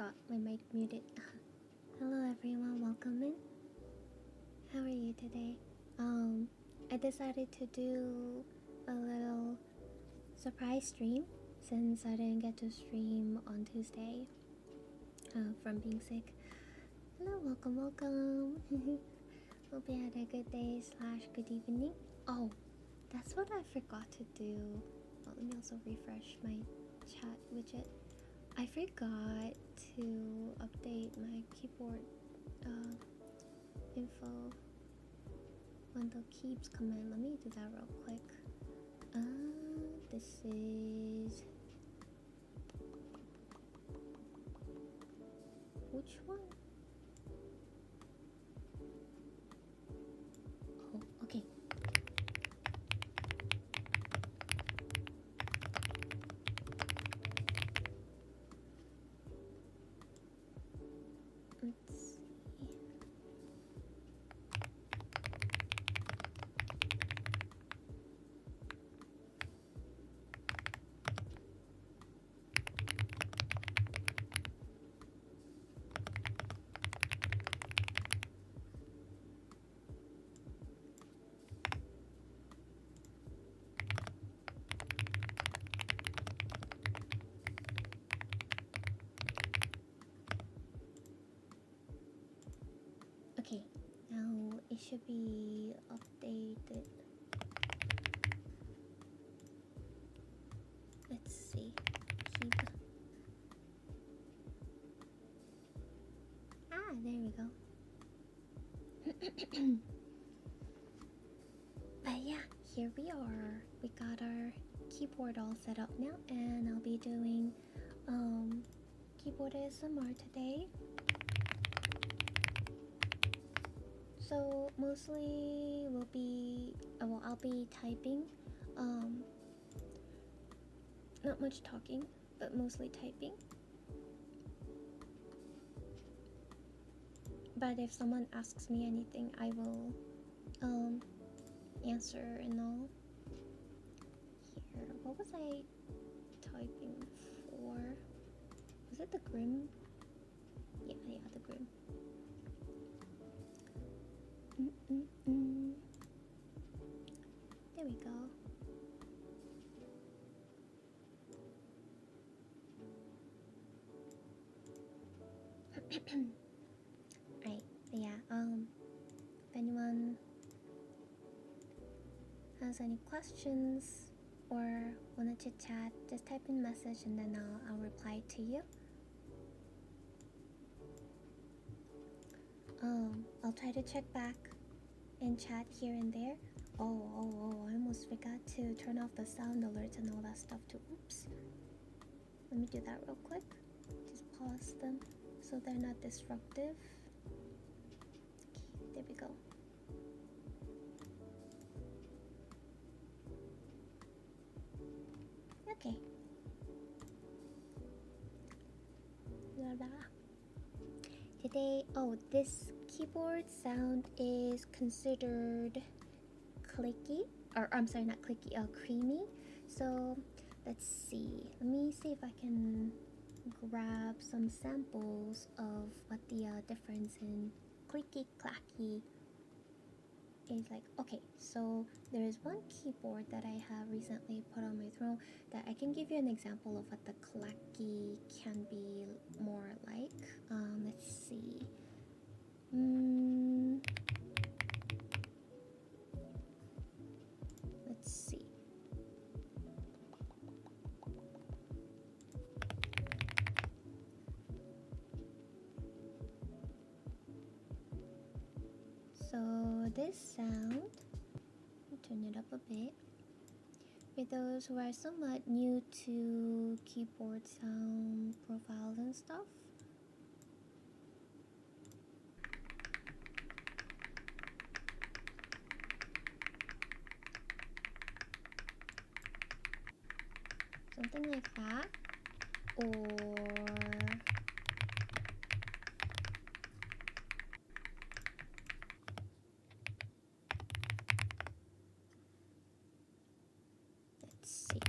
forgot my mic muted. Hello everyone, welcome in. How are you today? I decided to do a little surprise stream since I didn't get to stream on Tuesday from being sick. Hello, welcome. Hope you had a good day / good evening. Oh, that's what I forgot to do. Oh, let me also refresh my chat widget. I forgot to update my keyboard info when the keeps come in. Let me do that real quick. This is... which one? Oh, okay. Let's see. Okay, now it should be updated. Let's see. Keep. There we go. But yeah, here we are. We got our keyboard all set up now, and I'll be doing keyboard ASMR today. So mostly will be I'll be typing, not much talking, but mostly typing. But if someone asks me anything, I will answer and all. Here, what was I typing for? Was it the Grim? Yeah, the Grim. There we go. Right, yeah, if anyone has any questions or wanna chit chat, just type in message and then I'll reply to you. I'll try to check back and chat here and there. Oh, I almost forgot to turn off the sound alerts and all that stuff too. Oops. Let me do that real quick. Just pause them so they're not disruptive. Okay, there we go. Okay. Today, this keyboard sound is considered clicky, or I'm sorry, not clicky, creamy. So let's see. Let me see if I can grab some samples of what the difference in clicky clacky is like. Okay, so there is one keyboard that I have recently put on my throne that I can give you an example of what the clacky can be more like. Let's see. Let's see. So this sound, turn it up a bit. For those who are somewhat new to keyboard sound profiles and stuff, something like that, or let's see.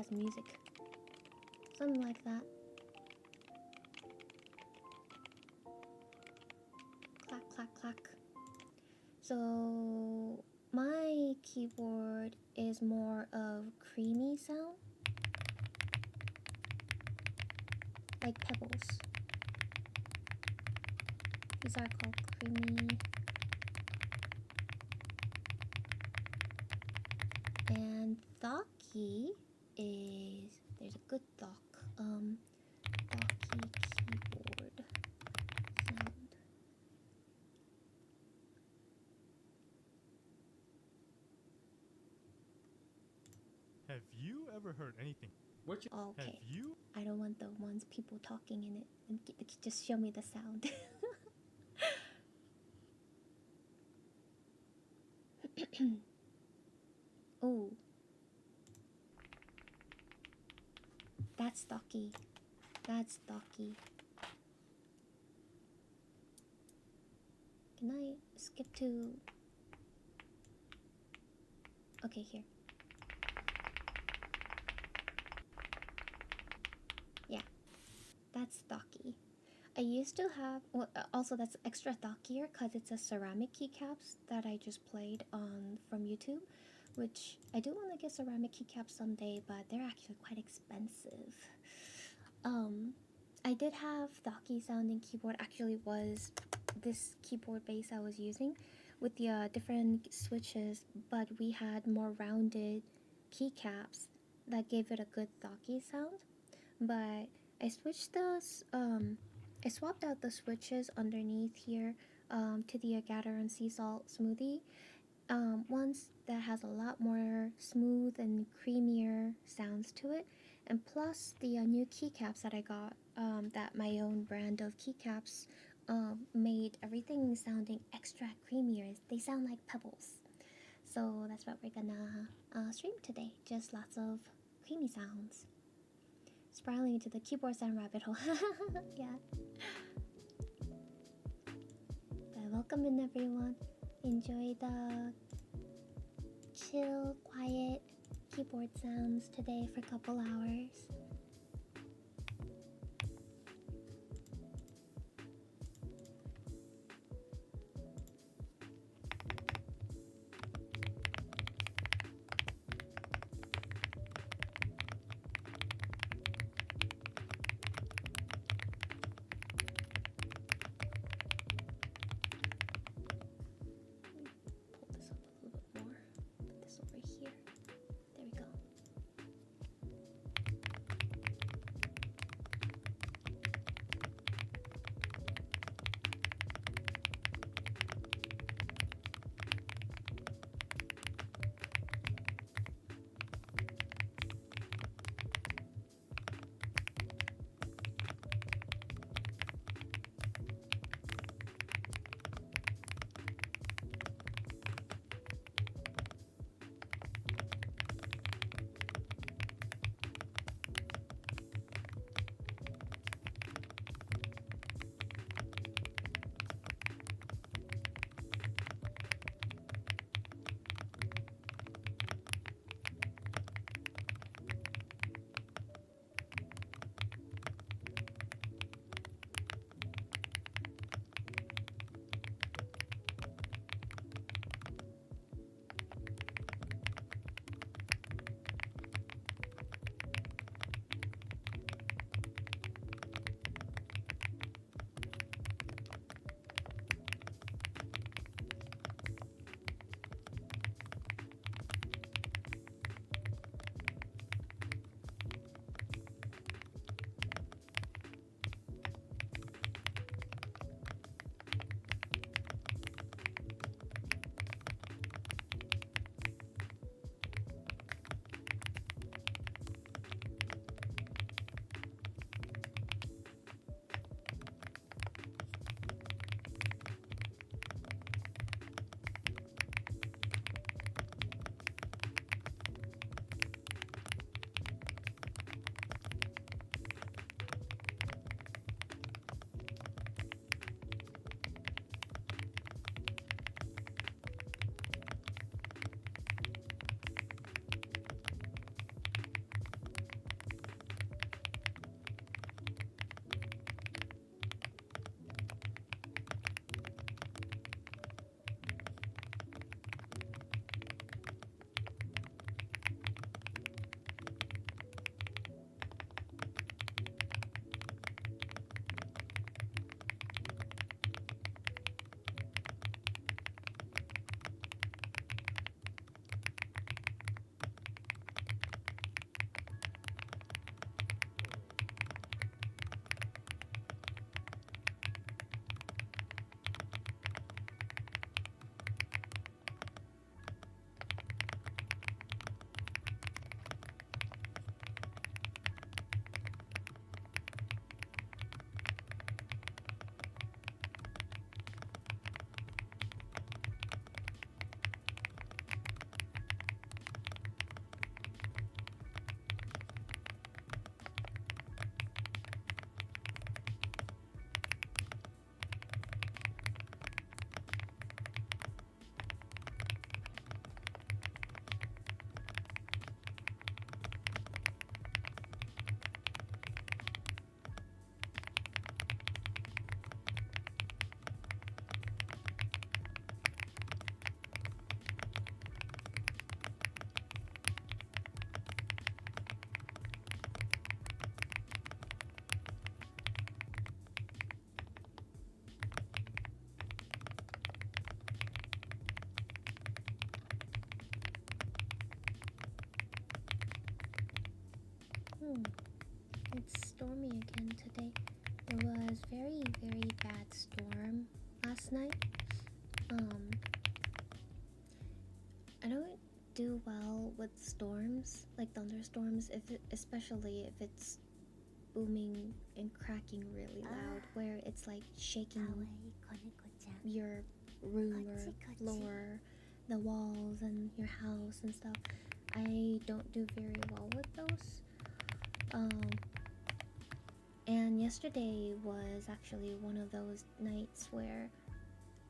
has music. Something like that. Clack, clack, clack. So my keyboard is more of creamy sound. Like pebbles. These are called creamy. And Thocky is, there's a good Thock. Thocky keyboard sound. Have you ever heard anything? Okay. Have you? I don't want the ones people talking in it. And just show me the sound. Oh. That's Thocky. That's Thocky. Can I skip to... Okay, here. Yeah. That's Thocky. I used to have... Well, also that's extra Thockier because it's a ceramic keycaps that I just played on from YouTube. Which I do want to get ceramic keycaps someday, but they're actually quite expensive. I did have Thocky sounding keyboard. Actually was this keyboard base I was using with the different switches, but we had more rounded keycaps that gave it a good Thocky sound. But I switched I swapped out the switches underneath here to the gateron sea salt smoothie. Ones that has a lot more smooth and creamier sounds to it, and plus the new keycaps that I got, that my own brand of keycaps made everything sounding extra creamier. They sound like pebbles. So that's what we're gonna stream today. Just lots of creamy sounds. Spiraling into the keyboard sound rabbit hole. Yeah. But welcome in, everyone. Enjoy the chill, quiet keyboard sounds today for a couple hours. Pull this up a little bit more. Put this over here. There we go. Oh, it's stormy again today. There was very, very bad storm last night. I don't do well with storms, like thunderstorms, especially if it's booming and cracking really loud, where it's like shaking your room or floor, the walls and your house and stuff. I don't do very well with those. And yesterday was actually one of those nights where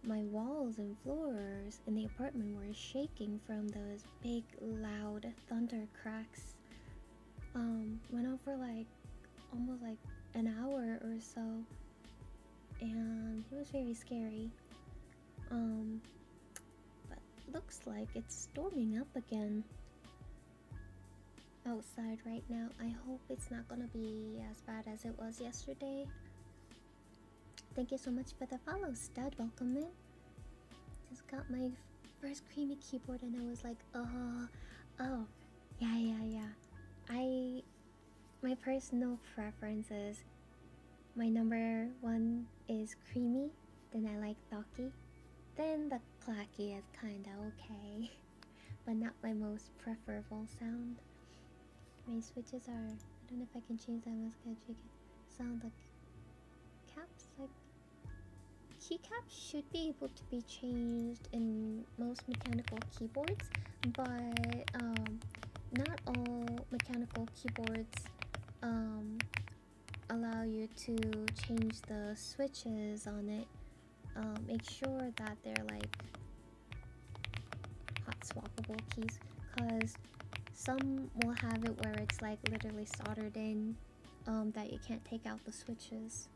my walls and floors in the apartment were shaking from those big loud thunder cracks. Went on for like almost like an hour or so, and it was very scary. But looks like it's storming up again outside right now. I hope it's not gonna be as bad as it was yesterday. Thank you so much for the follow, stud. Welcome in. Just got my first creamy keyboard and I was like, oh, yeah. My personal preferences, my number one is creamy, then I like Doki, then the clacky is kinda okay, but not my most preferable sound. My switches are, I don't know if I can change them as good. You can sound like caps, like keycaps should be able to be changed in most mechanical keyboards, but not all mechanical keyboards allow you to change the switches on it. Make sure that they're like hot swappable keys, because some will have it where it's like literally soldered in, that you can't take out the switches.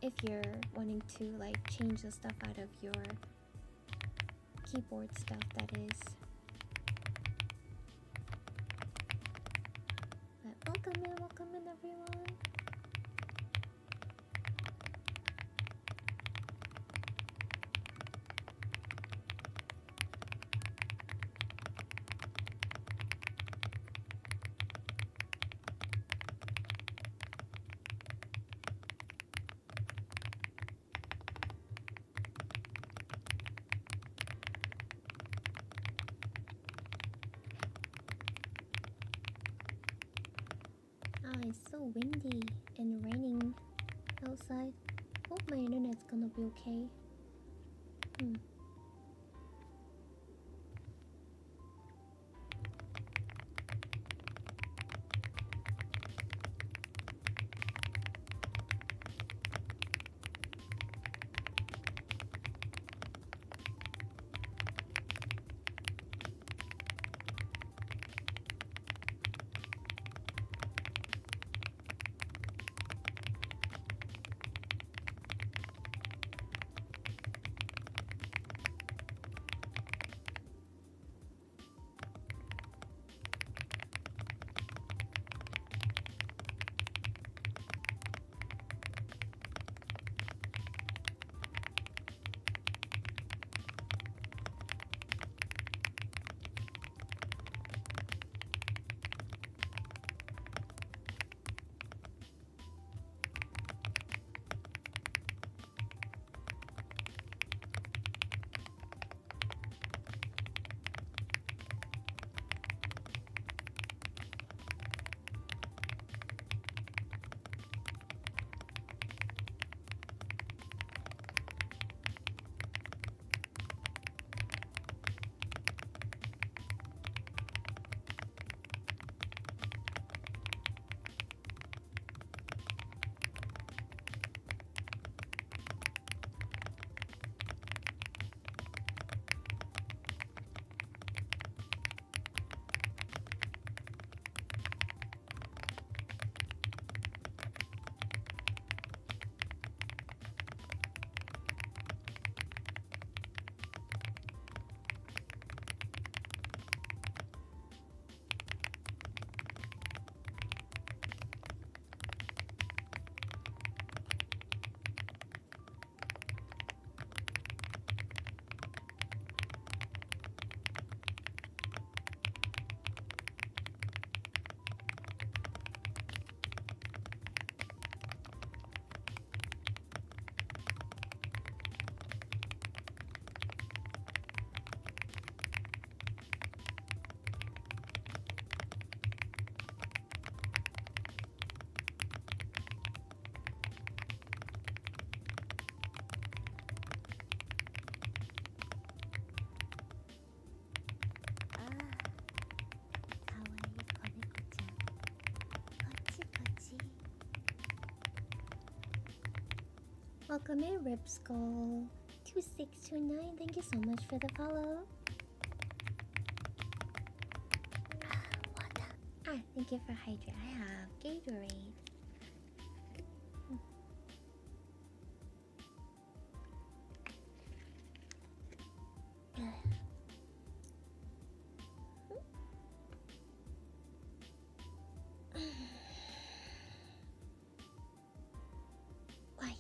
If you're wanting to like change the stuff out of your keyboard stuff, that is. But welcome in everyone. It's so windy and raining outside. Hope my internet's gonna be okay. Welcome in, Ripskull 2629. Thank you so much for the follow. Water. Thank you for hydrate. I have Gatorade. Why?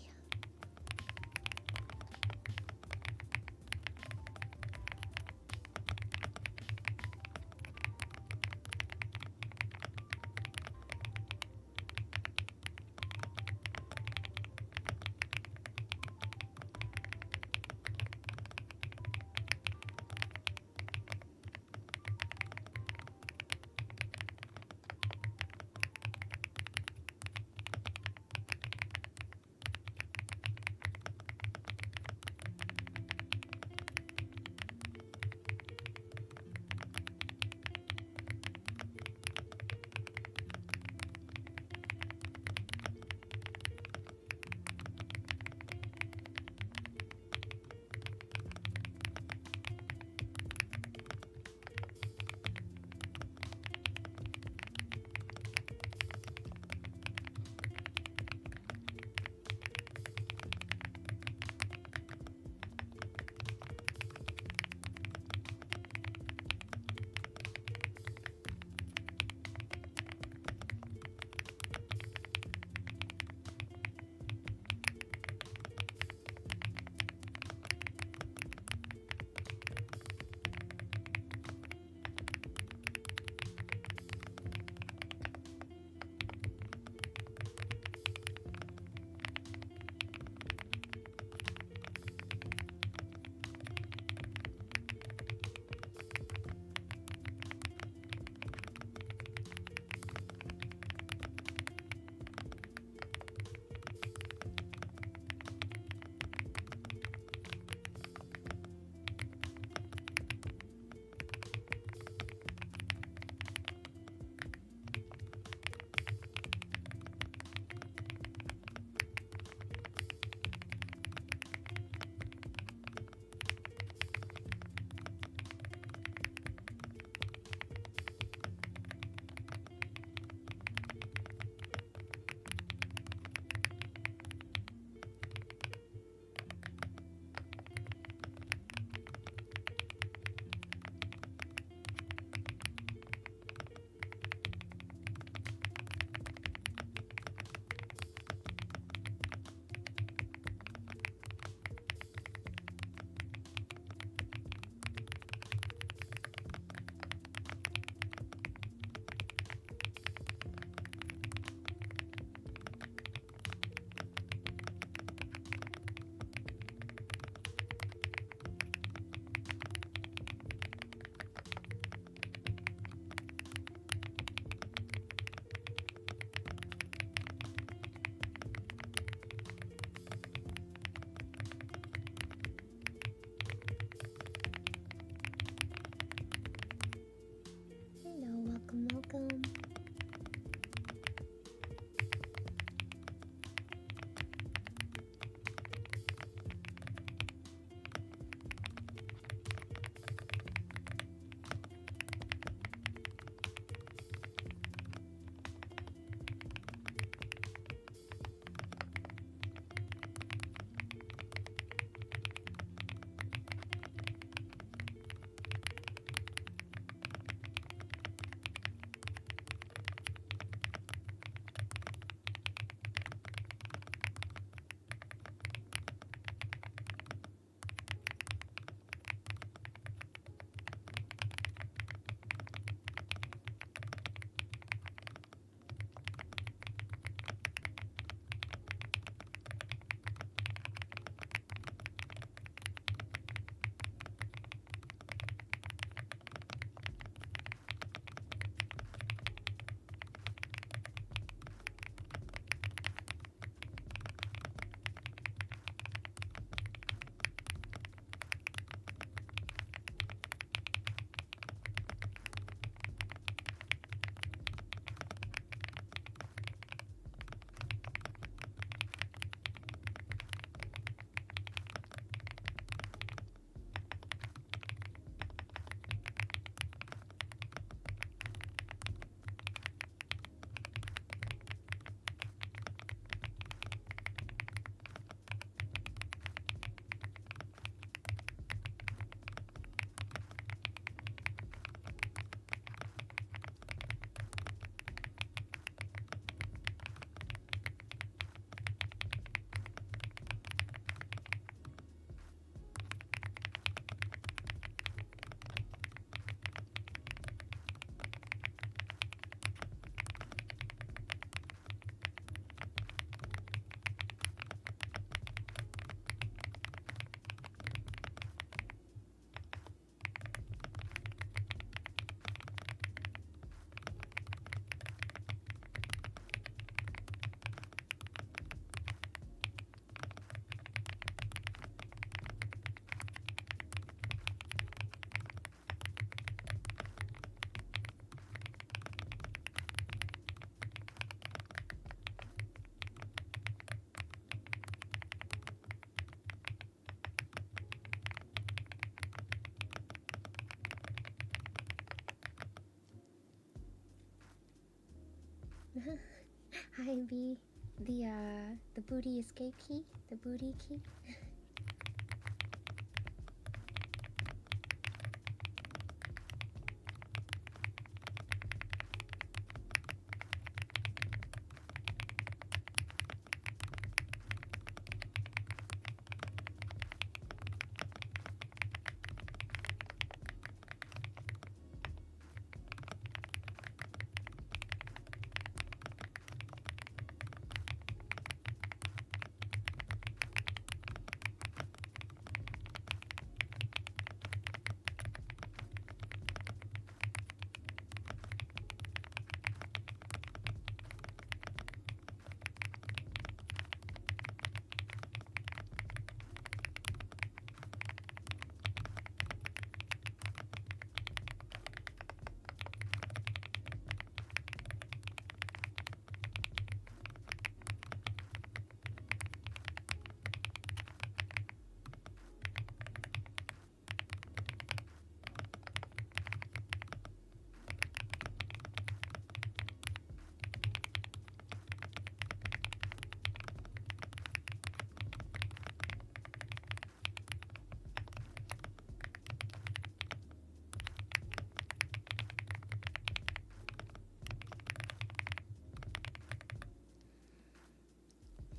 Hi B. The booty escape key, the booty key.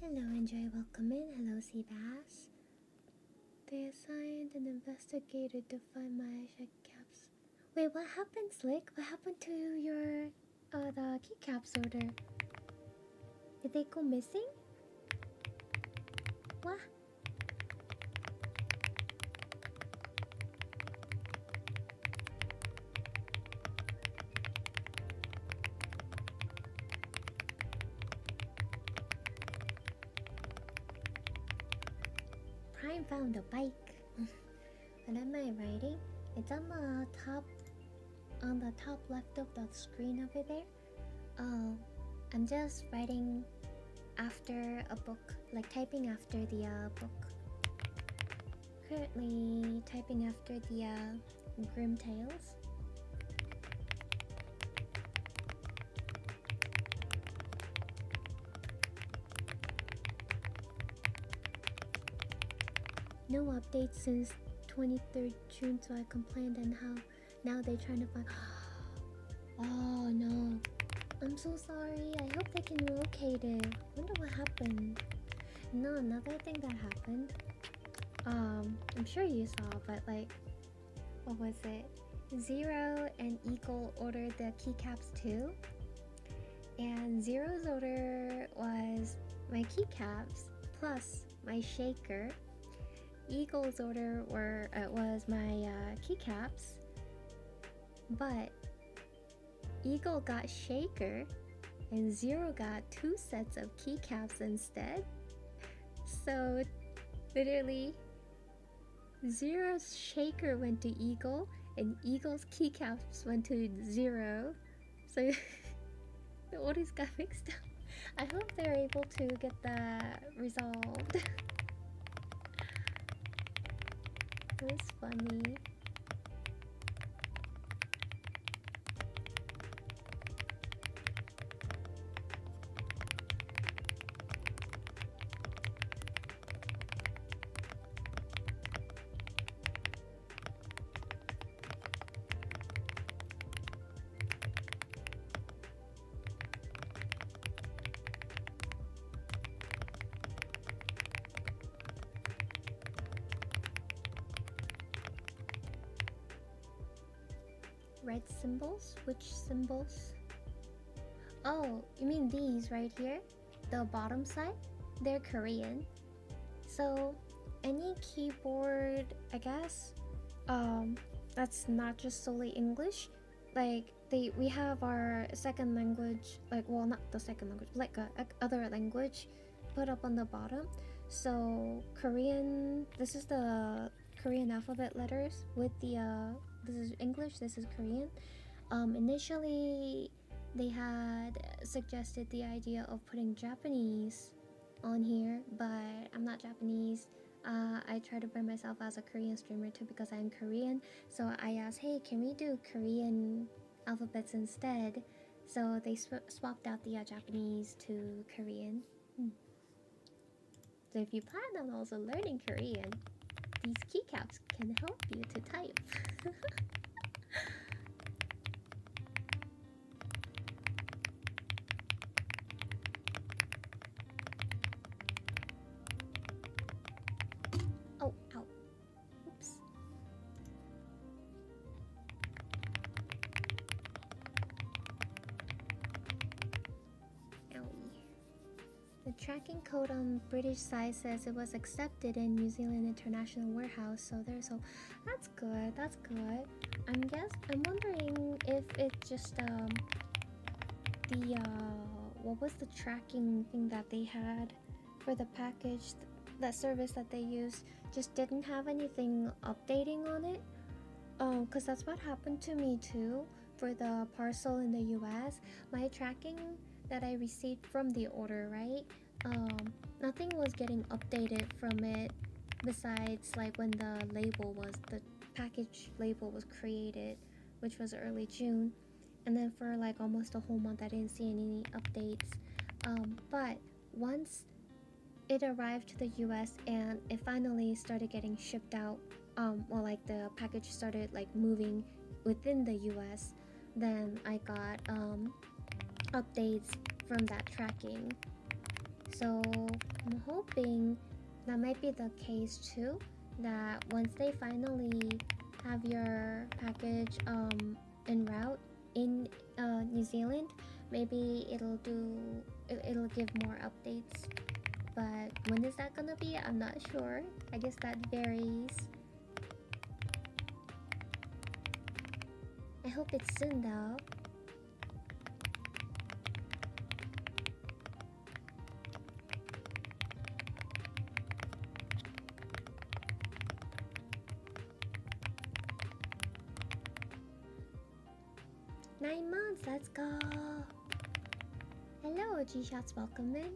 Hello, Enjoy, welcome in. Hello, Seabass. They assigned an investigator to find my Aisha caps. Wait, what happened, Slick? What happened to your, the keycaps order? Did they go missing? What? Prime found a bike. What am I writing? It's on the top left of the screen over there. Oh, I'm just writing after a book, like typing after the book. Currently typing after the Grim Tales. No updates since 23rd June, so I complained and how now they're trying to find. Oh no, I'm so sorry. I hope they can locate it. Wonder what happened. No, another thing that happened. I'm sure you saw, but like, what was it? Zero and Eagle ordered the keycaps too, and Zero's order was my keycaps plus my shaker. Eagle's order was my keycaps, but Eagle got shaker and Zero got 2 sets of keycaps instead. So literally Zero's shaker went to Eagle and Eagle's keycaps went to Zero. So the orders got mixed up. I hope they're able to get that resolved. It was funny. Red symbols? Which symbols? Oh, you mean these right here? The bottom side? They're Korean. So any keyboard, I guess, that's not just solely English. Like we have our second language, like, well, not the second language, like a other language put up on the bottom. So Korean, this is the Korean alphabet letters with the this is English, this is Korean. Initially they had suggested the idea of putting Japanese on here, but I'm not Japanese. I try to brand myself as a Korean streamer too because I'm Korean. So I asked, hey, can we do Korean alphabets instead? So they swapped out the Japanese to Korean. So if you plan on also learning Korean, these keycaps can help you to type. Oh, ow. Oops. Owie. The tracking code on British side says it was accepted in New Zealand International Warehouse, so that's good. That's good. I'm wondering if it's just the what was the tracking thing that they had for the package, that service that they used just didn't have anything updating on it. Because that's what happened to me too for the parcel in the US. My tracking that I received from the order, right? Nothing was getting updated from it besides like when the package label was created, which was early June. And then for like almost a whole month I didn't see any updates. But once it arrived to the US and it finally started getting shipped out, like the package started like moving within the US, then I got updates from that tracking. So I'm hoping that might be the case too, that once they finally have your package en route in New Zealand, maybe it'll give more updates. But when is that gonna be? I'm not sure. I guess that varies. I hope it's soon though. Nine months, let's go. Hello, G-Shots, welcome in.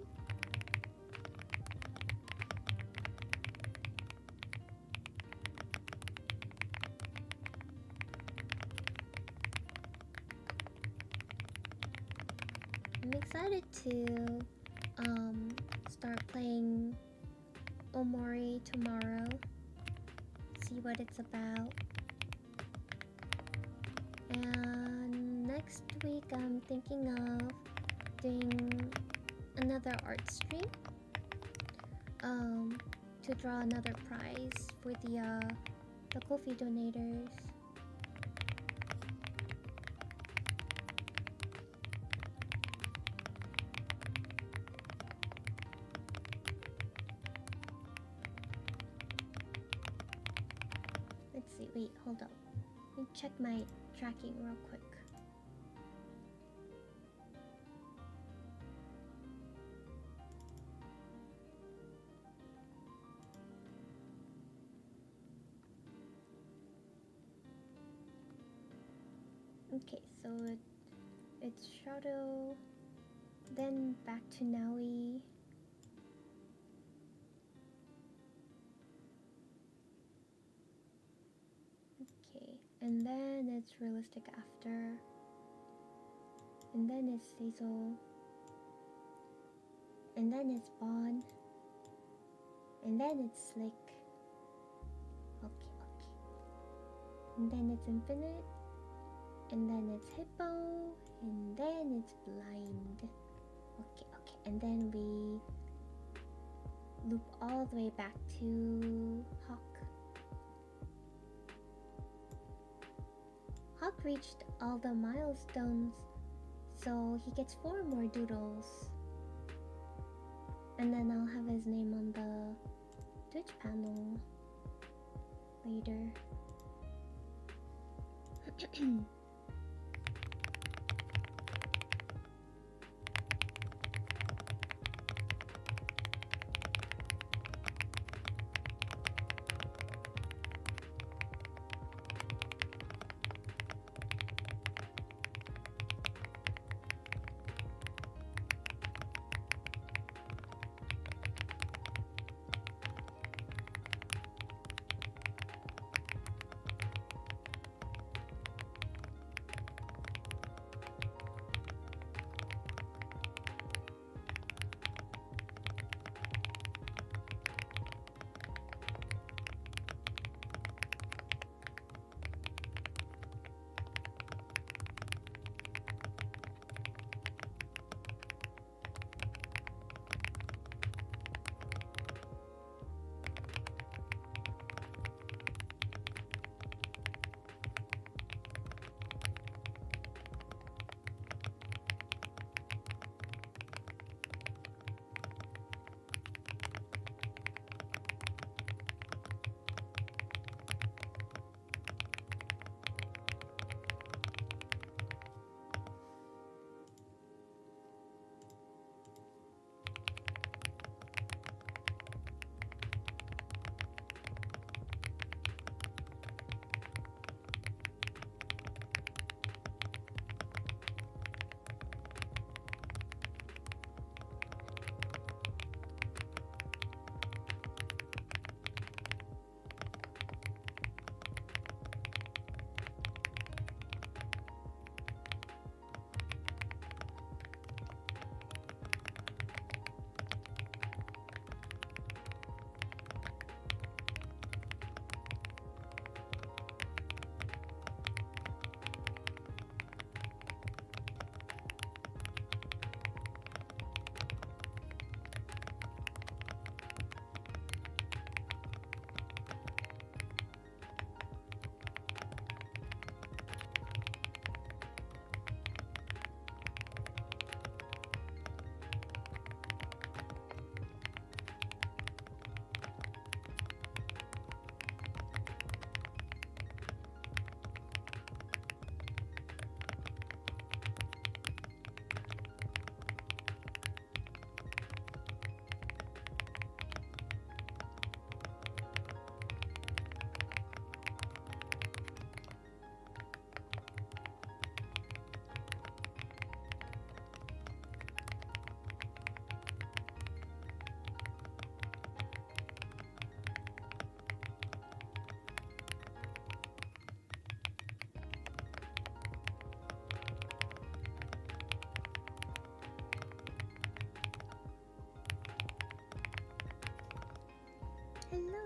I'm excited to start playing Omori tomorrow. See what it's about. And next week I'm thinking of doing another art stream. To draw another prize for the Ko-fi donators. Let's see, wait, hold up. Let me check my tracking real quick. Okay, so it's Shadow, then back to Naui. Okay, and then it's realistic after, and then it's Cecil, and then it's Bond, and then it's Slick. Okay, and then it's Infinite, and then it's Hippo, and then it's Blind. Okay, and then we loop all the way back to Hawk. Hawk reached all the milestones, so he gets 4 more doodles. And then I'll have his name on the Twitch panel later.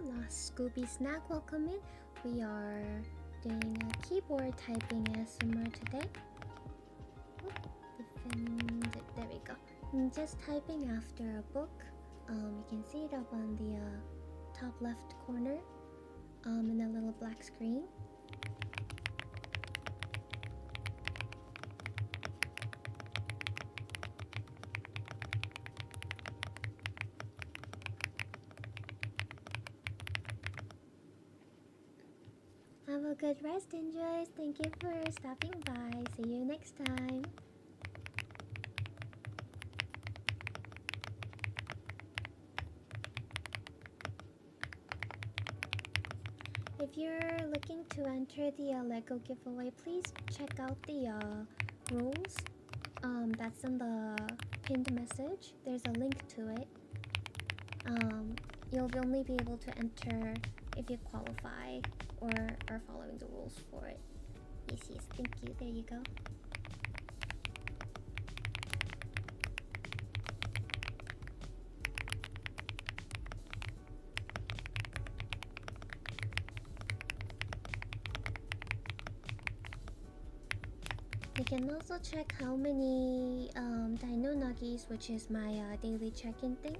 last Scooby snack, welcome in. We are doing a keyboard typing ASMR today. There we go. I'm just typing after a book. You can see it up on the top left corner in a little black screen. Have a good rest, enjoys. Thank you for stopping by. See you next time. If you're looking to enter the Lego giveaway, please check out the rules. That's in the pinned message. There's a link to it. You'll only be able to enter if you qualify or are following the rules for it. Yes, thank you. There you go. You can also check how many Dino Nuggies, which is my daily check-in thing.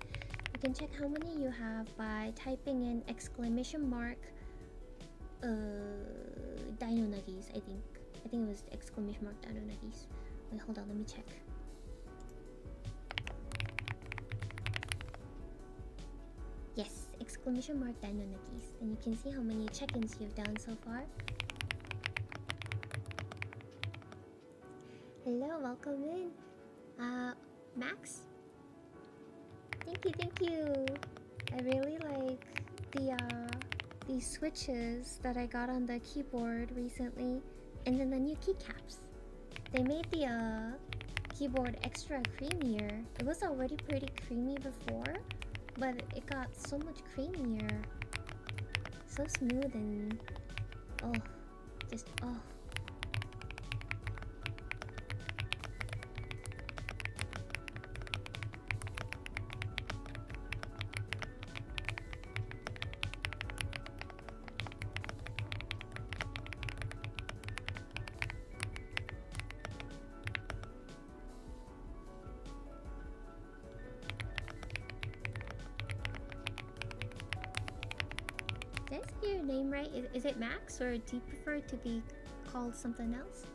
You can check how many you have by typing in exclamation mark Dino Nuggies, I think it was exclamation mark Dino Nuggies. Wait, hold on, let me check. Yes, exclamation mark Dino Nuggies. And you can see how many check-ins you've done so far. Hello, welcome in. Max? Thank you. I really like the switches that I got on the keyboard recently, and then the new keycaps. They made the keyboard extra creamier. It was already pretty creamy before, but it got so much creamier. So smooth and just. Did I say your name right? Is it Max, or do you prefer to be called something else?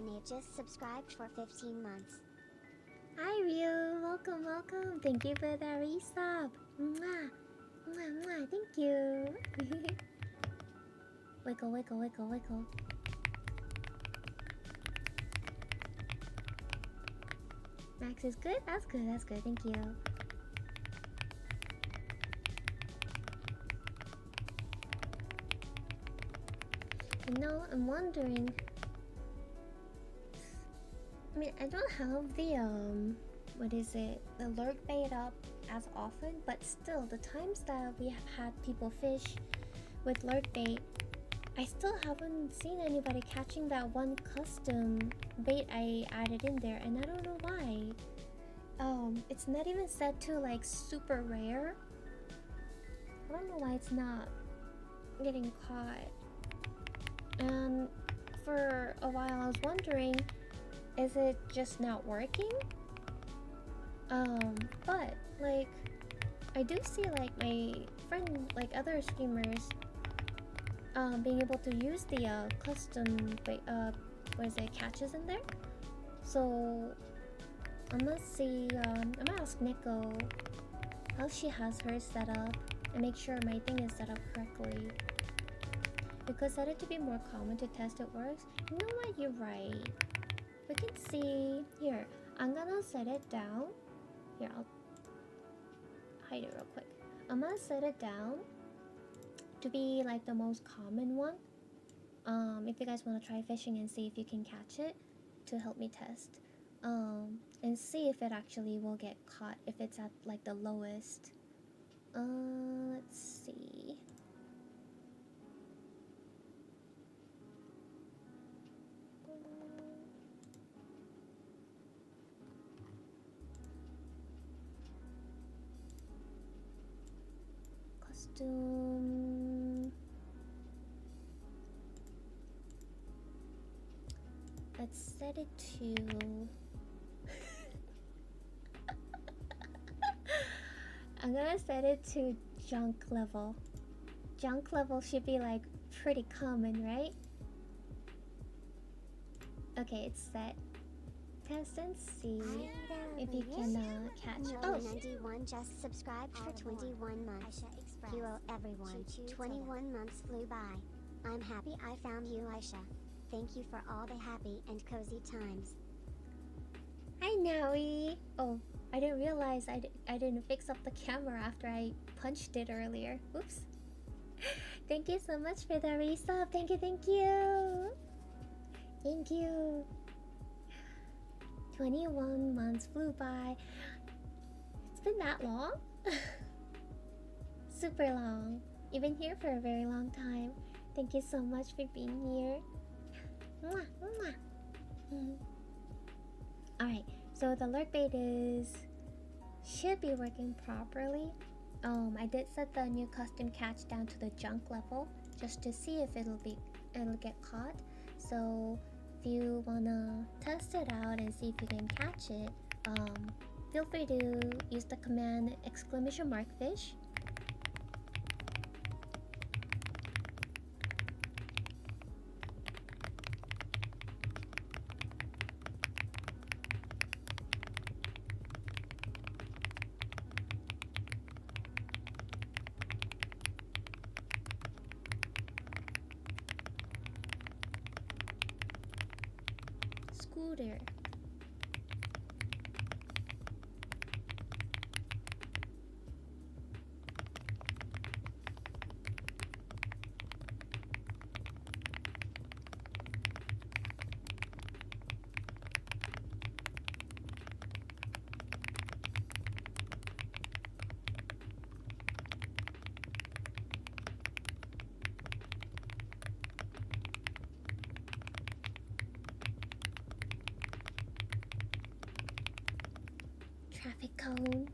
You just subscribed for 15 months. Hi Ryu, welcome. Thank you for the resub. Mwah, thank you. Wiggle. Max is good? That's good, thank you. You know, I'm wondering, I mean, I don't have the the lurk bait up as often, but still, the times that we have had people fish with lurk bait, I still haven't seen anybody catching that one custom bait I added in there, and I don't know why. It's not even set to like super rare. I don't know why it's not getting caught. And for a while I was wondering, is it just not working? But like, I do see like my friend, like other streamers, being able to use the custom catches in there. So I'm gonna see. I'm gonna ask Nico how she has hers set up and make sure my thing is set up correctly. Because set it to be more common to test it works. You know what? You're right. We can see here. I'm gonna set it down. Here, I'll hide it real quick. I'm gonna set it down to be like the most common one. if you guys want to try fishing and see if you can catch it to help me test. And see if it actually will get caught if it's at like the lowest. Let's see. Costume. Let's set it to. I'm gonna set it to junk level. Junk level should be like pretty common, right? Okay, it's set. Test and see if you can catch. Oh, 91 just subscribed for 21 months. Hello everyone, 21 months flew by. I'm happy I found you, Aisha. Thank you for all the happy and cozy times. hi Naui. Oh, I didn't realize I didn't fix up the camera after I punched it earlier. Oops. Thank you so much for the resub. Thank you, thank you. Thank you. 21 months flew by. It's been that long? Super long. You've been here for a very long time. Thank you so much for being here. Mwah, mwah. Alright, so the lurk bait should be working properly. I did set the new custom catch down to the junk level just to see if it'll get caught. So if you wanna test it out and see if you can catch it, feel free to use the command !fish. Scooter. Traffic cone.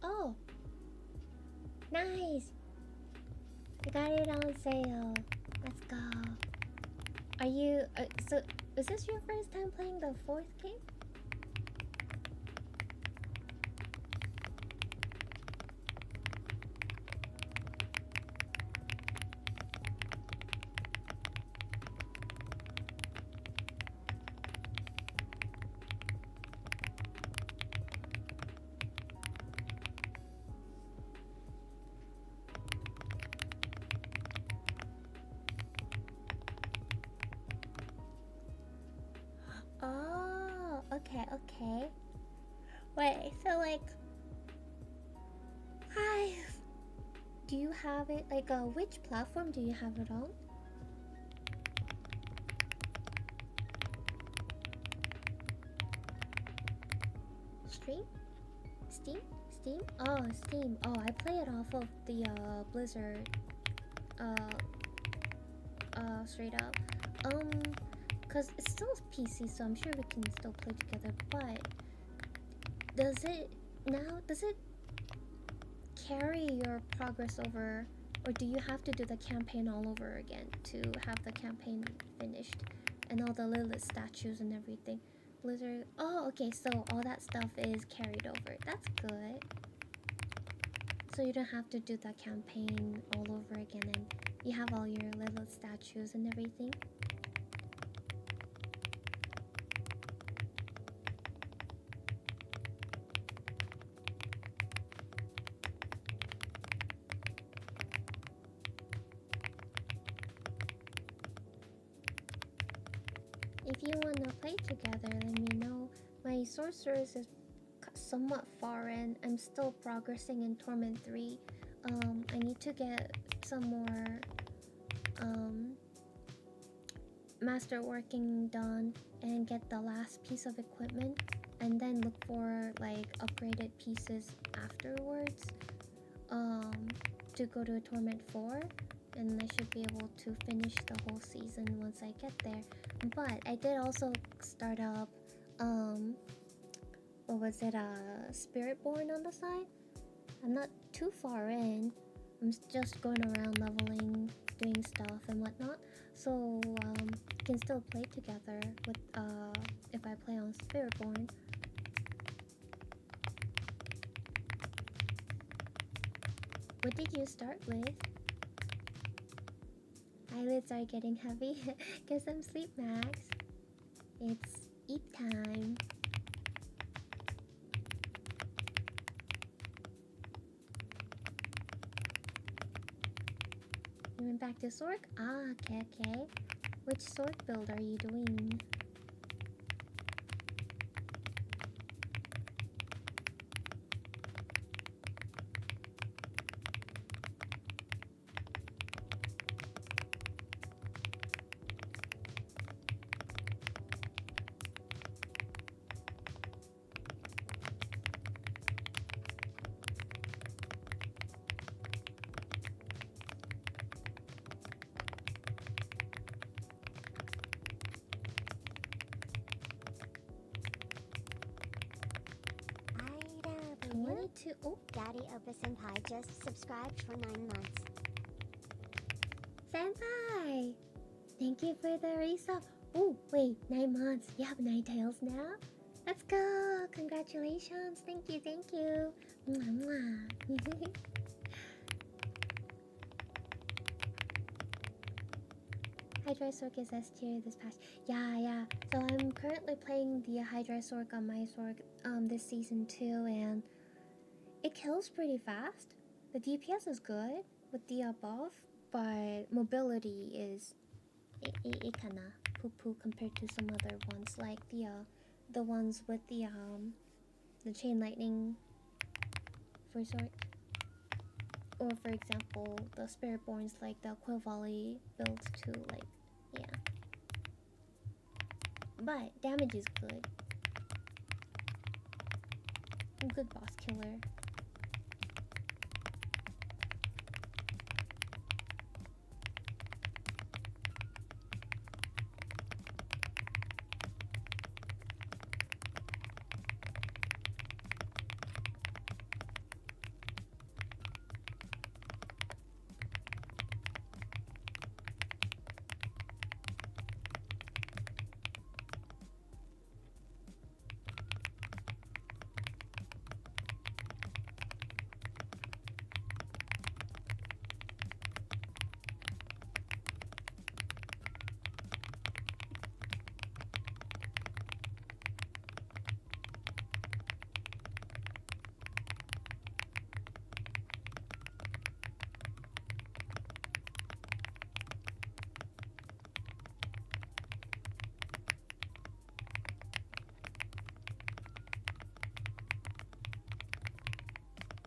Oh, nice. I got it on sale. Let's go. Are you so is this your first time playing the 4th game? Oh, okay. Wait, so like, do you have it like which platform do you have it on? Stream? Steam? Oh, Steam. Oh, I play it off of the Blizzard straight up. Cause it's still PC, so I'm sure we can still play together, but does it carry your progress over, or do you have to do the campaign all over again to have the campaign finished and all the Lilith statues and everything? Blizzard. Oh, okay, so all that stuff is carried over. That's good. So you don't have to do the campaign all over again, and you have all your Lilith statues and everything. together, let me know. My sorceress is somewhat far in. I'm still progressing in Torment 3. I need to get some more masterworking done and get the last piece of equipment, and then look for like upgraded pieces afterwards to go to Torment 4, and I should be able to finish the whole season once I get there. But I did also start up what was it, Spiritborn on the side. I'm not too far in. I'm just going around leveling, doing stuff and whatnot. So we can still play together with if I play on Spiritborn. What did you start with? Eyelids are getting heavy. Get some sleep, Max. It's eat time. You went back to Sork? Ah, okay, okay. Which Sork build are you doing? Oh, Daddy Opa Senpai just subscribed for 9 months. Senpai! Thank you for the resub. Oh, wait, 9 months. You have 9 tails now? Let's go! Congratulations! Thank you, thank you! Mwah, mwah. Hydra Sork is S tier this past. Yeah. So I'm currently playing the Hydra Sork on my Sork this season too, and it kills pretty fast. The DPS is good with the buff, but mobility is it kinda poo-poo compared to some other ones, like the ones with the chain lightning for Sork. Or for example, the Spiritborns like the Quill Volley builds too, like, yeah. But damage is good. Good boss killer.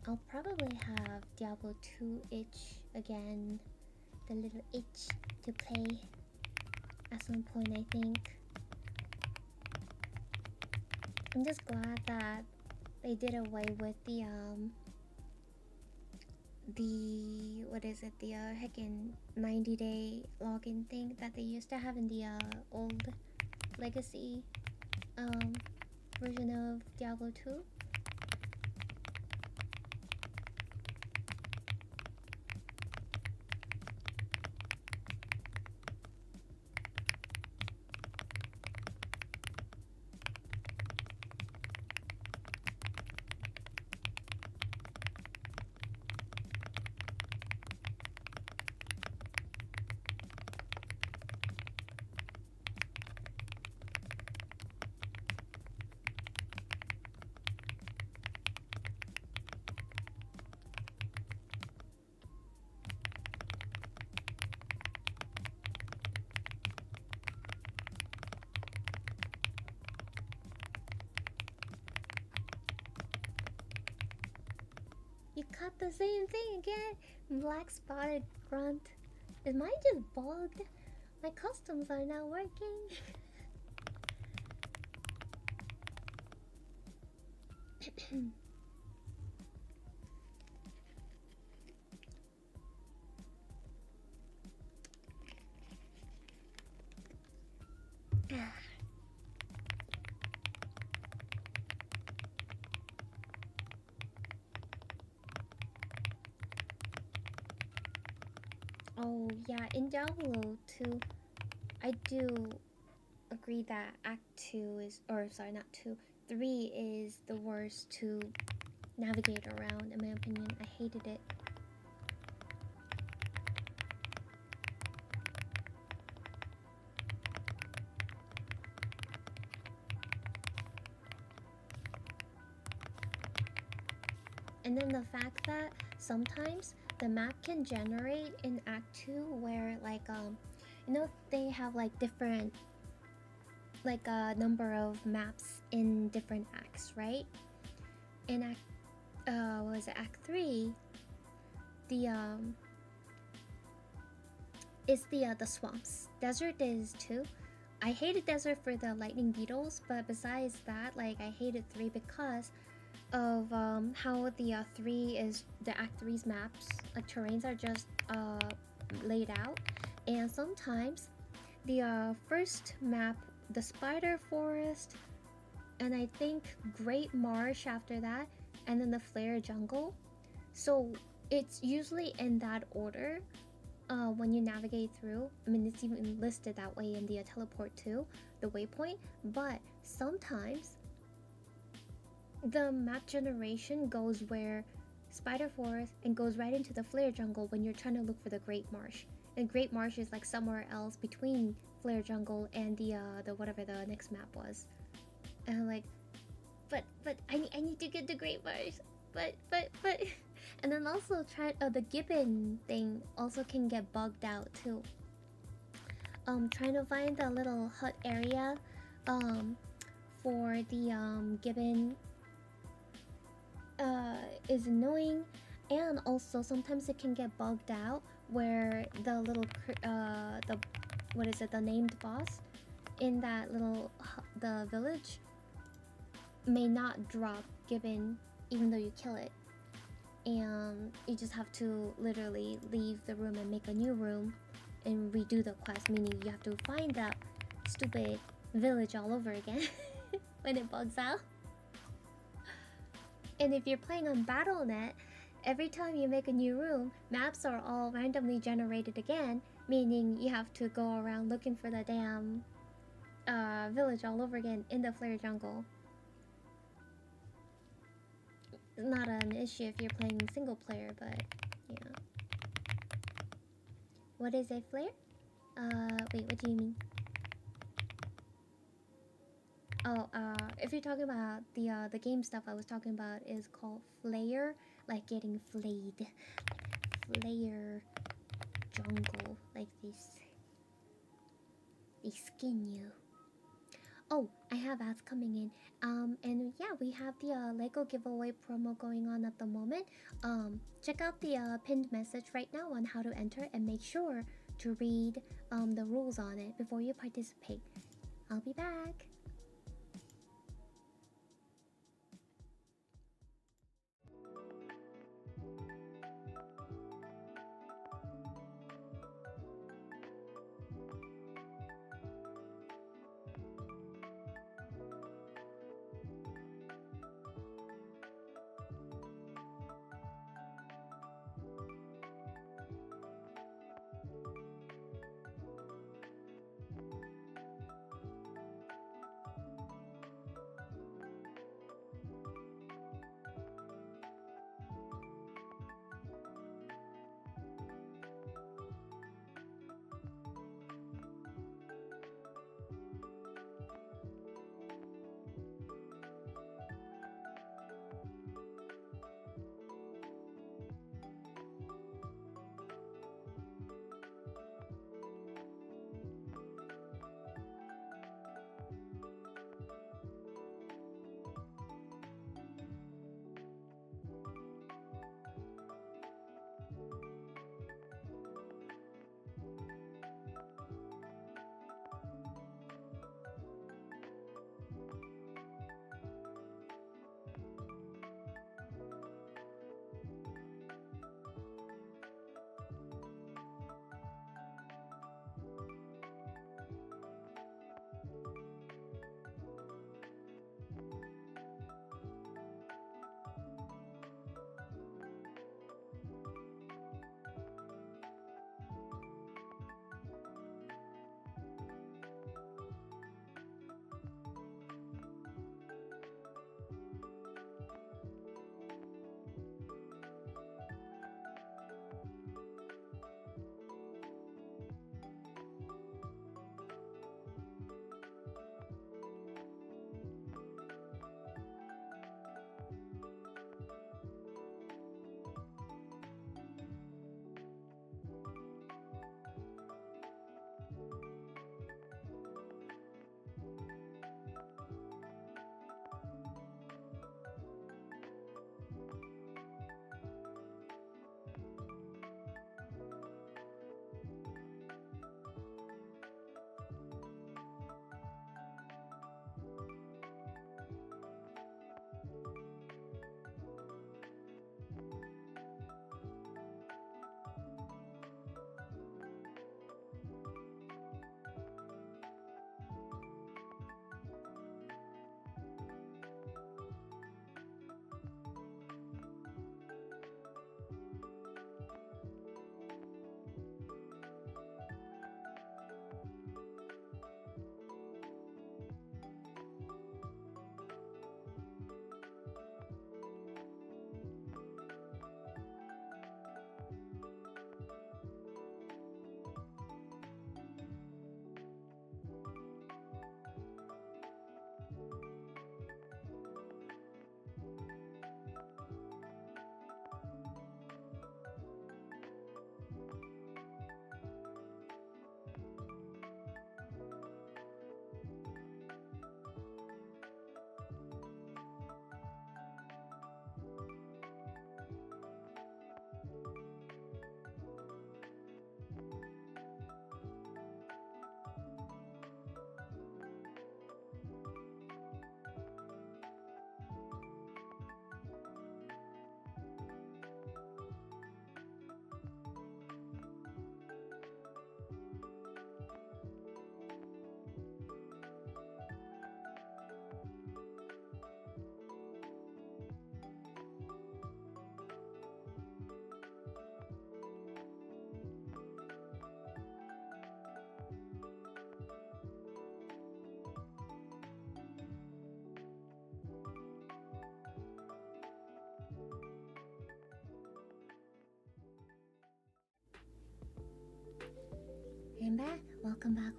I'll probably have Diablo 2 itch again. The little itch to play at some point, I think. I'm just glad that they did away with the what is it, the heckin' 90-day login thing that they used to have in the old legacy version of Diablo 2. got the same thing again. Black spotted grunt. Is mine just bugged? My customs are not working. Oh yeah, in Diablo 2, I do agree that Act 2 is, or sorry, not 2, 3 is the worst to navigate around, in my opinion. I hated it. And then the fact that sometimes the map can generate in Act 2 where like you know, they have like different, like a number of maps in different acts, right? In Act what was it, Act 3, the is the swamps. Desert is 2. I hated desert for the lightning beetles, but besides that, like I hated 3 because of how the 3 is, the Act 3's maps, like terrains are just laid out, and sometimes the first map, the spider forest, and I think Great Marsh after that, and then the flare jungle. So it's usually in that order when you navigate through. I mean, it's even listed that way in the teleport too, the waypoint, but sometimes the map generation goes where Spider Forest and goes right into the Flare Jungle when you're trying to look for the Great Marsh. And Great Marsh is like somewhere else between Flare Jungle and the whatever the next map was. And I'm like, but I need to get the Great Marsh. But and then also the Gibbon thing also can get bugged out too. Trying to find the little hut area for the Gibbon is annoying, and also sometimes it can get bugged out where the little the what is it, the named boss in that little the village may not drop Gibbon even though you kill it, and you just have to literally leave the room and make a new room and redo the quest, meaning you have to find that stupid village all over again when it bugs out. And if you're playing on Battle.net, every time you make a new room, maps are all randomly generated again, meaning you have to go around looking for the damn village all over again in the Flare Jungle. It's not an issue if you're playing single player, but yeah. What is a flare? Wait, what do you mean? Oh, if you're talking about the game stuff I was talking about is called Flare, like getting flayed. Flare jungle, like this. They skin you. Oh, I have ads coming in. And yeah, we have the Lego giveaway promo going on at the moment. Check out the pinned message right now on how to enter, and make sure to read the rules on it before you participate. I'll be back.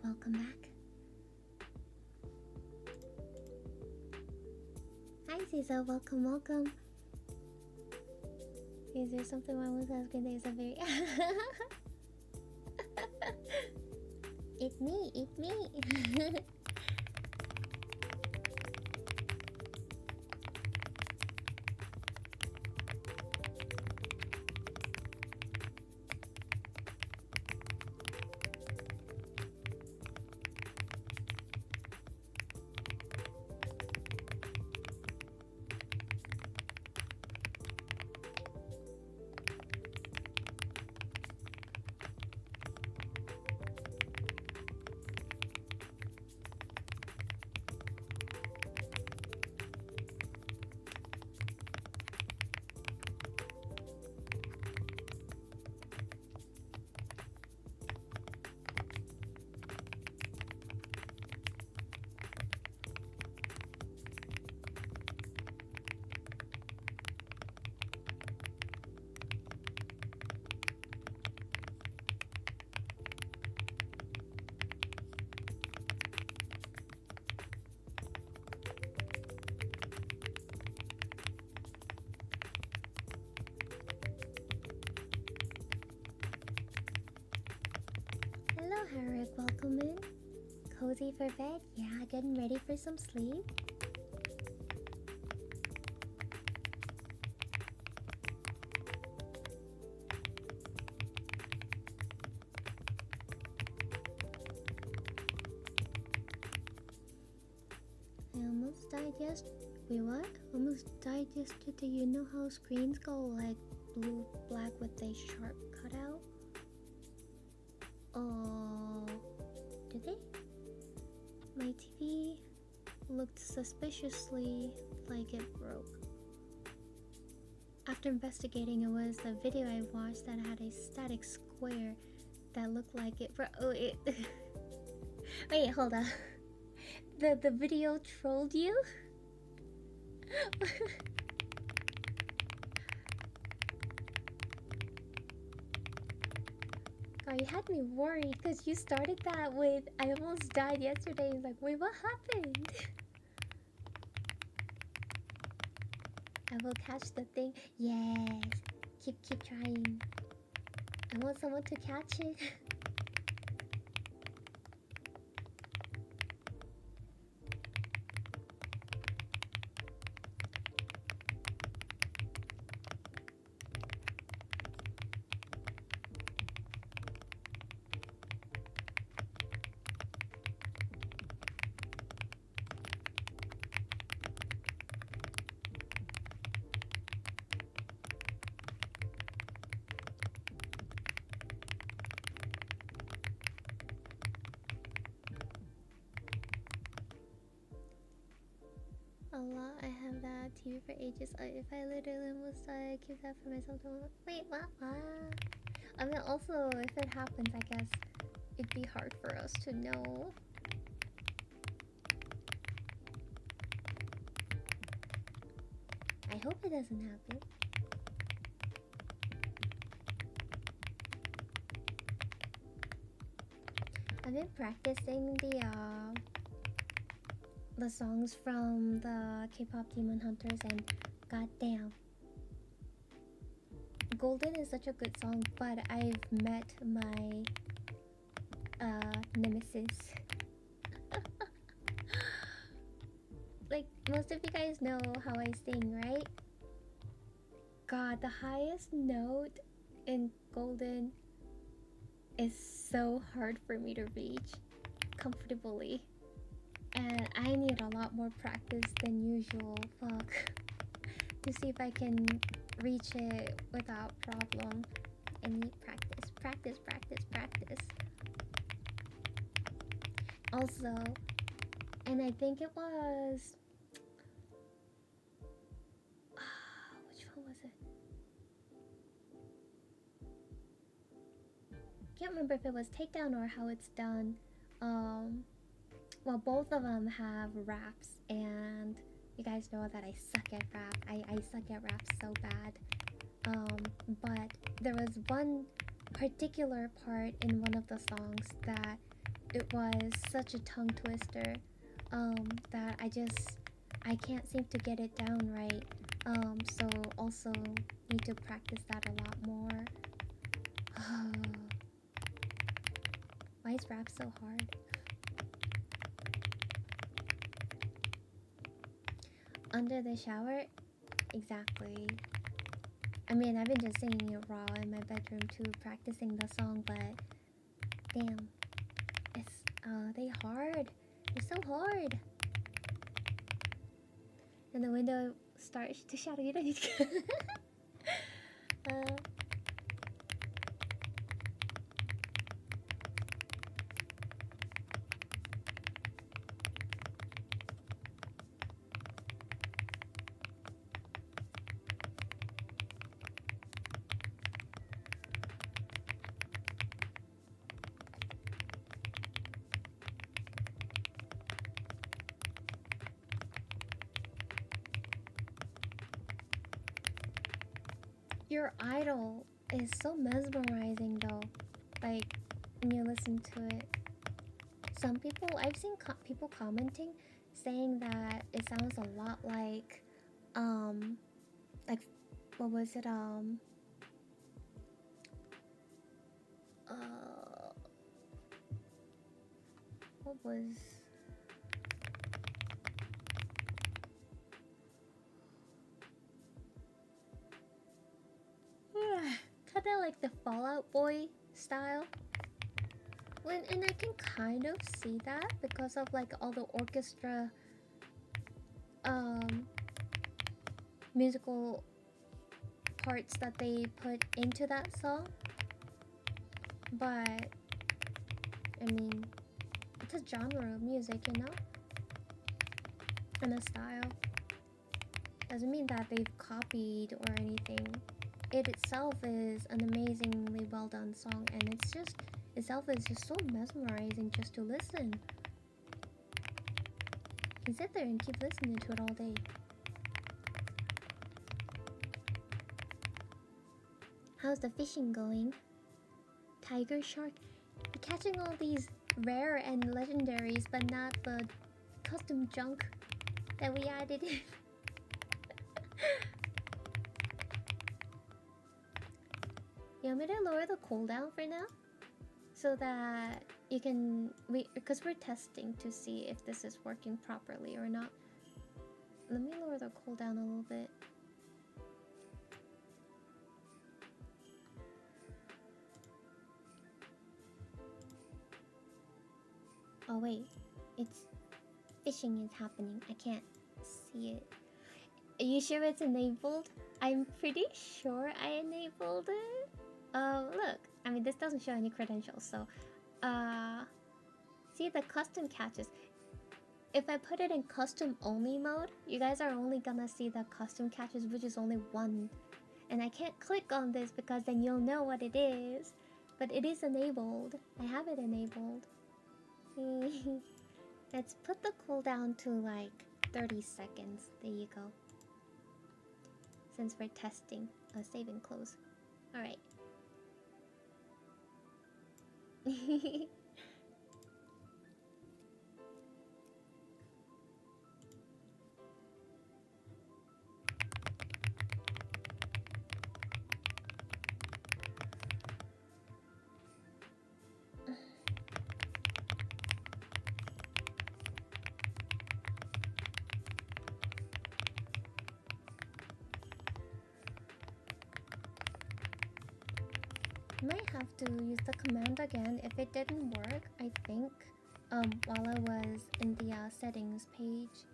welcome back. Hi Ziza, welcome, welcome. Is there something wrong with asking? There's a very It's me, it's me. Hello, Harik. Welcome in. Cozy for bed? Yeah, getting ready for some sleep. I almost died yesterday. Wait, what? Almost died yesterday. You know how screens go like blue, black with a sharp cutout? Oh, did they? My TV looked suspiciously like it broke. After investigating, it was the video I watched that had a static square that looked like it broke. Oh, it. Wait, hold on. The video trolled you? God, you had me worried because you started that with I almost died yesterday. It's like, wait, what happened? I will catch the thing. Yes. Keep trying. I want someone to catch it. Allah, I have that TV for ages. If I literally almost die, I keep that for myself. Wait, what? I mean, also, if it happens, I guess it'd be hard for us to know. I hope it doesn't happen. I've been practicing the songs from the K-pop Demon Hunters, and goddamn, Golden is such a good song. But I've met my nemesis. Like, most of you guys know how I sing, right? God, the highest note in Golden is so hard for me to reach comfortably. And I need a lot more practice than usual, fuck, to see if I can reach it without problem. I need practice. Also, and I think it was... which one was it? Can't remember if it was Takedown or How It's Done. Well, both of them have raps, and you guys know that I suck at rap. I suck at rap so bad. But there was one particular part in one of the songs that it was such a tongue twister that I can't seem to get it down right. So also need to practice that a lot more. Why is rap so hard? Under the shower? Exactly. I mean, I've been just singing it raw in my bedroom too, practicing the song, but damn. It's, they hard. They're so hard. And the window starts to shadow. You don't need to. Your idol is so mesmerizing though, like when you listen to it. Some people, I've seen people commenting saying that it sounds a lot like what was it, what was kind of like the Fallout Boy style. And I can kind of see that because of like all the orchestra musical parts that they put into that song. But I mean, it's a genre of music, you know? And a style. Doesn't mean that they've copied or anything. It itself is an amazingly well done song, and it's just itself is just so mesmerizing just to listen. You can sit there and keep listening to it all day. How's the fishing going? Tiger shark? You're catching all these rare and legendaries, but not the custom junk that we added in. You want me to lower the cooldown for now? So that you can... because we're testing to see if this is working properly or not. Let me lower the cooldown a little bit. Oh wait, it's... fishing is happening. I can't see it. Are you sure it's enabled? I'm pretty sure I enabled it. Look. I mean, this doesn't show any credentials, so... see the custom catches. If I put it in custom only mode, you guys are only gonna see the custom catches, which is only one. And I can't click on this because then you'll know what it is. But it is enabled. I have it enabled. Let's put the cooldown to like 30 seconds. There you go. Since we're testing a save and close. Alright. Might have to use the command again if it didn't work, I think, while I was in the settings page.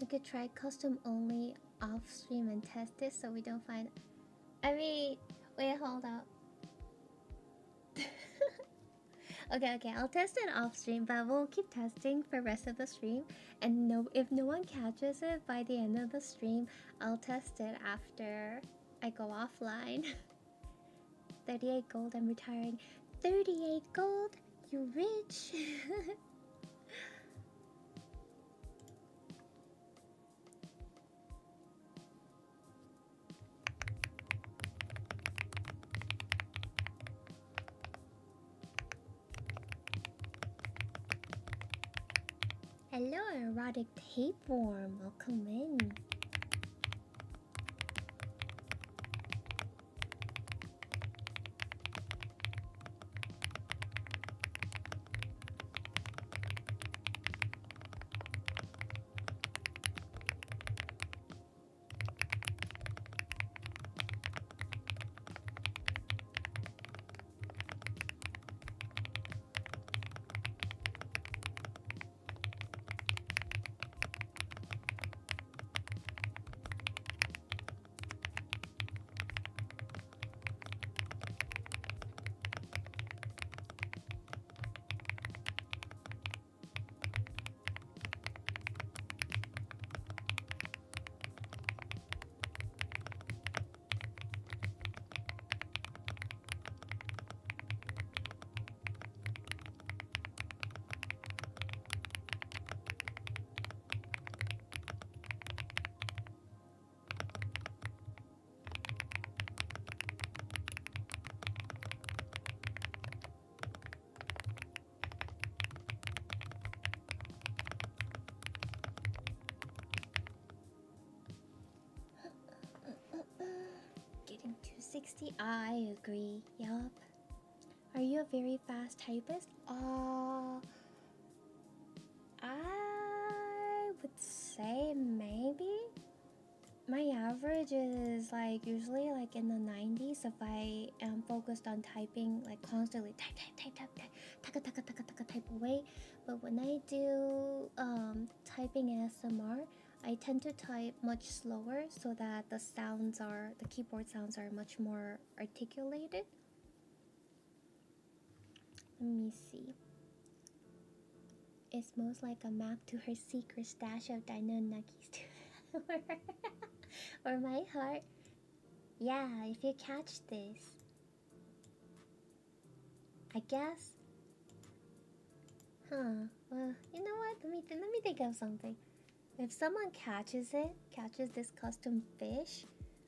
We could try custom only off stream and test this so we don't find. I mean, wait, hold up. Okay, I'll test it off stream, but we'll keep testing for rest of the stream. And no, if no one catches it by the end of the stream, I'll test it after I go offline. 38 gold, I'm retiring. 38 gold? You rich? Hello, erotic tapeworm. Welcome in. Getting 260, I agree. Yup. Are you a very fast typist? I would say maybe. My average is like usually like in the 90s if I am focused on typing like constantly type away. But when I do typing ASMR, I tend to type much slower so that the keyboard sounds are much more articulated. Let me see. It smells like a map to her secret stash of dino nuggies too. Or my heart. Yeah, if you catch this. I guess. Huh. Well, you know what? Let me think of something. If someone catches this custom fish,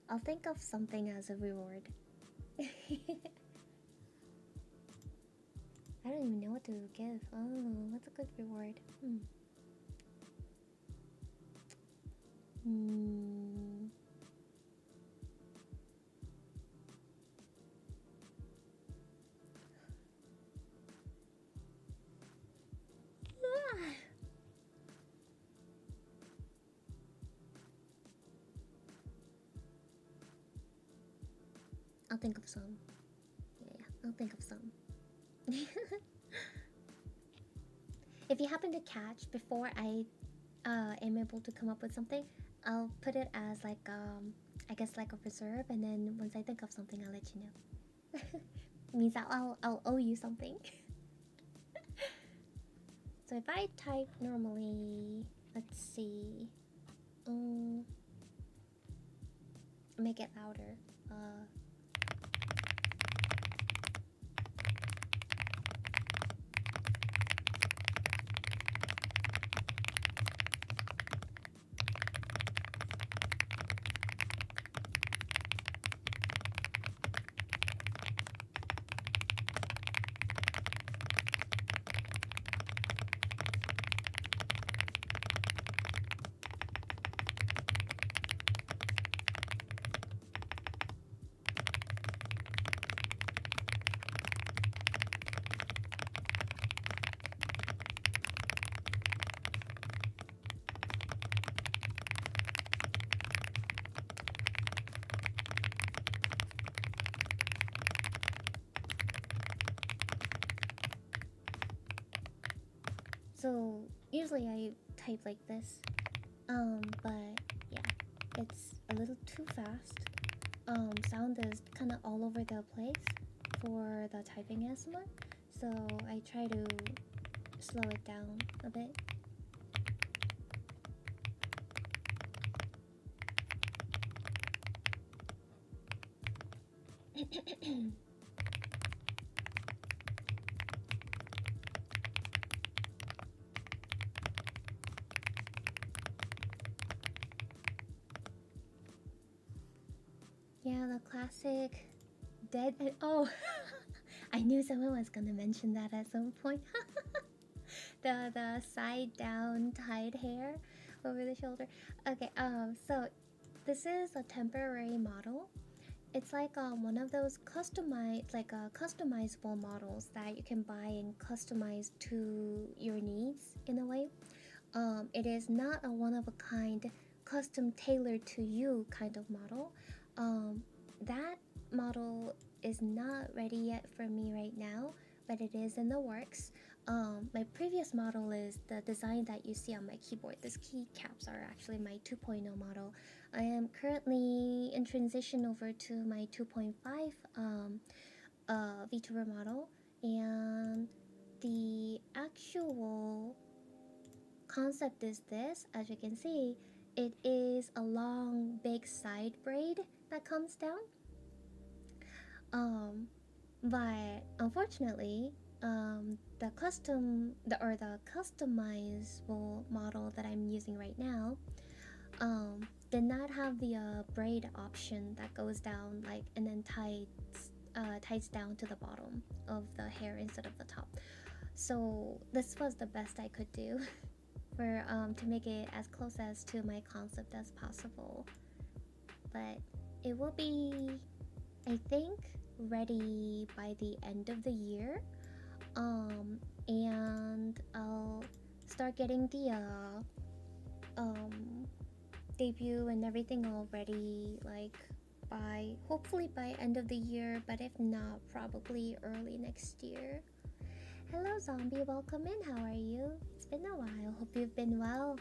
I'll think of something as a reward. I don't even know what to give. Oh, what's a good reward? I'll think of some. Yeah, I'll think of some. If you happen to catch before I am able to come up with something, I'll put it as like I guess like a reserve, and then once I think of something, I'll let you know. Means I'll owe you something. So if I type normally, let's see, make it louder. So usually I type like this. But yeah, it's a little too fast. Sound is kind of all over the place for the typing ASMR, so I try to slow it down a bit. Yeah, the classic dead and oh I knew someone was gonna mention that at some point. The side down tied hair over the shoulder. Okay, so this is a temporary model. It's like one of those customizable models that you can buy and customize to your needs in a way. It is not a one of a kind, custom tailored to you kind of model. That model is not ready yet for me right now, but it is in the works. My previous model is the design that you see on my keyboard. These keycaps are actually my 2.0 model. I am currently in transition over to my 2.5 VTuber model, and the actual concept is this. As you can see, it is a long big side braid that comes down. But unfortunately, the customizable model that I'm using right now, did not have the braid option that goes down like and then ties down to the bottom of the hair instead of the top. So this was the best I could do for to make it as close as to my concept as possible. But it will be, I think, ready by the end of the year. And I'll start getting the debut and everything all ready, like by hopefully by end of the year, but if not, probably early next year. Hello zombie, welcome in. How are you? It's been a while. Hope you've been well.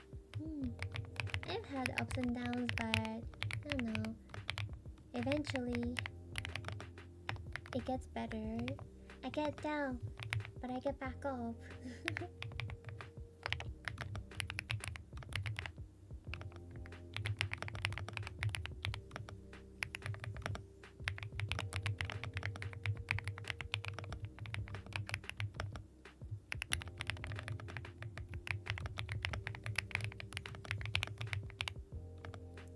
I've had ups and downs, but I don't know. Eventually, it gets better. I get down, but I get back up.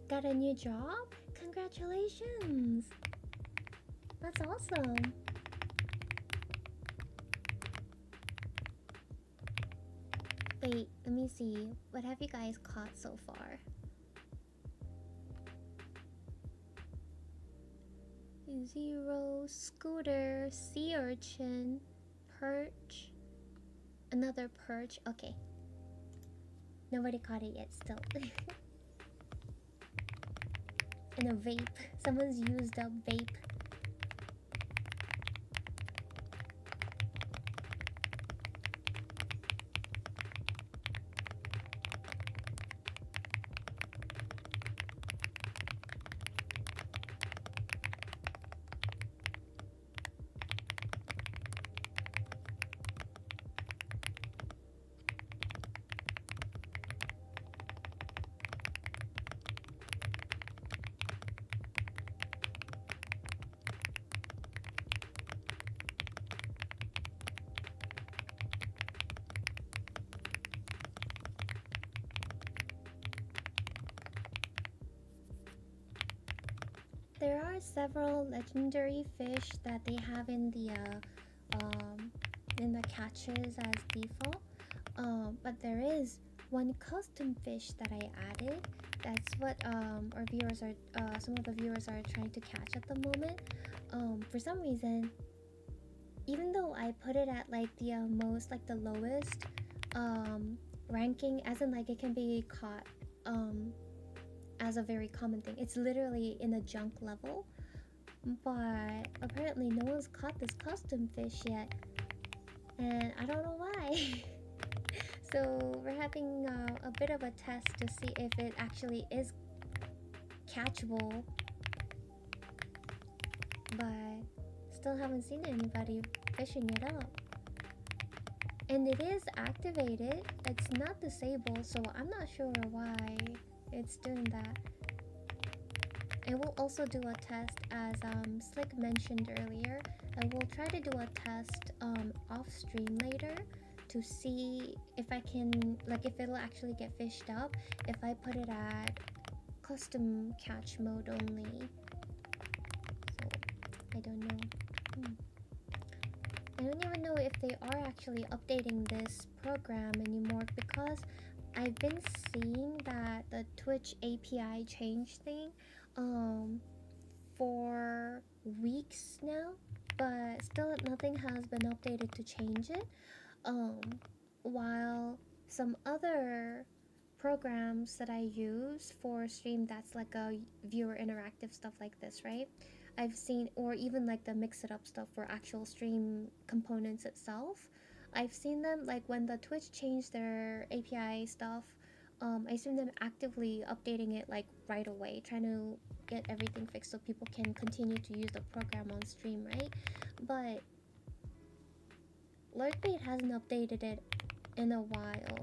Got a new job? Congratulations! That's awesome. Wait, let me see. What have you guys caught so far? Zero, scooter, sea urchin, perch, another perch. Okay. Nobody caught it yet still. And a vape. Someone's used up vape. There are several legendary fish that they have in the catches as default. But there is one custom fish that I added. That's what our viewers are some of the viewers are trying to catch at the moment. For some reason, even though I put it at like the most like the lowest ranking, as in like it can be caught as a very common thing. It's literally in a junk level, but apparently no one's caught this custom fish yet, and I don't know why. So we're having a bit of a test to see if it actually is catchable, but still haven't seen anybody fishing it up. And it is activated, it's not disabled, so I'm not sure why it's doing that. And we'll also do a test, as Slick mentioned earlier. I will try to do a test off stream later to see if I can, like, if it'll actually get fished up if I put it at custom catch mode only. So I don't know. I don't even know if they are actually updating this program anymore, because I've been seeing that the Twitch API change thing for weeks now, but still nothing has been updated to change it. While some other programs that I use for stream that's like a viewer interactive stuff like this, right? I've seen, or even like the mix it up stuff for actual stream components itself. I've seen them, like when the Twitch changed their API stuff, I've seen them actively updating it like right away, trying to get everything fixed so people can continue to use the program on stream, right? But Lurkbait hasn't updated it in a while,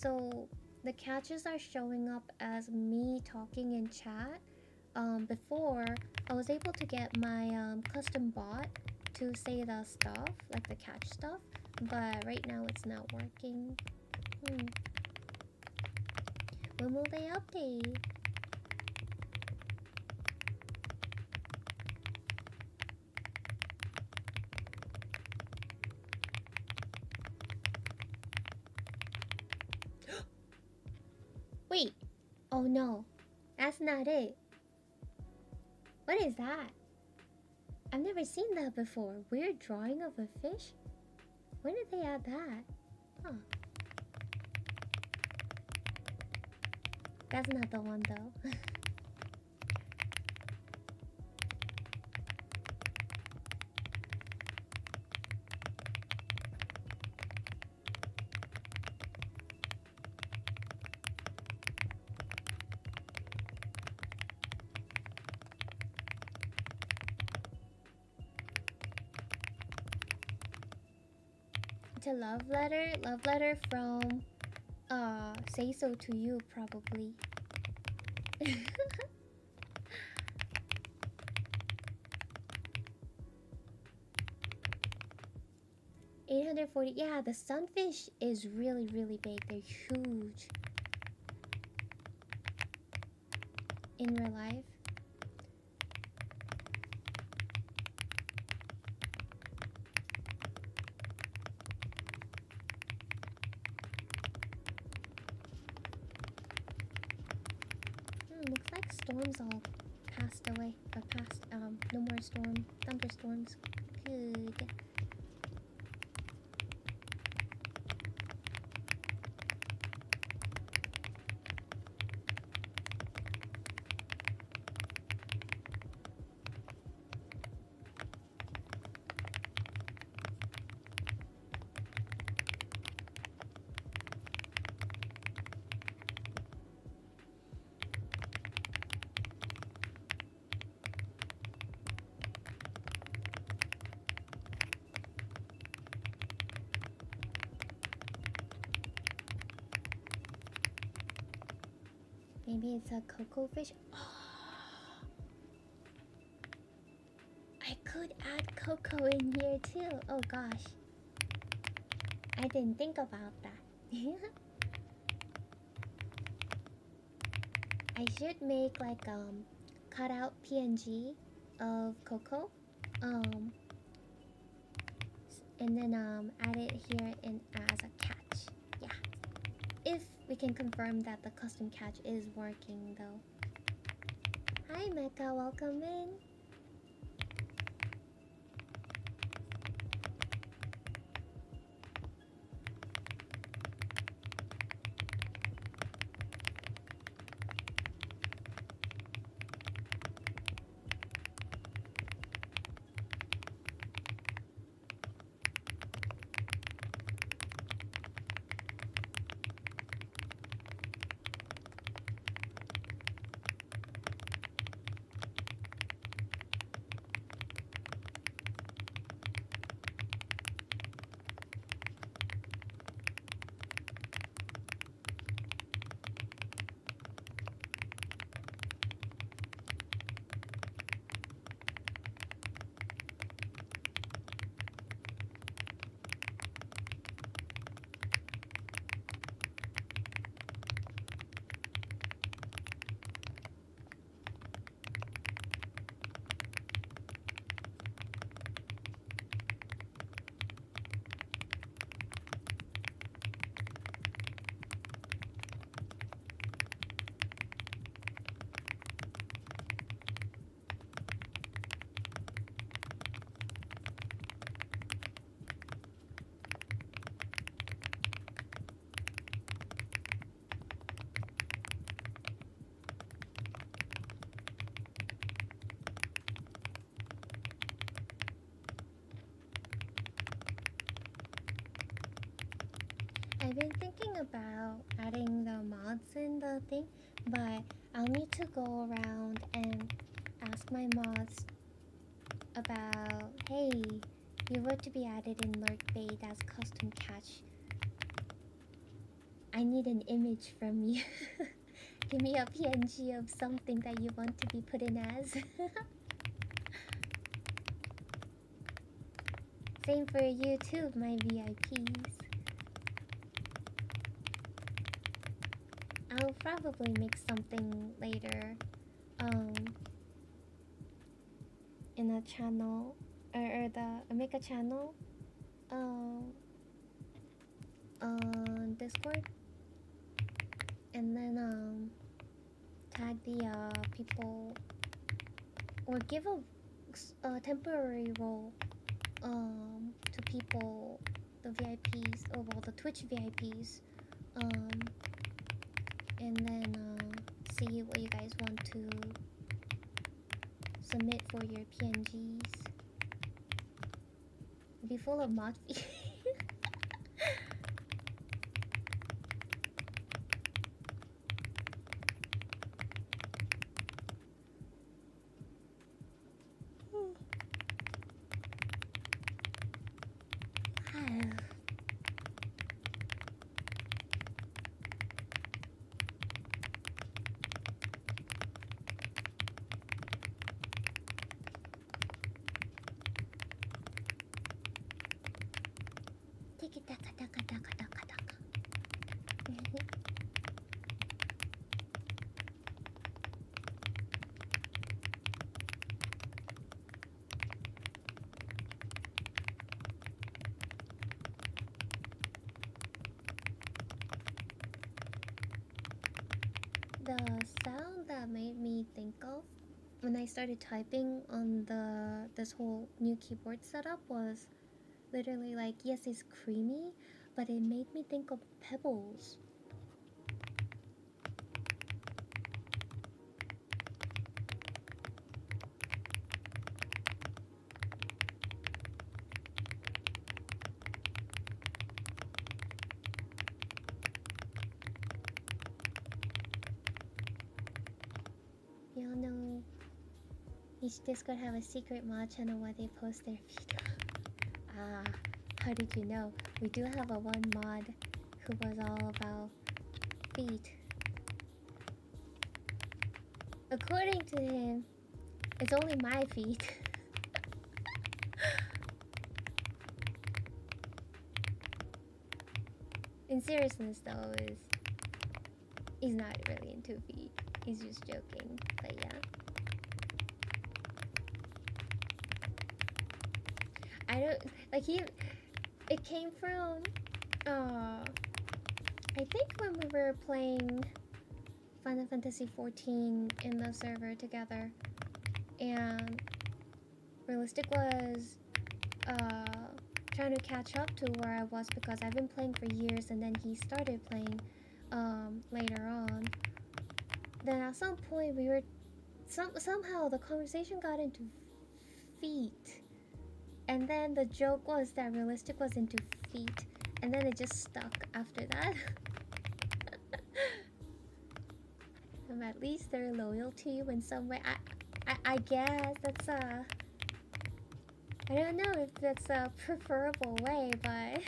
so the catches are showing up as me talking in chat. Before, I was able to get my custom bot to say the stuff, like the catch stuff, but right now it's not working. When will they update? Wait! Oh no, that's not it. What is that? I've never seen that before. Weird drawing of a fish? When did they add that? Huh. That's not the one though. To love letter from Say So To You, probably. 840. Yeah, the sunfish is really, really big. They're huge in real life. Looks like storms all passed away. Or passed. No more thunderstorms. Good. Maybe it's a cocoa fish. Oh, I could add cocoa in here too. Oh gosh, I didn't think about that. I should make like cut out PNG of cocoa, and then add it here in as a catch. Yeah, if we can confirm that the custom catch is working though. Hi Mecha, welcome in. I've been thinking about adding the mods in the thing, but I'll need to go around and ask my mods about, hey, you were to be added in lurk bait as custom catch. I need an image from you. Give me a PNG of something that you want to be put in as. Same for you too, my VIPs. I'll probably make something later. In a channel make a channel on Discord, and then tag the people, or give a temporary role to people, the VIPs, or well, the Twitch VIPs, and then see what you guys want to submit for your PNGs. Be full of mod feed. The sound that made me think of when I started typing on this whole new keyboard setup was literally like, yes, it's creamy, but it made me think of pebbles. Y'all know each Discord have a secret mod channel where they post their feet. Ah, how did you know? We do have a one mod who was all about feet. According to him, it's only my feet. In seriousness though, he's not really into feet. He's just joking, but yeah. I don't like it came from I think when we were playing Final Fantasy 14 in the server together, and Realistic was trying to catch up to where I was because I've been playing for years, and then he started playing later on. Then at some point we were somehow the conversation got into feet, and then the joke was that Realistic was into feet, and then it just stuck after that. At least they're loyal to you in some way. I guess that's I don't know if that's a preferable way, but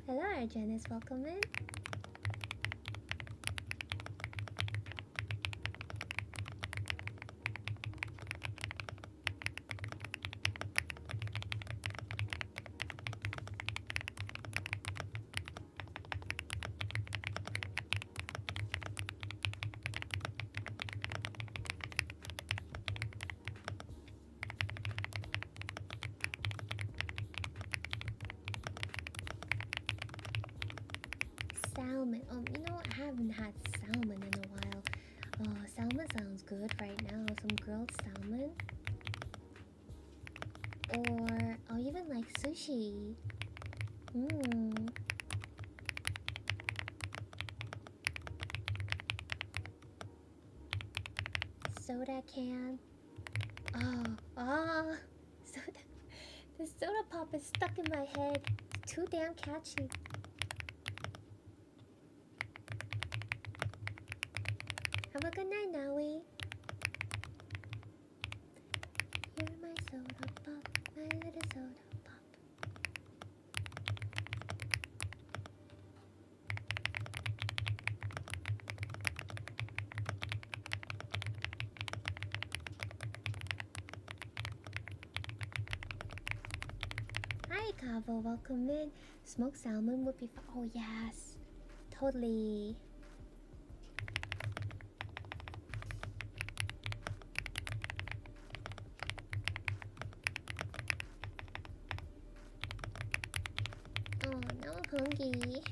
hello Argenis, welcome in. Salmon. You know what? I haven't had salmon in a while. Oh, salmon sounds good right now. Some grilled salmon. Or I'll even like sushi. Soda can. Oh, soda. The soda pop is stuck in my head. It's too damn catchy. Have a good night, Naui. You're my soda pop, my little soda pop. Hi, Kavo, welcome in. Smoked salmon would be fun. Oh, yes. Totally. Oh, no, I'm hungry.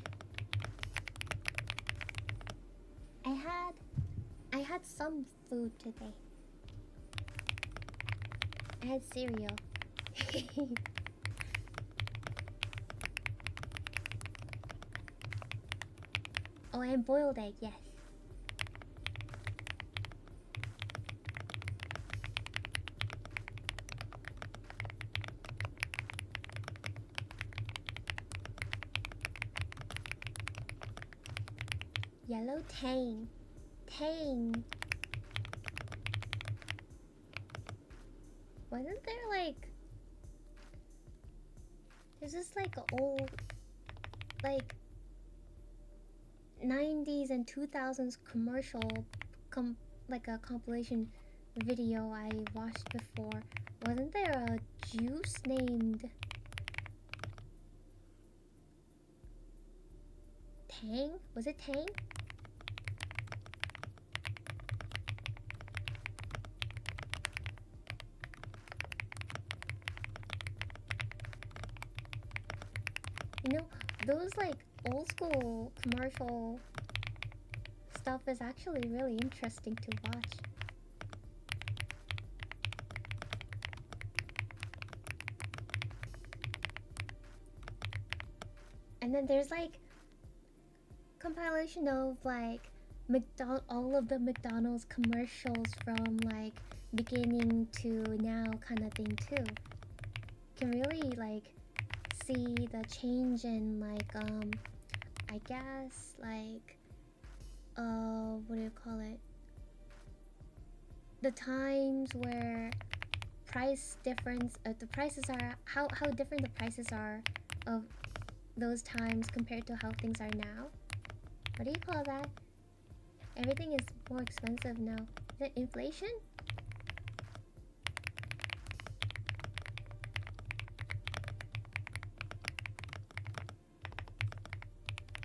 I had some food today. I had cereal. Oh, and boiled egg, yes. Yellow Tang. Tang. Wasn't there like... There's this like old... Like... 90s and 2000s commercial... like a compilation video I watched before. Wasn't there a juice named... Tang? Was it Tang? You know, those like old school commercial stuff is actually really interesting to watch. And then there's like compilation of like all of the McDonald's commercials from like beginning to now kind of thing too. Can really like see the change in like I guess like what do you call it, the times where price difference the prices are how different the prices are of those times compared to how things are now. What do you call that? Everything is more expensive now. Is it inflation?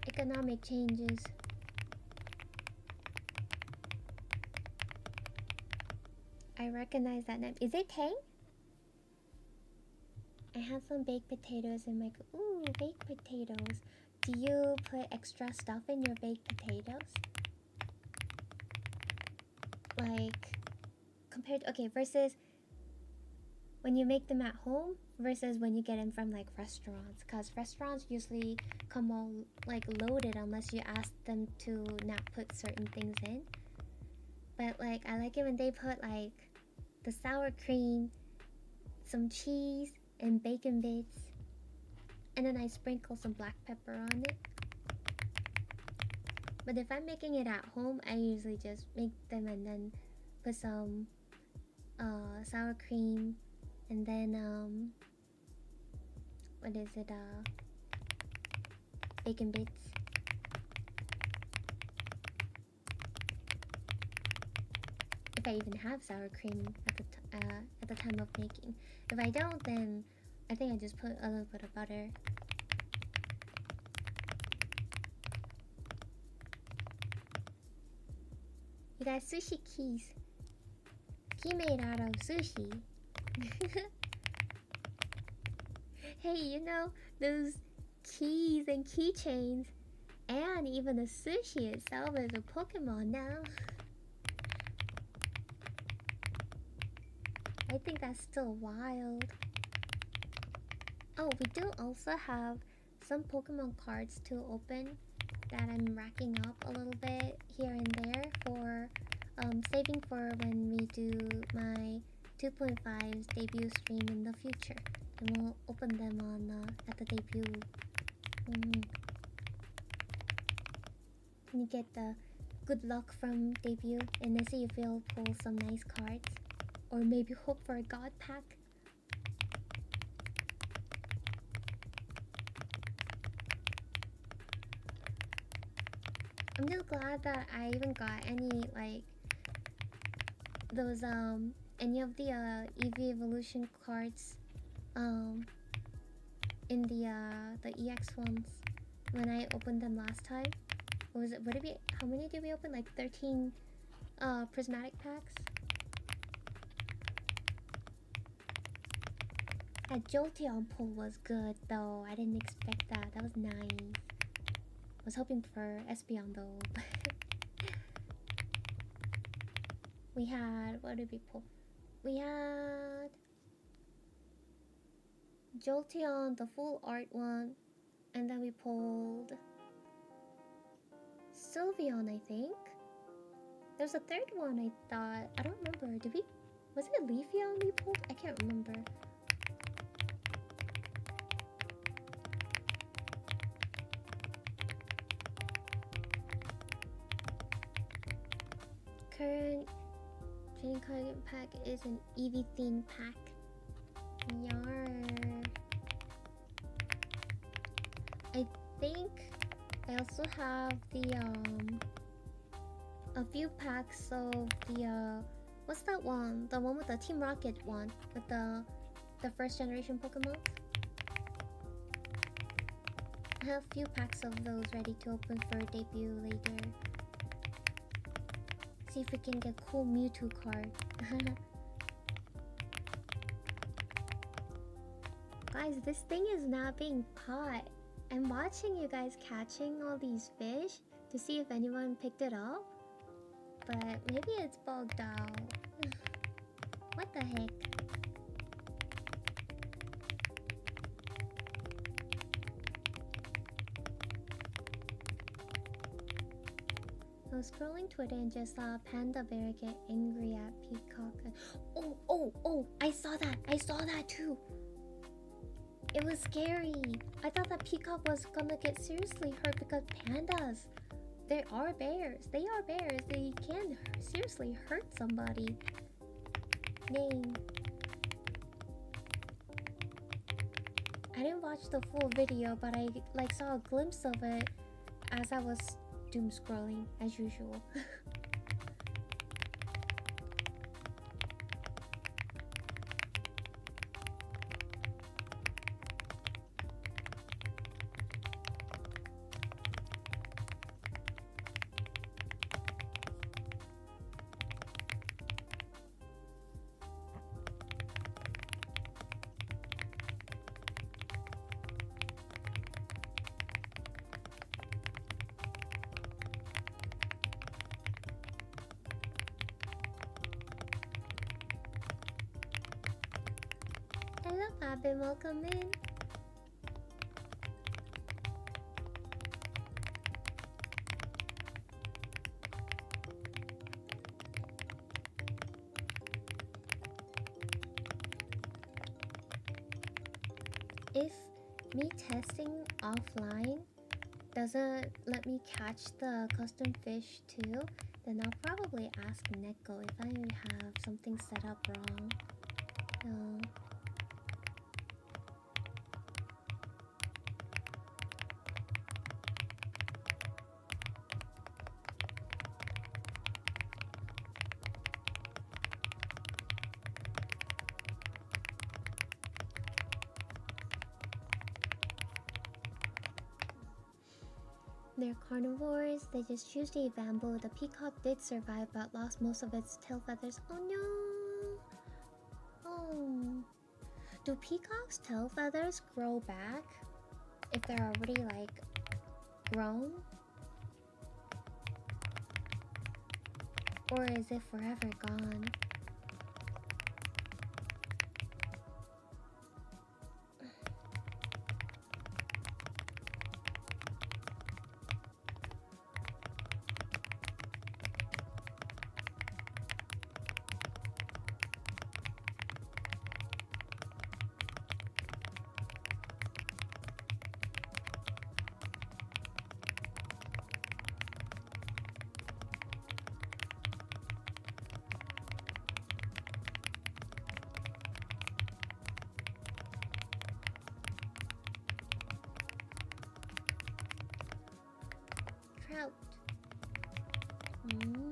Economic changes. I recognize that name. Is it Tang? I have some baked potatoes in my... Ooh, baked potatoes. Do you put extra stuff in your baked potatoes? Like, compared... Okay, versus when you make them at home versus when you get them from like restaurants. Because restaurants usually come all like loaded unless you ask them to not put certain things in. But like, I like it when they put like the sour cream, some cheese, and bacon bits, and then I sprinkle some black pepper on it. But if I'm making it at home, I usually just make them and then put some sour cream, and then what is it, bacon bits. If I even have sour cream at the time of making. If I don't, then I think I just put a little bit of butter. You got sushi keys. Key made out of sushi. Hey, you know, those keys and keychains and even the sushi itself is a Pokemon now. I think that's still wild. Oh, we do also have some Pokemon cards to open that I'm racking up a little bit here and there for saving for when we do my 2.5's debut stream in the future. And we'll open them on at the debut Mm. You get the good luck from debut, and then see if you'll pull some nice cards, or maybe hope for a god pack. I'm just glad that I even got any like those any of the EV evolution cards in the EX ones when I opened them last time. What was it? What did we? How many did we open? Like 13 prismatic packs. That Jolteon pull was good though. I didn't expect that. That was nice. I was hoping for Espeon though. We had, what did we pull? We had Jolteon, the full art one, and then we pulled Sylveon, I think. There's a third one I thought. I don't remember. Did we? Was it Leafeon we pulled? I can't remember. Current trading card pack is an Eevee theme pack. Yar. I think I also have the a few packs of the what's that one? The one with the Team Rocket one with the first generation Pokemon. I have a few packs of those ready to open for debut later. See if we can get cool Mewtwo card. Guys, this thing is not being caught. I'm watching you guys catching all these fish to see if anyone picked it up. But maybe it's bugged out. What the heck? I was scrolling Twitter and just saw Panda Bear get angry at Peacock. Oh, I saw that too. It was scary. I thought that Peacock was gonna get seriously hurt because pandas, they are bears. They can seriously hurt somebody. Dang. I didn't watch the full video, but I like saw a glimpse of it as I was doom scrolling as usual. Hello, Abby, welcome in. If me testing offline doesn't let me catch the custom fish too, then I'll probably ask Neko if I have something set up wrong. No. They're carnivores, they just choose to eat bamboo. The peacock did survive but lost most of its tail feathers. Oh no! Oh. Do peacock's tail feathers grow back if they're already like grown? Or is it forever gone? Mm.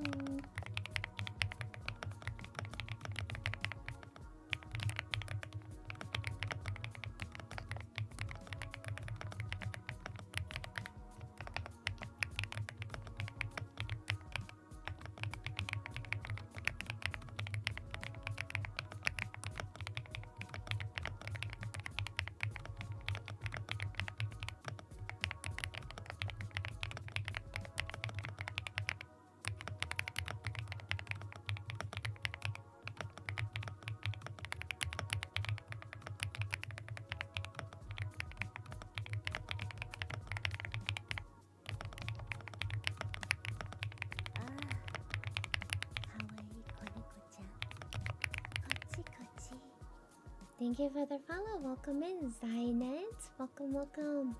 Thank you for the follow. Welcome in, Zynet. Welcome, welcome.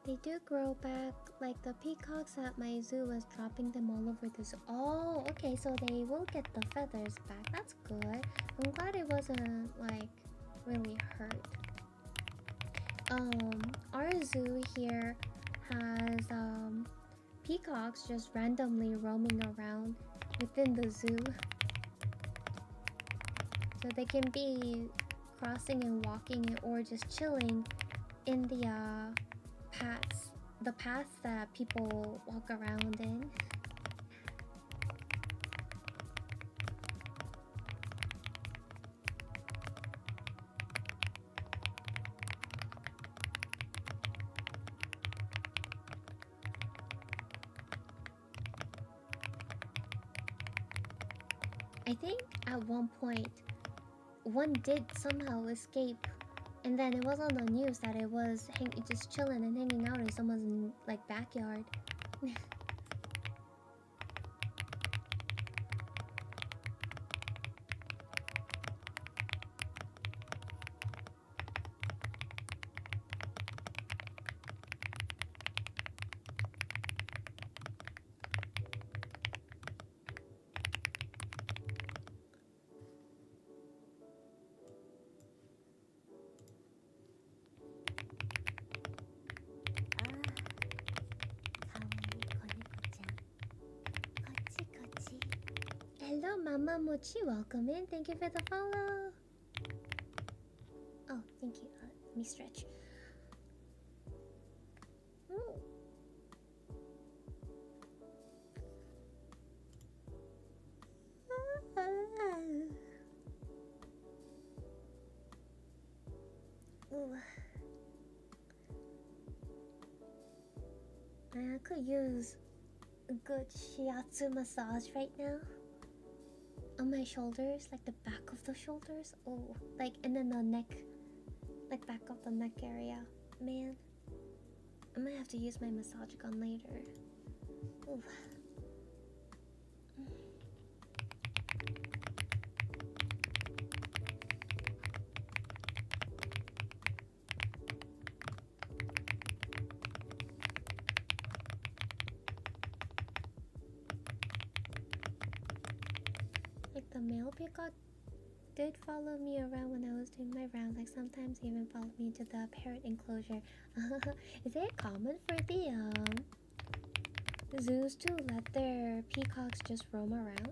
They do grow back, like the peacocks at my zoo was dropping them all over the zoo. Oh, okay, so they will get the feathers back. That's good. I'm glad it wasn't, like, really hurt. Our zoo here has, peacocks just randomly roaming around within the zoo. So they can be crossing and walking or just chilling in the paths that people walk around in. I think at one point one did somehow escape, and then it was on the news that it was just chilling and hanging out in someone's like backyard. Hello, Mama Mochi. Welcome in. Thank you for the follow. Oh, thank you. Let me stretch. Ooh. Ooh. I could use a good shiatsu massage right now. On my shoulders, like the back of the shoulders. Oh, like, and then the neck, like back of the neck area. Man, I might have to use my massage gun later. Ooh. Like the male peacock did follow me around when I was doing my round. Like sometimes he even followed me to the parrot enclosure. Is it common for the zoos to let their peacocks just roam around?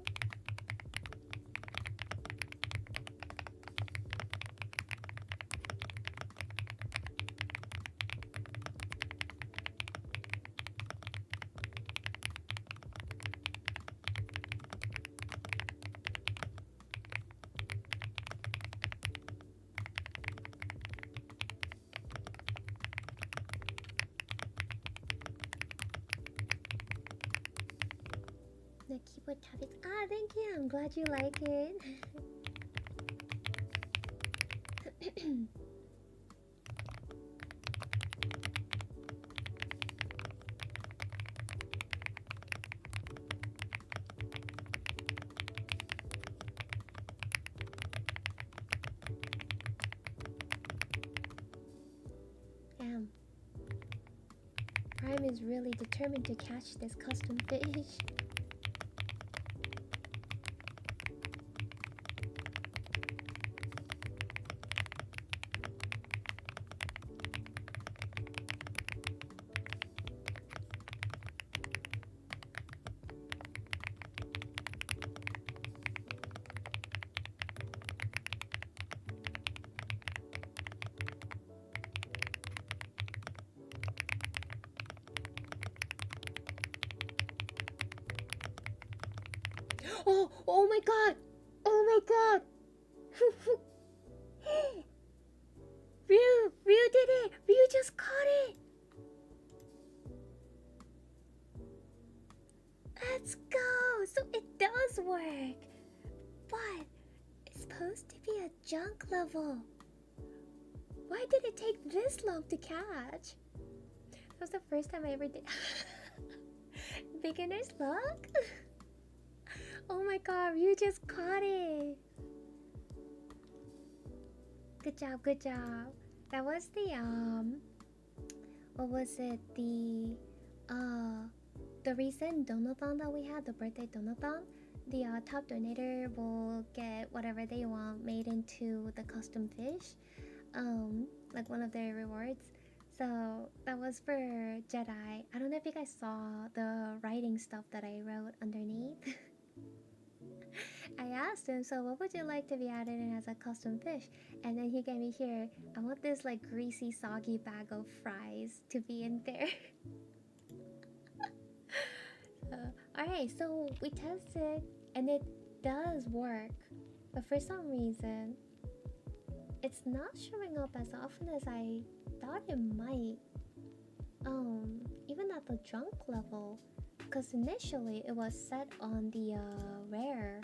The keyboard tapping. Ah, thank you. I'm glad you like it. Damn. Prime is really determined to catch this custom fish. Oh my god! Oh my god! Ryu did it! Ryu just caught it! Let's go! So it does work! But it's supposed to be a junk level. Why did it take this long to catch? That was the first time I ever did. Beginner's luck? Oh my god, Ryu just caught it! Good job, good job. That was the what was it? The recent donathon that we had, the birthday donathon. The top donator will get whatever they want made into the custom fish. Like one of their rewards. So that was for Jedi. I don't know if you guys saw the writing stuff that I wrote underneath. I asked him, so what would you like to be added in as a custom fish? And then he gave me here, I want this like greasy, soggy bag of fries to be in there. Alright, so we tested and it does work. But for some reason, it's not showing up as often as I thought it might. Even at the junk level. Because initially it was set on the rare.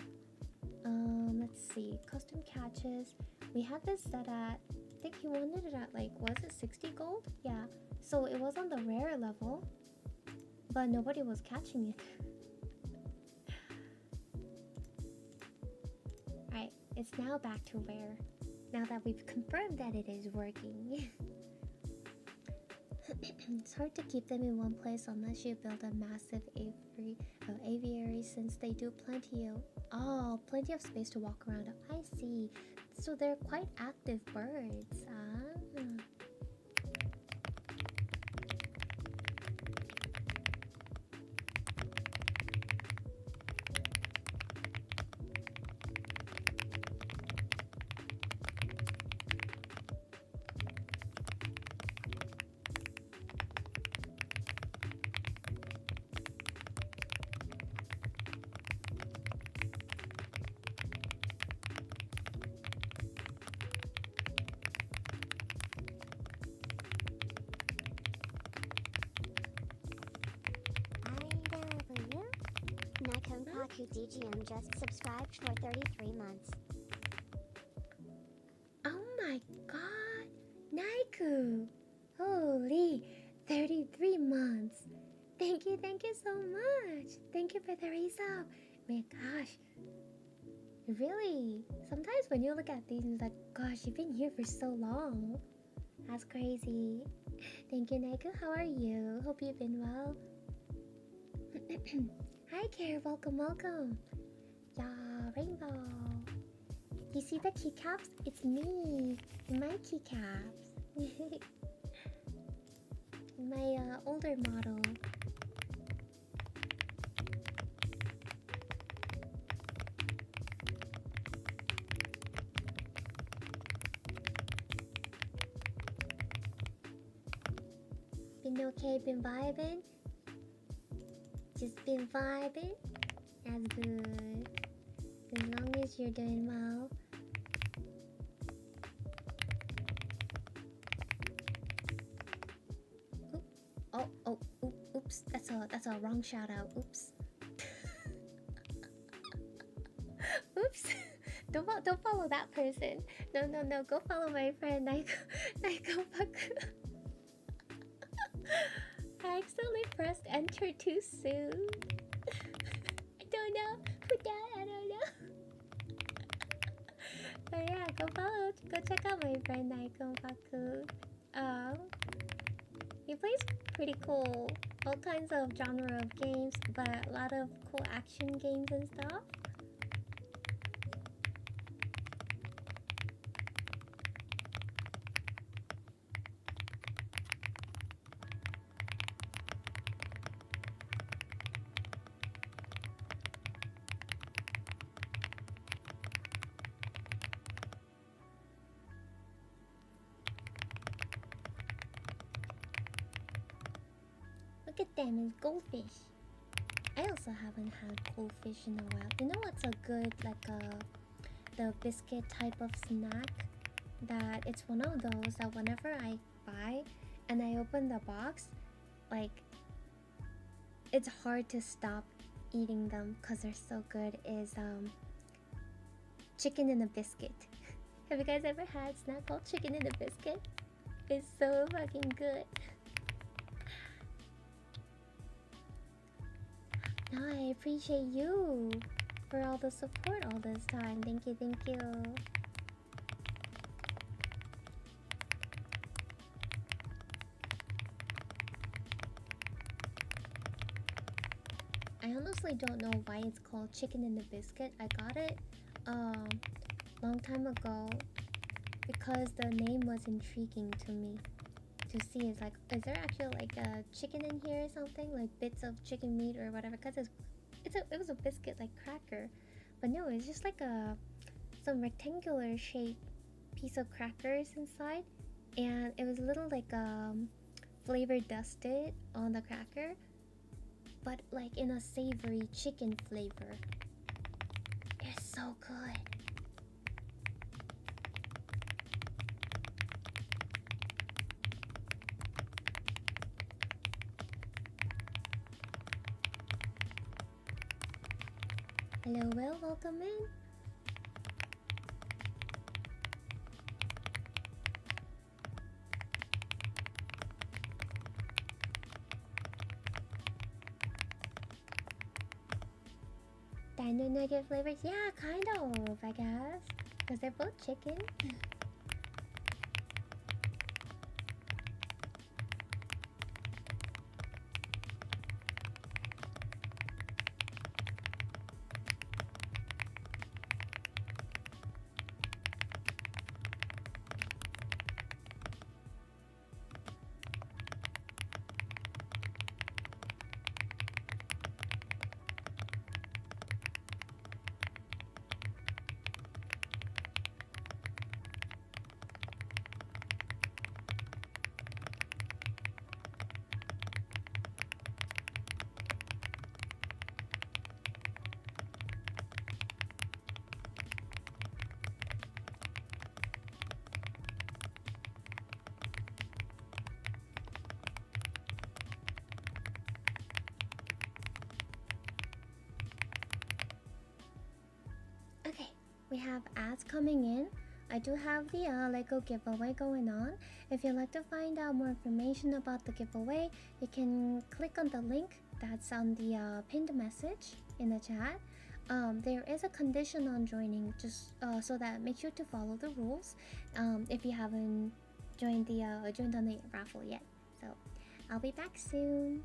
Let's see, custom catches. We had this set at, I think he wanted it at like, was it 60 gold? Yeah, so it was on the rare level, but nobody was catching it. Alright, it's now back to rare, now that we've confirmed that it is working. It's hard to keep them in one place unless you build a massive aviary since they do plenty of space to walk around. I see. So they're quite active birds. Nakonpaku DGM just subscribed for 33 months. Oh my god! Naiku! Holy! 33 months! Thank you so much! Thank you for the raise up! Man, gosh. Really? Sometimes when you look at these, it's like, gosh, you've been here for so long. That's crazy. Thank you, Naiku. How are you? Hope you've been well. Hi, Care. Welcome, welcome. Yeah, Rainbow. You see the keycaps? It's me. My keycaps. My older model. Been okay? Been vibing? Just been vibing? That's good. As long as you're doing well. Oops. That's a wrong shout out. Oops. Oops. Don't follow that person. No. Go follow my friend Naiko Paku. I accidentally pressed enter too soon. I don't know who that. I don't know. But yeah, go check out my friend Naiko Paku. He plays pretty cool, all kinds of genre of games, but a lot of cool action games and stuff. Look at them as goldfish. I also haven't had cold fish in a while. You know what's a good, like, the biscuit type of snack? That it's one of those that whenever I buy and I open the box, like, it's hard to stop eating them because they're so good, is chicken in a biscuit. Have you guys ever had a snack called chicken in a biscuit? It's so fucking good. No, I appreciate you for all the support all this time. Thank you, thank you. I honestly don't know why it's called chicken in the biscuit. I got it long time ago because the name was intriguing to me. To see, it's like, is there actually like a chicken in here or something, like bits of chicken meat or whatever? Because it was a biscuit like cracker, but no, it's just like some rectangular shaped piece of crackers inside, and it was a little like flavor dusted on the cracker, but like in a savory chicken flavor. It's so good. Hello, Will, welcome in. Dino nugget flavors? Yeah, kind of, I guess. Because they're both chicken. Okay, we have ads coming in. I do have the Lego giveaway going on. If you'd like to find out more information about the giveaway, you can click on the link that's on the pinned message in the chat. There is a condition on joining, just so that make sure to follow the rules. If you haven't joined on the raffle yet, so I'll be back soon.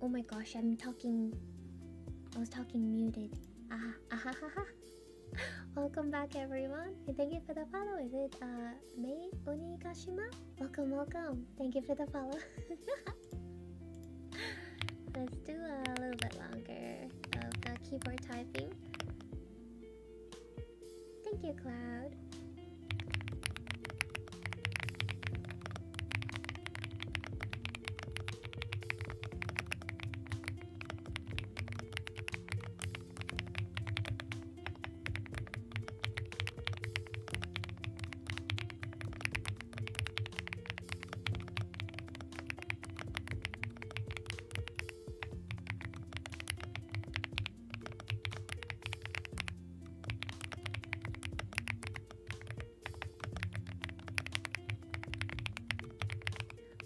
Oh my gosh, I was talking muted. Ah, ah, ha, ha. Welcome back, everyone. And thank you for the follow. Is it Mei Onigashima? Welcome, welcome. Thank you for the follow. Let's do a little bit longer of the keyboard typing. Thank you, Cloud.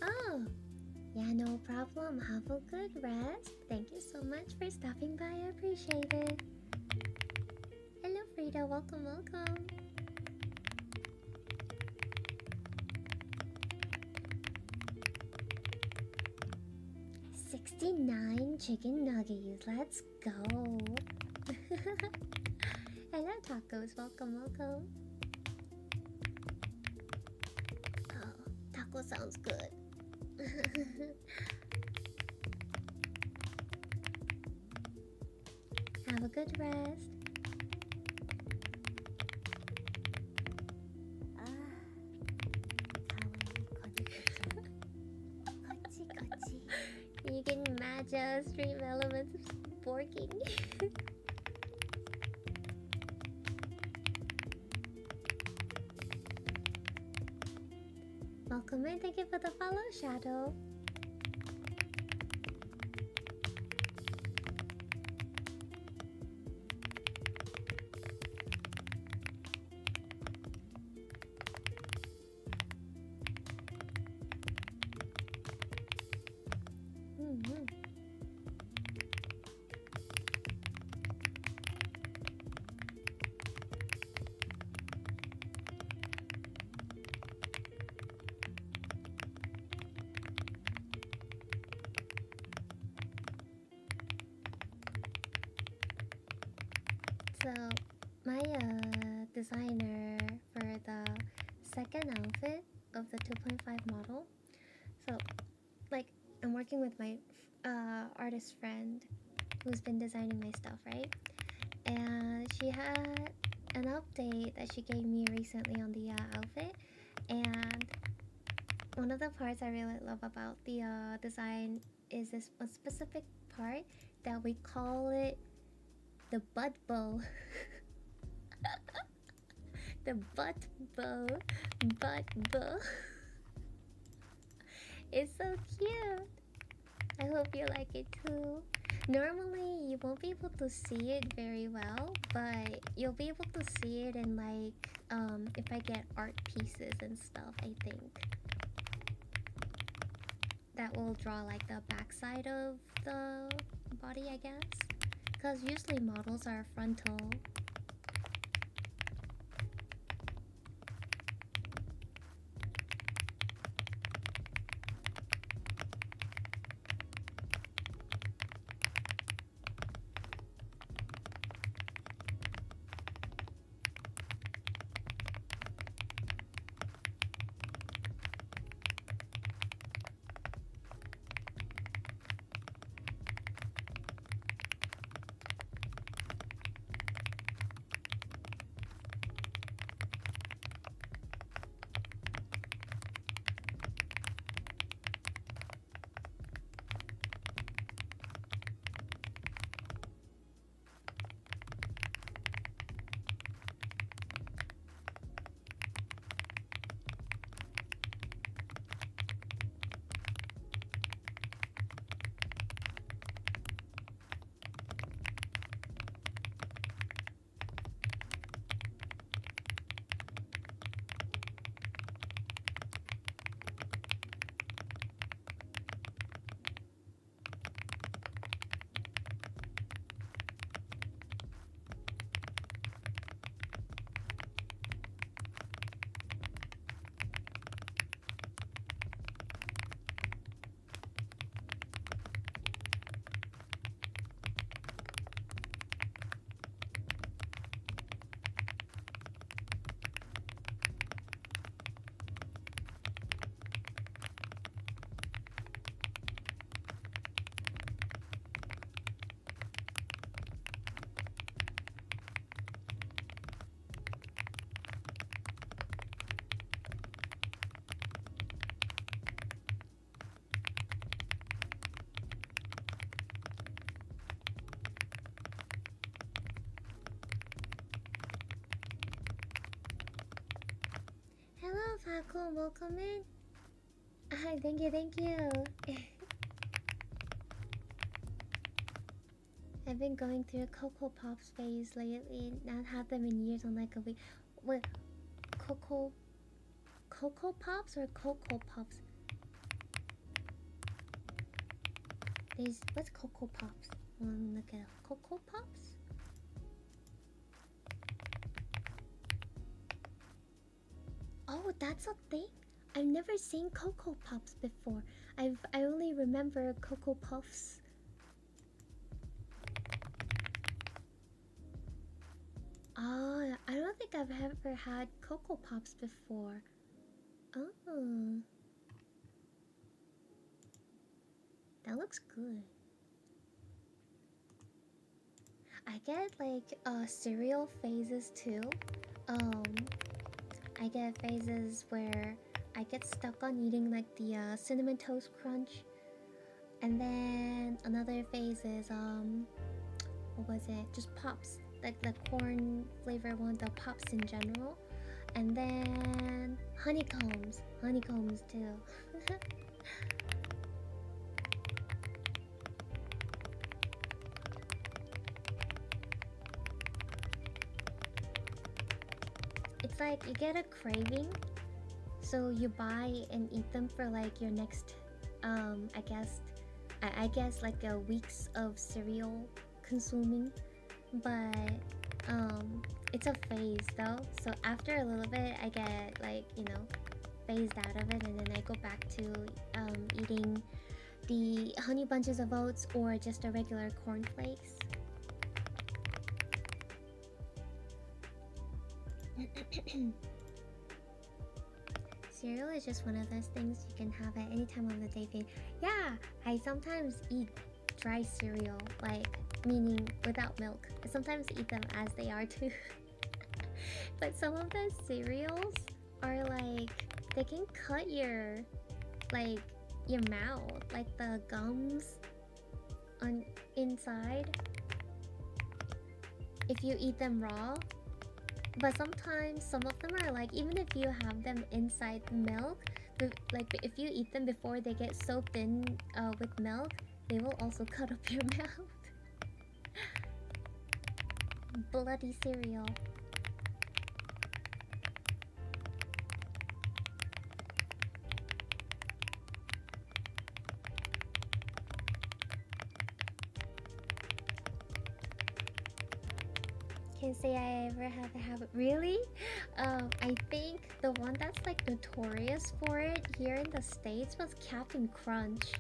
Oh, yeah, no problem. Have a good rest. Thank you so much for stopping by. I appreciate it. Hello, Frida. Welcome, welcome. $69 chicken nuggets. Let's go. Hello, tacos. Welcome, welcome. Oh, taco sounds good. Have a good rest. You can match stream elements borking. Welcome and thank you for the follow, Shadow. So, my designer for the second outfit of the 2.5 model. So, like, I'm working with my artist friend who's been designing my stuff, right? And she had an update that she gave me recently on the outfit. And one of the parts I really love about the design is this one specific part that we call it the butt bow. The butt bow. Butt bow. It's so cute. I hope you like it too. Normally you won't be able to see it very well, but you'll be able to see it in like if I get art pieces and stuff, I think. That will draw like the backside of the body, I guess. Because usually models are frontal. Falcon, welcome in. Hi, thank you, thank you. I've been going through a Cocoa Pops phase lately. Not had them in years on like a week. What? Cocoa Pops or Cocoa Pops? There's what's Cocoa Pops? Look at Cocoa Pops. Oh, that's a thing. I've never seen Cocoa Pops before. I only remember Cocoa Puffs. Oh, I don't think I've ever had Cocoa Pops before. Oh, that looks good. I get like cereal phases too. I get phases where I get stuck on eating like the cinnamon toast crunch, and then another phase is what was it? Just pops, like the corn flavor one, the pops in general, and then honeycombs too. It's like you get a craving, so you buy and eat them for like your next, I guess like a weeks of cereal consuming, but it's a phase though. So after a little bit, I get like phased out of it, and then I go back to eating the honey bunches of oats or just a regular cornflakes. Cereal is just one of those things you can have at any time of the day. Yeah, I sometimes eat dry cereal, like meaning without milk. I sometimes eat them as they are too. But some of the cereals are like they can cut your mouth, like the gums on inside if you eat them raw. But sometimes some of them are like, even if you have them inside milk, like if you eat them before they get soaked in with milk, they will also cut up your mouth. Bloody cereal. Can't say I ever had the habit. Really? I think the one that's like notorious for it here in the States was Captain Crunch.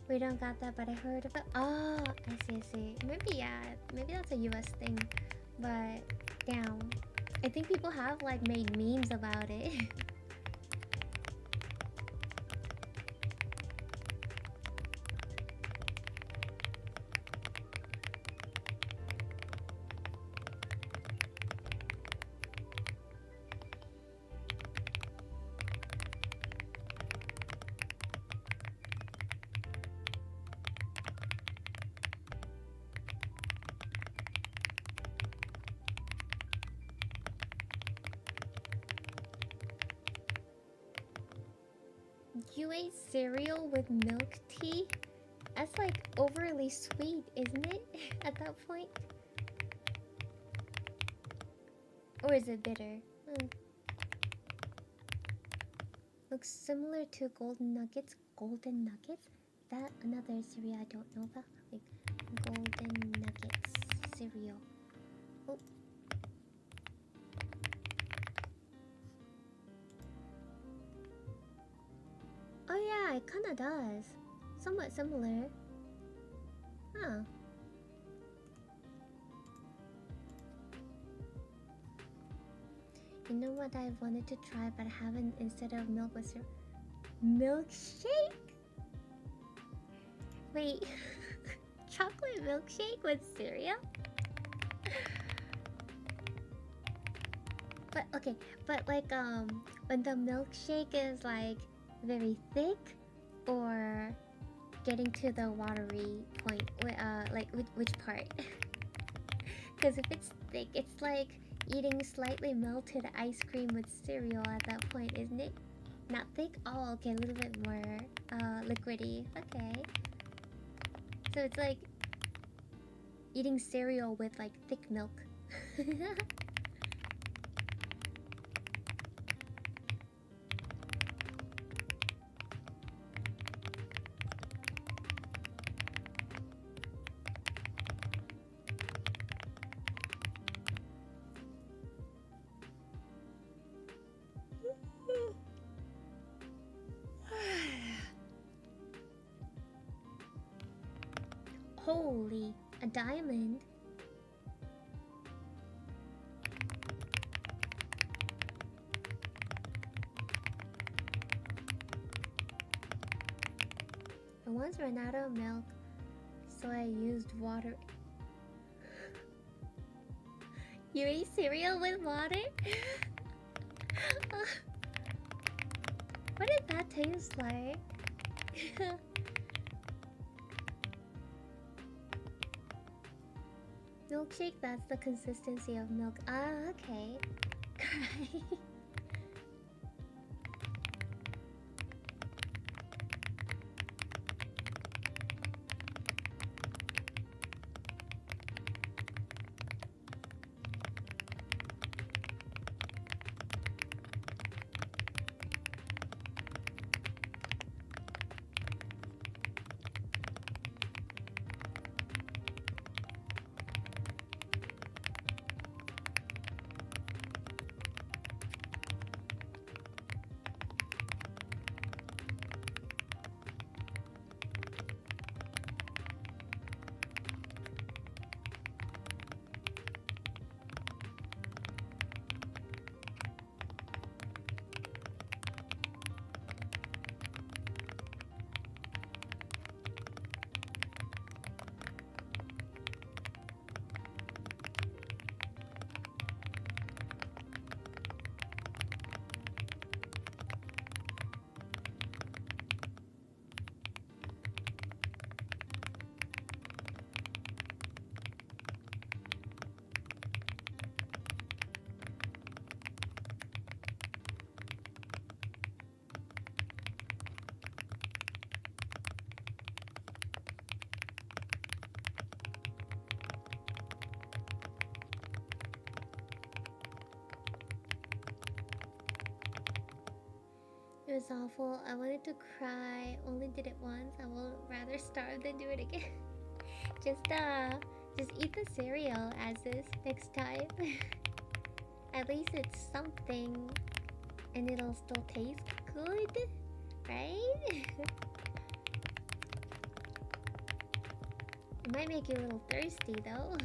We don't got that, but I heard of it. Oh, I see. Maybe that's a US thing. But damn, I think people have like made memes about it. You ate cereal with milk tea? That's like overly sweet, isn't it? At that point? Or is it bitter? Looks similar to Golden Nuggets. Golden Nuggets? Is that another cereal I don't know about? Like Golden Nuggets cereal. Oh. Oh yeah, it kinda does. Somewhat similar. Huh. You know what I wanted to try but I haven't, instead of milk with cereal? Milkshake? Wait. Chocolate milkshake with cereal? But okay, but like when the milkshake is like very thick or getting to the watery point? Like which part? Because if it's thick, it's like eating slightly melted ice cream with cereal at that point, isn't it? Not thick? Oh, okay, a little bit more liquidy. Okay. So it's like eating cereal with like thick milk. Holy, a diamond. I once ran out of milk, so I used water. You ate cereal with water? What did that taste like? Milkshake, that's the consistency of milk. Ah, okay. Cry. It was awful. I wanted to cry. Only did it once. I will rather starve than do it again. Just eat the cereal as is next time. At least it's something, and it'll still taste good, right? It might make you a little thirsty though.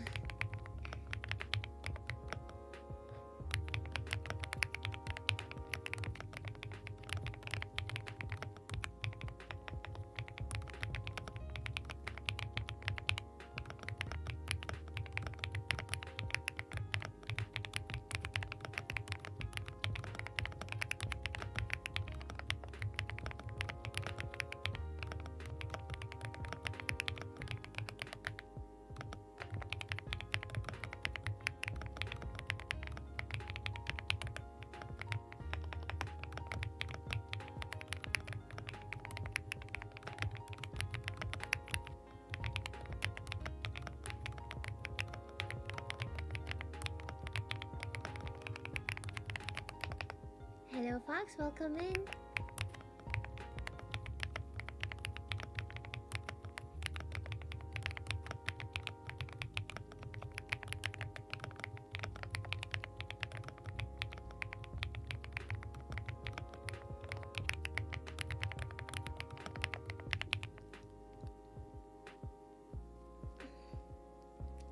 Hello Fox, welcome in.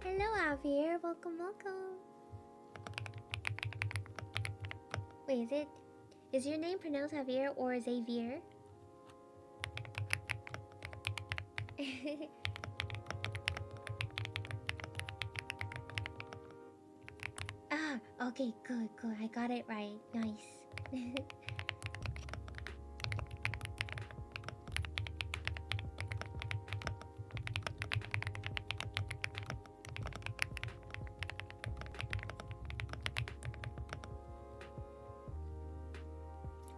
Hello Javier, welcome. Wait, is your name pronounced Javier or Xavier? Ah, okay, good. I got it right. Nice.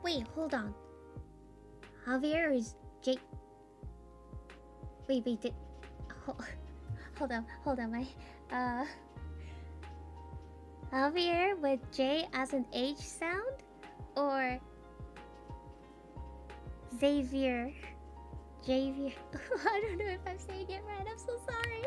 Wait, hold on. Javier is Jake. Wait, did. Hold on, Javier with J as an H sound? Or Xavier? Javier. I don't know if I'm saying it right, I'm so sorry.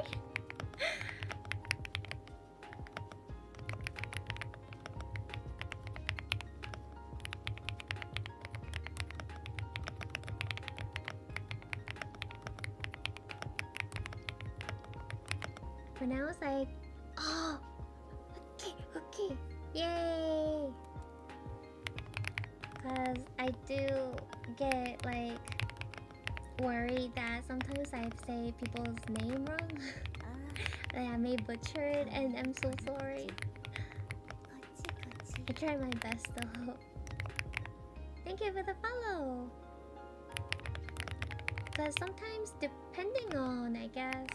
When I was like, oh, okay, yay! Cause I do get like worried that sometimes I say people's name wrong. Like I may butcher it, and I'm so sorry. I try my best though. Thank you for the follow. Cause sometimes depending on, I guess,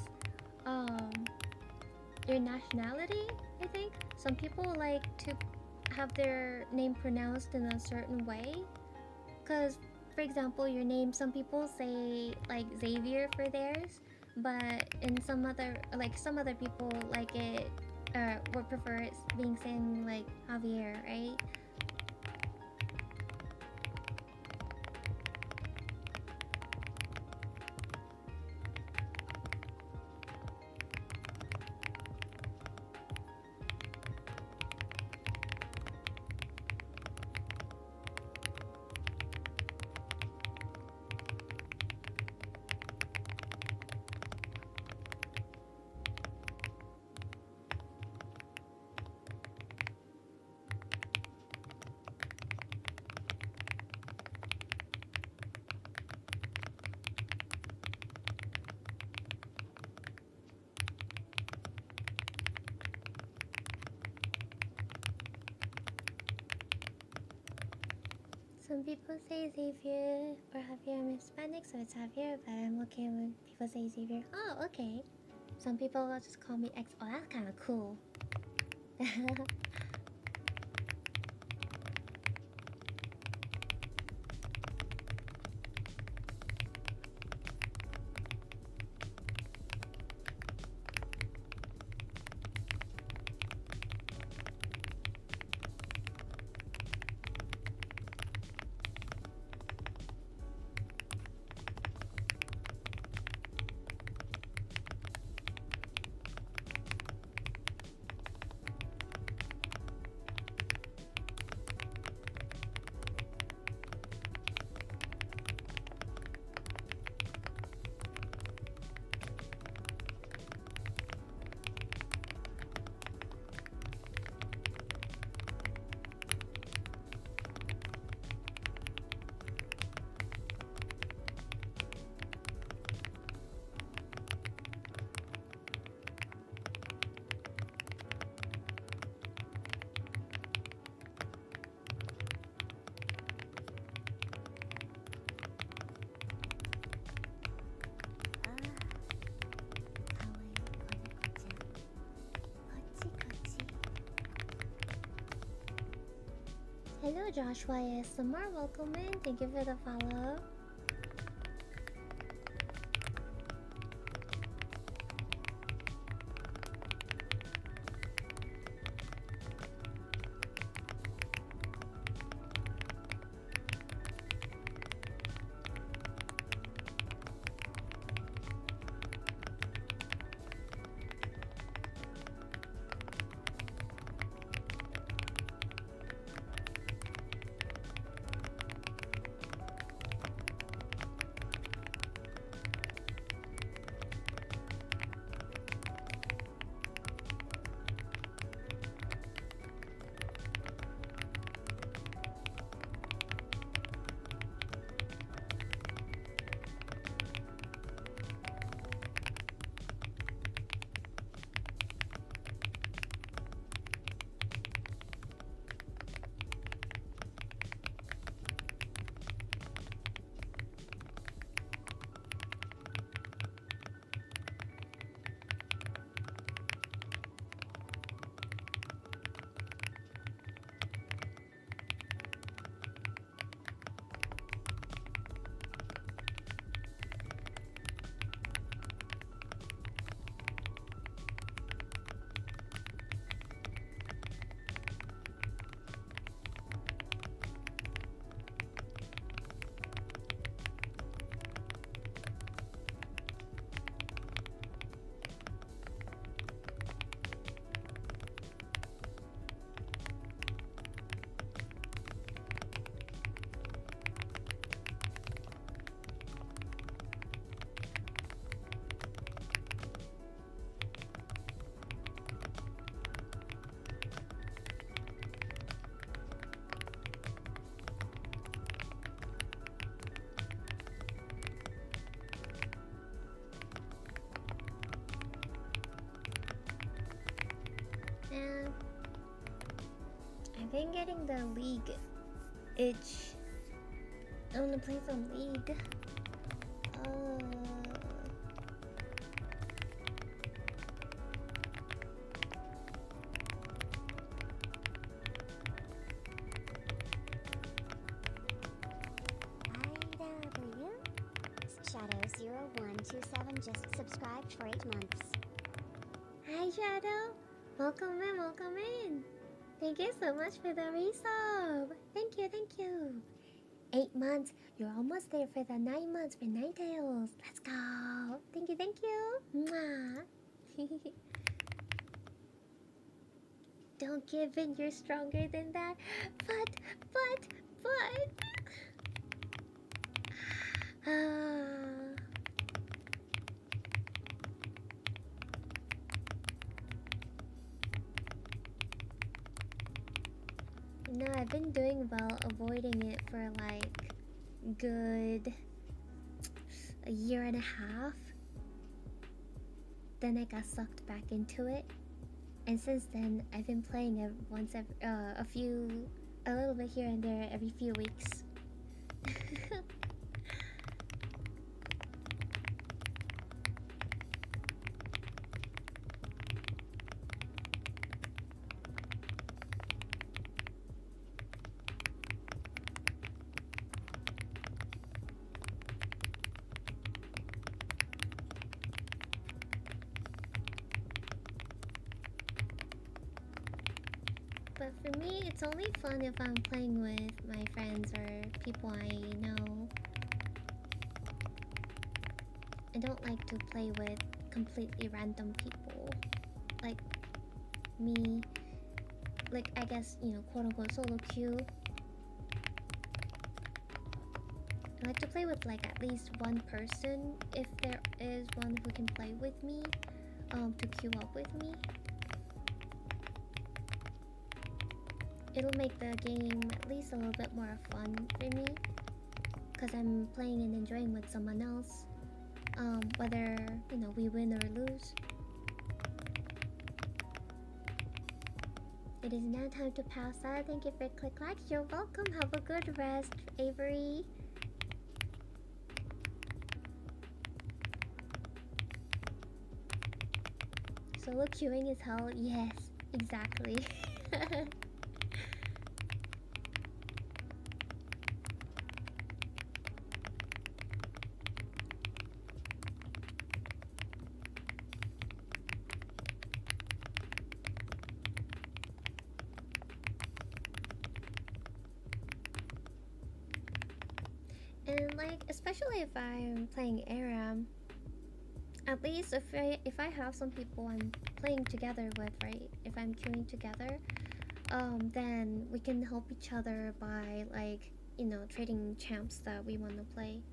your nationality, I think some people like to have their name pronounced in a certain way. Cause, for example, your name, some people say like Xavier for theirs, but in some other people like it, would prefer it being saying like Javier, right? Some people say Xavier or Javier. I'm Hispanic, so it's Javier, but I'm okay when people say Xavier. Oh, okay. Some people will just call me X. Oh, that's kind of cool. Hello, Joshua ASMR. Welcome in. Thank you for the follow. been getting the League itch. I wanna play some League. Shadow0127 just subscribed for 8 months. Hi Shadow! Welcome in, welcome in! Thank you so much for the resub! Thank you, thank you! 8 months, you're almost there for the 9 months for Ninetales! Let's go! Thank you, thank you! Mwah! Don't give in, you're stronger than that! But... No, I've been doing well avoiding it for like good a year and a half. Then I got sucked back into it, and since then I've been playing it once every, a little bit here and there every few weeks. But for me, it's only fun if I'm playing with my friends or people I know. I don't like to play with completely random people. Like me, like I guess, you know, quote unquote solo queue. I like to play with like at least one person if there is one who can play with me, to queue up with me. It'll make the game at least a little bit more fun for me, because I'm playing and enjoying with someone else, whether, you know, we win or lose. It is now time to pass out. Thank you for click like. You're welcome. Have a good rest, Avery. Solo queuing is hell. Yes, exactly. And like, especially if I'm playing ARAM, at least if I have some people I'm playing together with, right? If I'm queuing together, then we can help each other by, like, you know, trading champs that we want to play.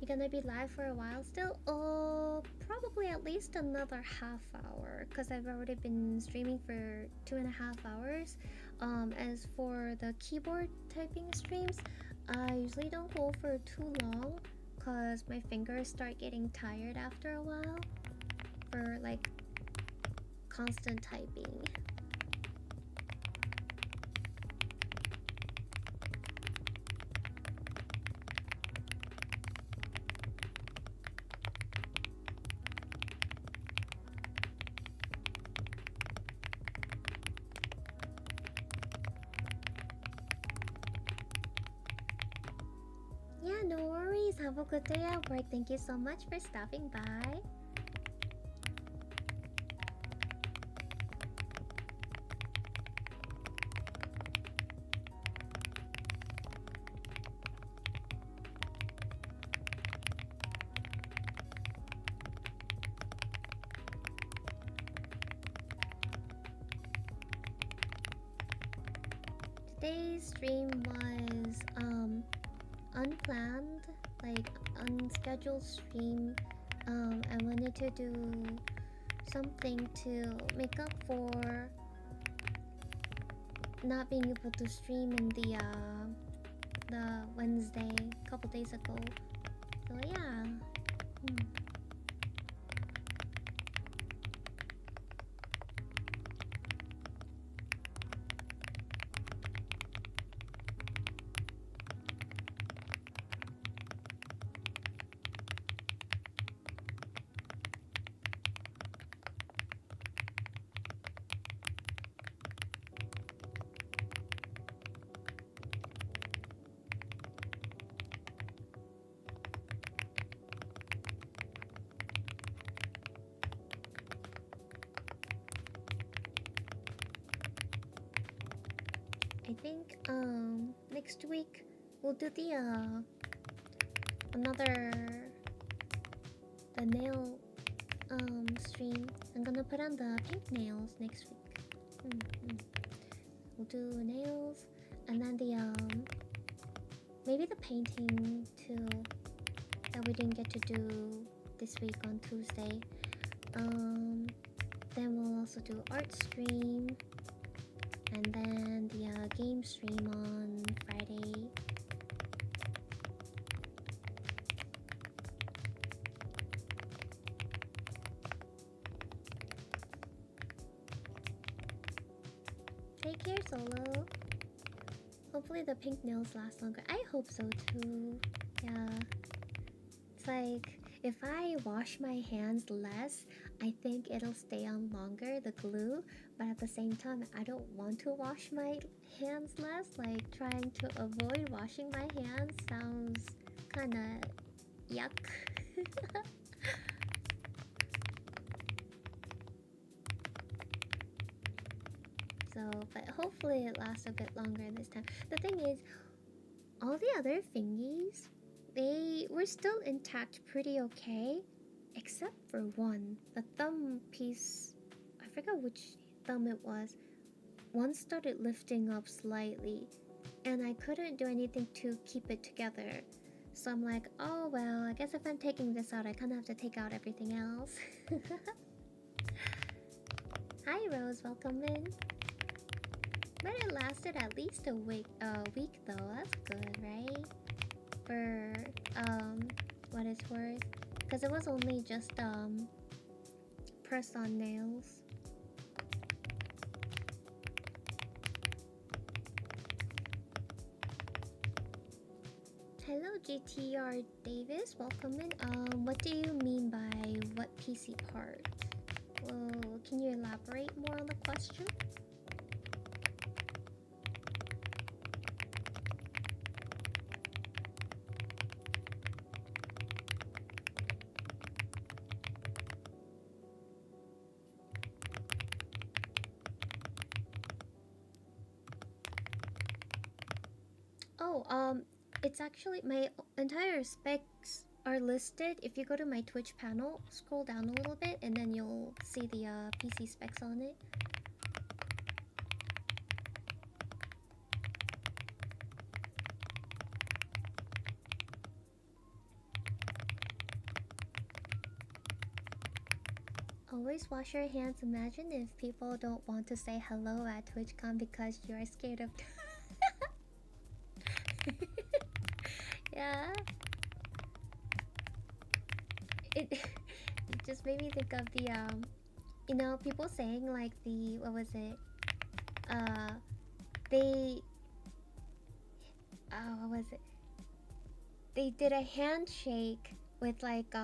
You gonna be live for a while still? Oh, probably at least another half hour, because I've already been streaming for 2.5 hours. As for the keyboard typing streams, I usually don't go for too long, because my fingers start getting tired after a while for like constant typing. Yeah, no worries. Have a good day at work. Thank you so much for stopping by. Today's stream was unplanned, like unscheduled stream. I wanted to do something to make up for not being able to stream in the Wednesday a couple days ago. So yeah, Hmm. I think next week we'll do the another the nail stream. I'm gonna put on the pink nails next week. We'll do nails and then the maybe the painting too that we didn't get to do this week on Tuesday. Then we'll also do art stream. And then the game stream on Friday. Take care, Solo. Hopefully the pink nails last longer. I hope so too. Yeah. It's like, if I wash my hands less, I think it'll stay on longer, the glue. But at the same time, I don't want to wash my hands less. Like, trying to avoid washing my hands sounds kinda yuck. So, but hopefully it lasts a bit longer this time. The thing is, all the other thingies, they were still intact pretty okay. Except for one. The thumb piece, I forgot which thumb it was. One started lifting up slightly. And I couldn't do anything to keep it together. So I'm like, oh well, I guess if I'm taking this out, I kind of have to take out everything else. Hi Rose, welcome in. But it lasted at least a week though. That's good, right? For what it's worth. Because it was only just press-on nails. Hello GTR Davis, welcome in. What do you mean by what PC part? Well, can you elaborate more on the question? Oh, it's actually my entire specs are listed. If you go to my Twitch panel, scroll down a little bit, and then you'll see the PC specs on it. Always wash your hands. Imagine if people don't want to say hello at TwitchCon because you're scared of... Yeah. It just made me think of the you know, people saying like the, what was it? They what was it? They did a handshake with like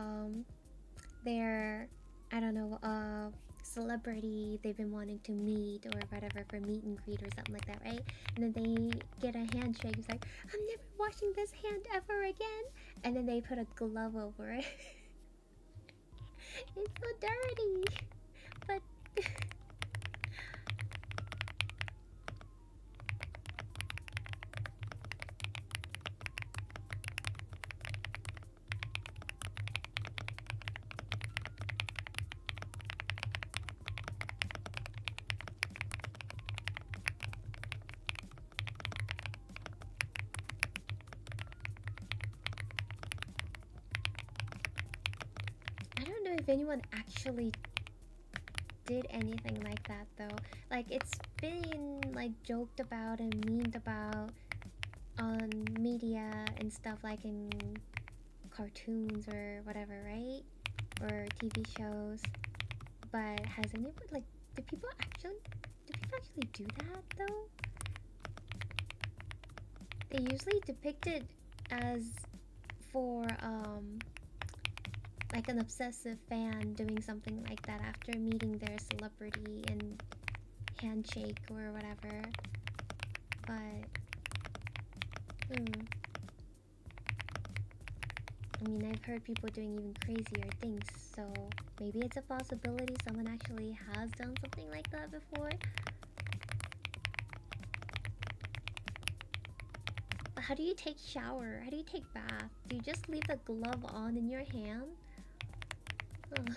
their, I don't know, celebrity they've been wanting to meet or whatever for meet and greet or something like that, right? And then they get a handshake. It's like, I'm never washing this hand ever again. And then they put a glove over it. It's so dirty. But I don't know if anyone actually did anything like that though. Like, it's been like joked about and memed about on media and stuff, like in cartoons or whatever, right? Or TV shows. But has anyone, like, do people actually do that though? They usually depict it as for like an obsessive fan doing something like that after meeting their celebrity and handshake or whatever. But I mean, I've heard people doing even crazier things, so maybe it's a possibility someone actually has done something like that before. But how do you take shower? How do you take bath? Do you just leave the glove on in your hand? Ugh.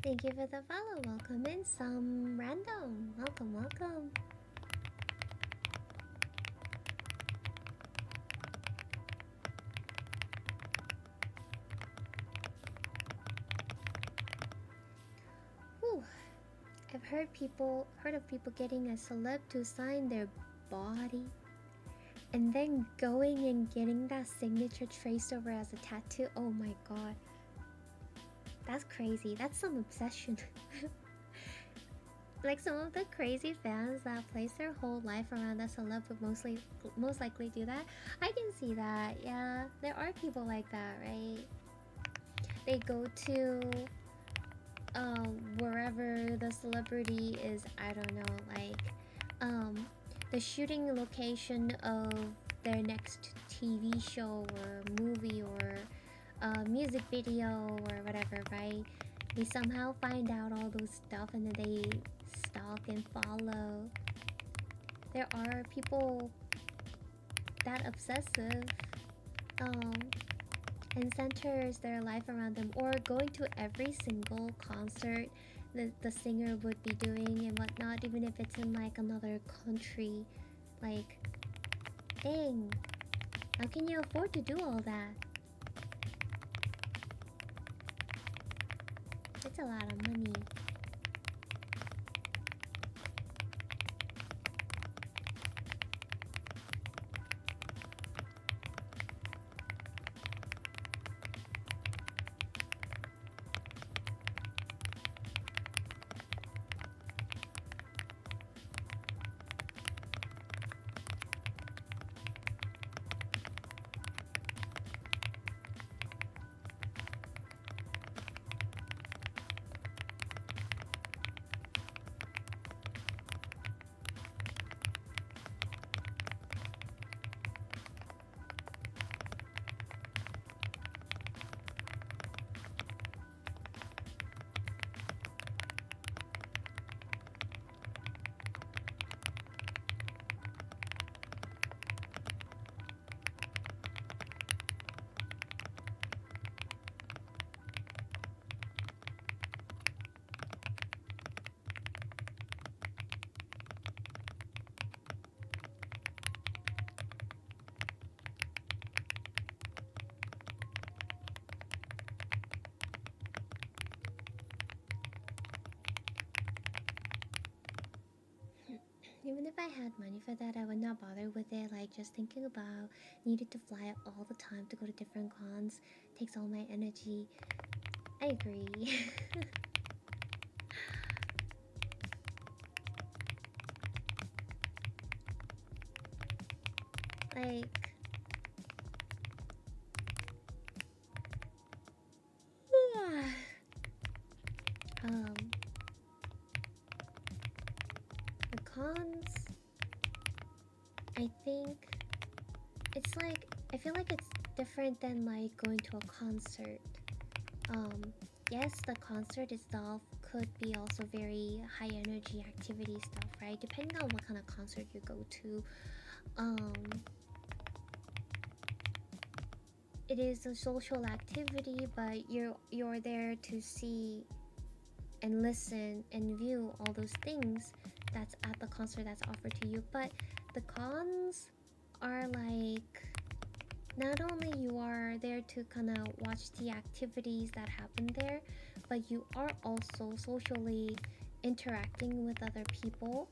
Thank you for the follow. Welcome in, some random. Welcome, welcome. Whew. I've heard of people getting a celeb to sign their body and then going and getting that signature traced over as a tattoo. Oh my god. That's crazy. That's some obsession. Like some of the crazy fans that place their whole life around a celeb would most likely do that. I can see that. Yeah, there are people like that, right? They go to wherever the celebrity is, I don't know, like the shooting location of their next TV show or movie or music video or whatever, right? They somehow find out all those stuff and then they stalk and follow. There are people that obsessive and centers their life around them, or going to every single concert the singer would be doing and whatnot, even if it's in like another country. Like, dang, how can you afford to do all that? It's a lot of money. Even if I had money for that, I would not bother with it. Like, just thinking about needing to fly all the time to go to different cons takes all my energy. I agree. Like, yeah. The cons, I think it's like, I feel like it's different than like going to a concert. Yes, the concert itself could be also very high energy activity stuff, right? Depending on what kind of concert you go to. It is a social activity, but you're there to see and listen and view all those things that's at the concert that's offered to you. But the cons are like, not only you are there to kind of watch the activities that happen there, but you are also socially interacting with other people.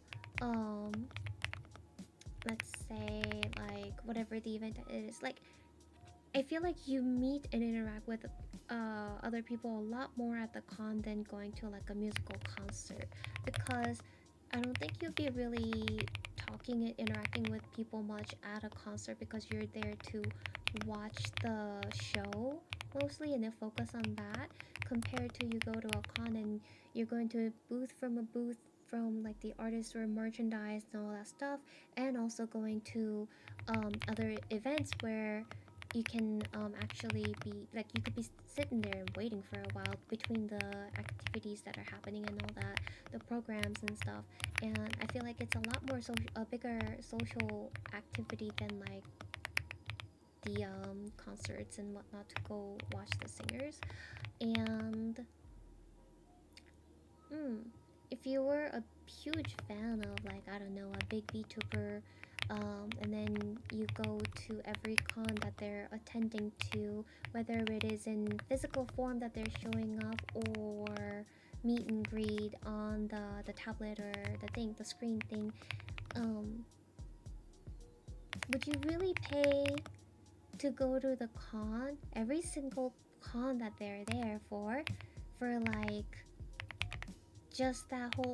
Let's say like whatever the event is, like I feel like you meet and interact with other people a lot more at the con than going to like a musical concert, because I don't think you'll be really talking and interacting with people much at a concert, because you're there to watch the show mostly and then focus on that, compared to you go to a con and you're going to a booth from like the artists or merchandise and all that stuff, and also going to other events where you can actually be like, you could be sitting there and waiting for a while between the activities that are happening and all that, the programs and stuff. And I feel like it's a lot more a bigger social activity than like the concerts and whatnot to go watch the singers. And if you were a huge fan of like, I don't know, a big VTuber, and then you go to every con that they're attending to, whether it is in physical form that they're showing up or meet and greet on the tablet or the screen thing, would you really pay to go to the con, every single con that they're there for like just that whole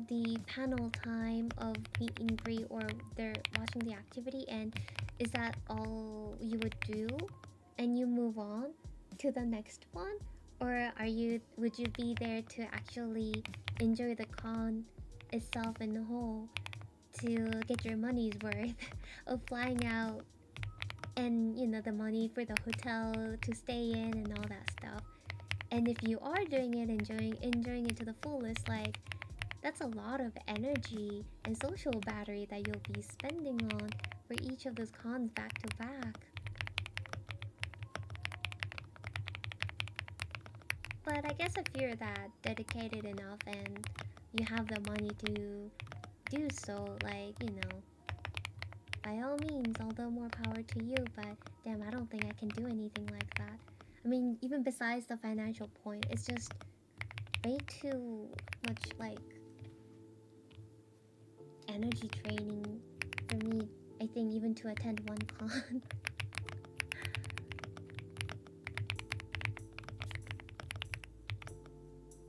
the panel time of meet and greet, or they're watching the activity, and is that all you would do and you move on to the next one? Or would you be there to actually enjoy the con itself in the whole, to get your money's worth of flying out, and you know, the money for the hotel to stay in and all that stuff? And if you are doing it, enjoying it to the fullest, like, that's a lot of energy and social battery that you'll be spending on for each of those cons back to back. But I guess if you're that dedicated enough and you have the money to do so, like, you know, by all means, all the more power to you. But damn, I don't think I can do anything like that. I mean, even besides the financial point, it's just way too much like energy training for me, I think, even to attend one con.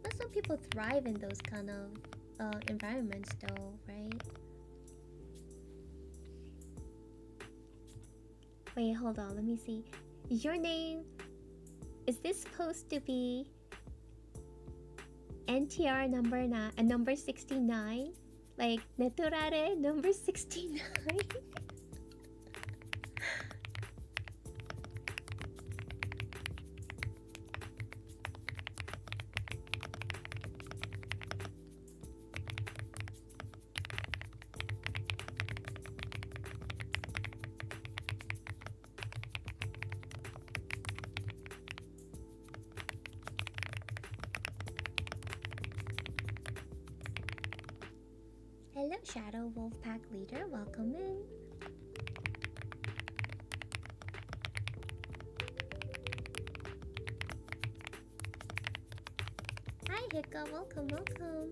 But some people thrive in those kind of environments though, right? Wait, hold on, let me see. Your name, is this supposed to be NTR number 69? Like, Netorare number 69? Hello, Shadow Wolfpack Leader. Welcome in. Hi, Hiccup. Welcome, welcome.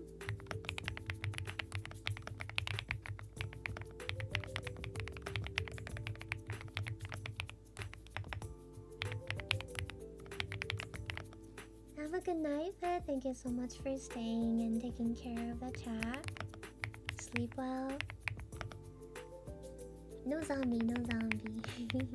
Have a good night, Pet. Thank you so much for staying and taking care of the chat. Sleep well. No zombie, no zombie.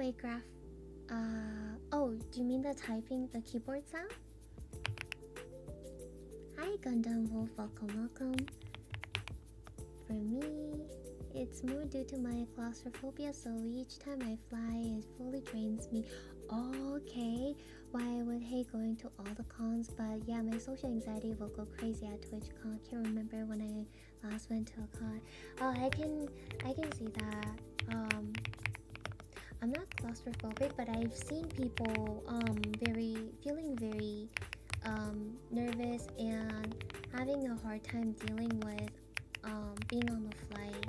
way, Graph. Oh, do you mean the typing, the keyboard sound? Hi, Gundam Wolf. Welcome, welcome. For me, it's more due to my claustrophobia, so each time I fly, it fully drains me. Okay, why I would hate going to all the cons, but yeah, my social anxiety will go crazy at TwitchCon. Can't remember when I last went to a con. Oh, I can see that. I'm not claustrophobic, but I've seen people feeling very nervous and having a hard time dealing with being on the flight.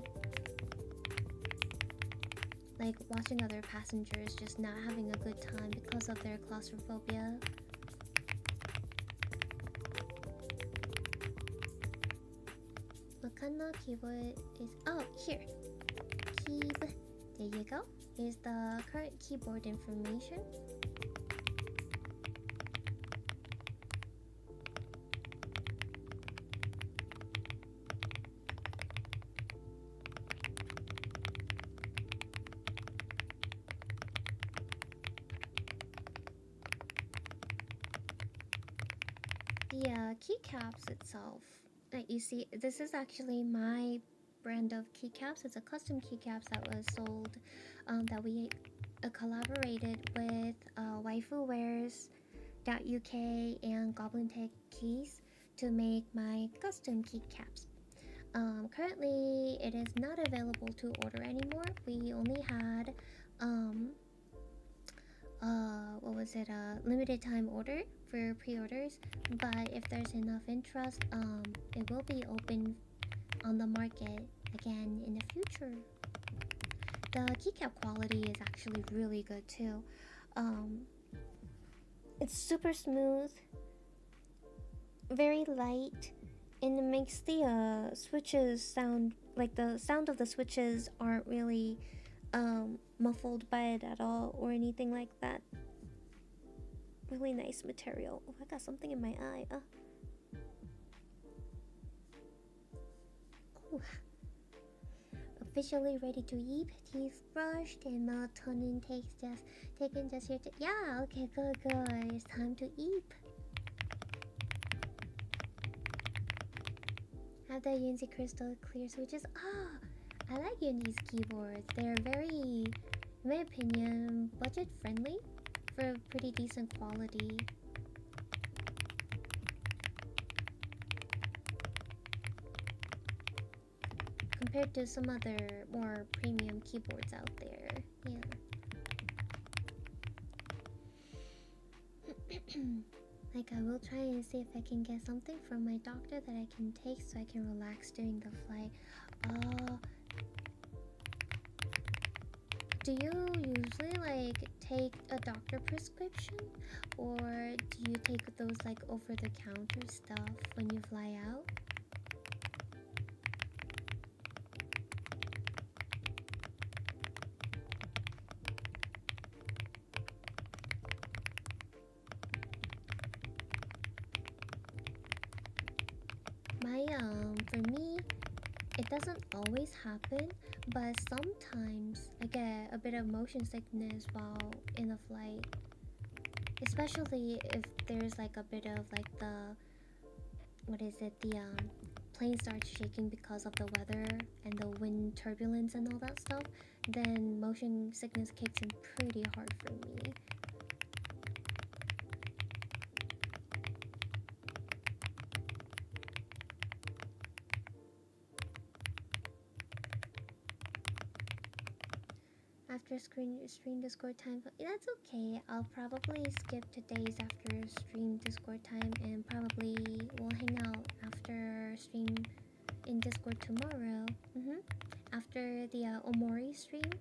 Like watching other passengers just not having a good time because of their claustrophobia. What kind of keyboard is... Oh, here. There you go. Here's the current keyboard information. The keycaps itself that you see, this is actually my brand of keycaps. It's a custom keycaps that was sold, that we collaborated with waifuwares.uk and Goblin Tech Keys to make my custom keycaps. Currently, it is not available to order anymore. We only had limited time order for pre-orders, but if there's enough interest, it will be open on the market again in the future. The keycap quality is actually really good too. It's super smooth, very light, and it makes the switches sound like the sound of the switches aren't really muffled by it at all or anything like that. Really nice material. Oh, I got something in my eye. Ooh. Officially ready to eat. Teeth brushed and melatonin taken just here to... Yeah, okay, good. It's time to eat. Have the yunzii crystal clear switches. I like yunzii's keyboards. They're very, in my opinion, budget friendly for pretty decent quality. Compared to some other more premium keyboards out there. Yeah. Like, I will try and see if I can get something from my doctor that I can take so I can relax during the flight. Do you usually like take a doctor prescription, or do you take those like over-the-counter stuff when you fly out? For me, it doesn't always happen, but sometimes I get a bit of motion sickness while in a flight. Especially if there's like a bit of like the plane starts shaking because of the weather and the wind turbulence and all that stuff, then motion sickness kicks in pretty hard for me. After stream Discord time, that's okay. I'll probably skip today's after stream Discord time and probably will hang out after stream in Discord tomorrow. After the Omori stream.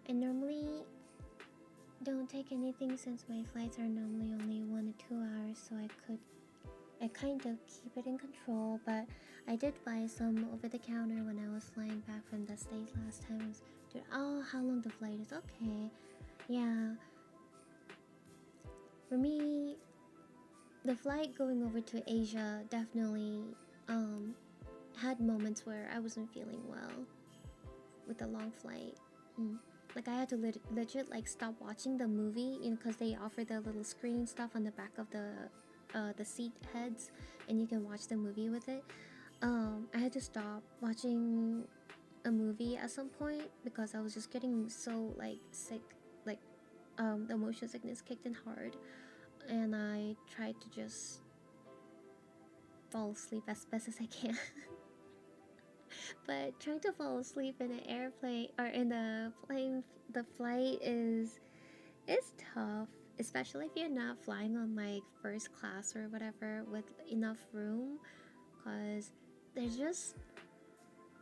I normally don't take anything since my flights are normally only 1 to 2 hours, so I kind of keep it in control. But I did buy some over the counter when I was flying back from the States last time. Dude, oh, how long the flight is? Okay, yeah. For me, the flight going over to Asia definitely had moments where I wasn't feeling well with the long flight. Like I had to legit like stop watching the movie, because they offer the little screen stuff on the back of the seat heads, and you can watch the movie with it. I had to stop watching a movie at some point because I was just getting so like sick, like the motion sickness kicked in hard, and I tried to just fall asleep as best as I can. But trying to fall asleep in an airplane or in the flight is tough, especially if you're not flying on like first class or whatever with enough room, because there's just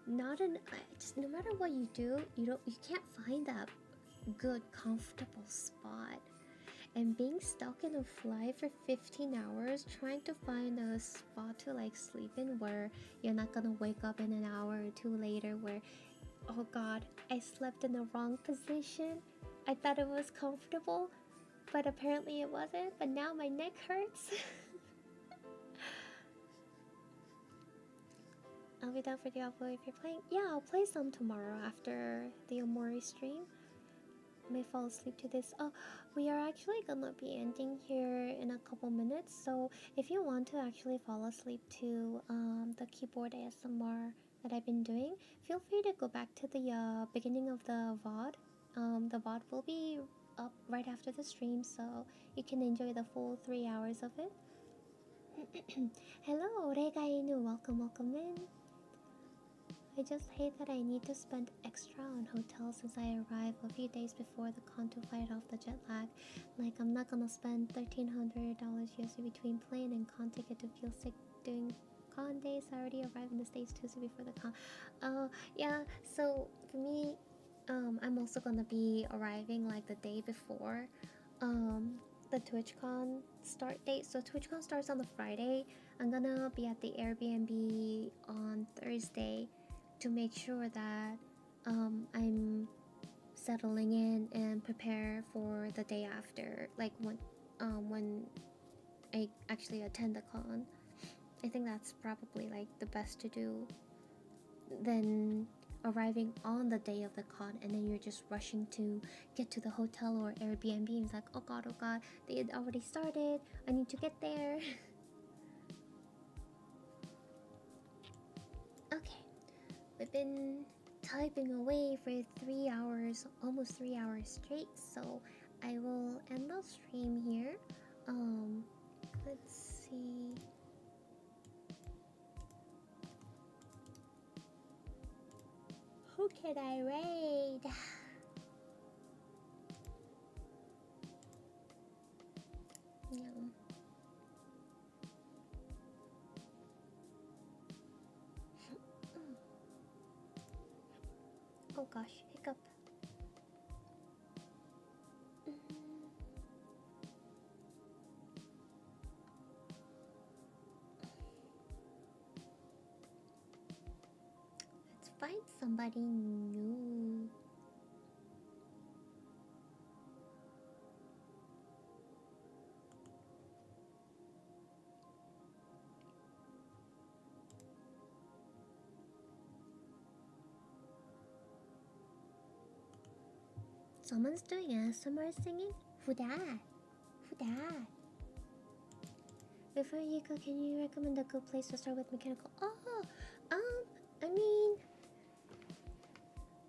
not an just no matter what you do, you can't find that good comfortable spot. And being stuck in a flight for 15 hours trying to find a spot to like sleep in where you're not gonna wake up in an hour or two later where, oh god, I slept in the wrong position. I thought it was comfortable, but apparently it wasn't. But now my neck hurts. I'll be down for Diablo if you're playing. Yeah, I'll play some tomorrow after the Omori stream. I may fall asleep to this. Oh, we are actually gonna be ending here in a couple minutes. So if you want to actually fall asleep to the keyboard ASMR that I've been doing, feel free to go back to the beginning of the VOD. The VOD will be up right after the stream, so you can enjoy the full 3 hours of it. Hello, Regainu. Welcome in. I just hate that I need to spend extra on hotels since I arrive a few days before the con to fight off the jet lag. Like, I'm not gonna spend $1,300 USD between plane and con ticket to feel sick doing con days. I already arrived in the States Tuesday before the con. Yeah, so for me, I'm also gonna be arriving like the day before the TwitchCon start date. So TwitchCon starts on the Friday. I'm gonna be at the Airbnb on Thursday to make sure that I'm settling in and prepare for the day after, like when I actually attend the con. I think that's probably like the best to do than arriving on the day of the con and then you're just rushing to get to the hotel or Airbnb and it's like, oh god, they had already started, I need to get there. Okay, we've been typing away for 3 hours, almost 3 hours straight, so I will end the stream here. Let's see. Who can I raid? Yeah. Oh gosh, hiccup. Let's find somebody new. Someone's doing ASMR singing? Who that? Before you go, can you recommend a good place to start with mechanical? Oh, I mean,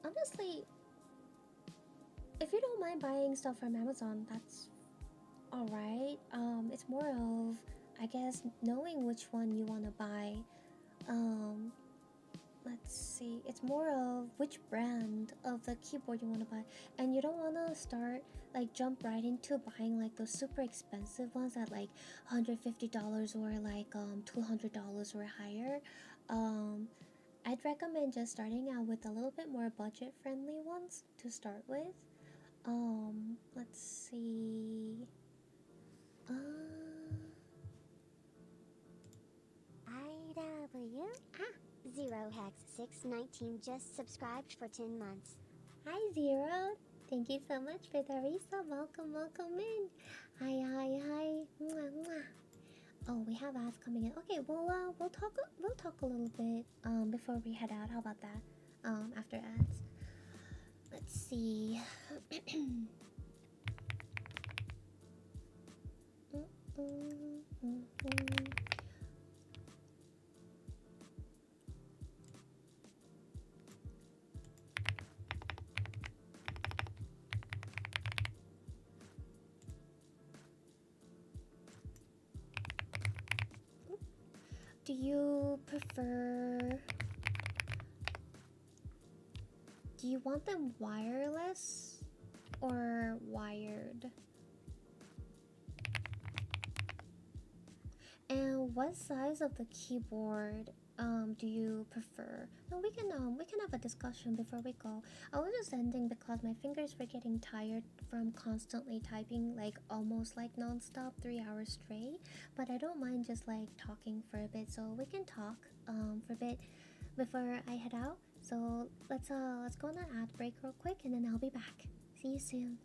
honestly, if you don't mind buying stuff from Amazon, that's alright. It's more of, I guess, knowing which one you want to buy. Let's see, it's more of which brand of the keyboard you want to buy, and you don't want to jump right into buying like those super expensive ones at like $150 or like $200 or higher. I'd recommend just starting out with a little bit more budget friendly ones to start with. Let's see. I love you. Zero Hex 619 just subscribed for 10 months. Hi Zero. Thank you so much for the resub. Welcome, welcome in. Hi, hi, hi. Mwah, mwah. Oh, we have ads coming in. Okay, well, we'll talk a little bit before we head out. How about that? After ads. Let's see. Do you prefer... Do you want them wireless or wired? And what size of the keyboard do you prefer? No, we can have a discussion before we go. I was just ending because my fingers were getting tired from constantly typing, like almost like non-stop 3 hours straight. But I don't mind just like talking for a bit, so we can talk for a bit before I head out. So let's go on an ad break real quick, and then I'll be back. See you soon.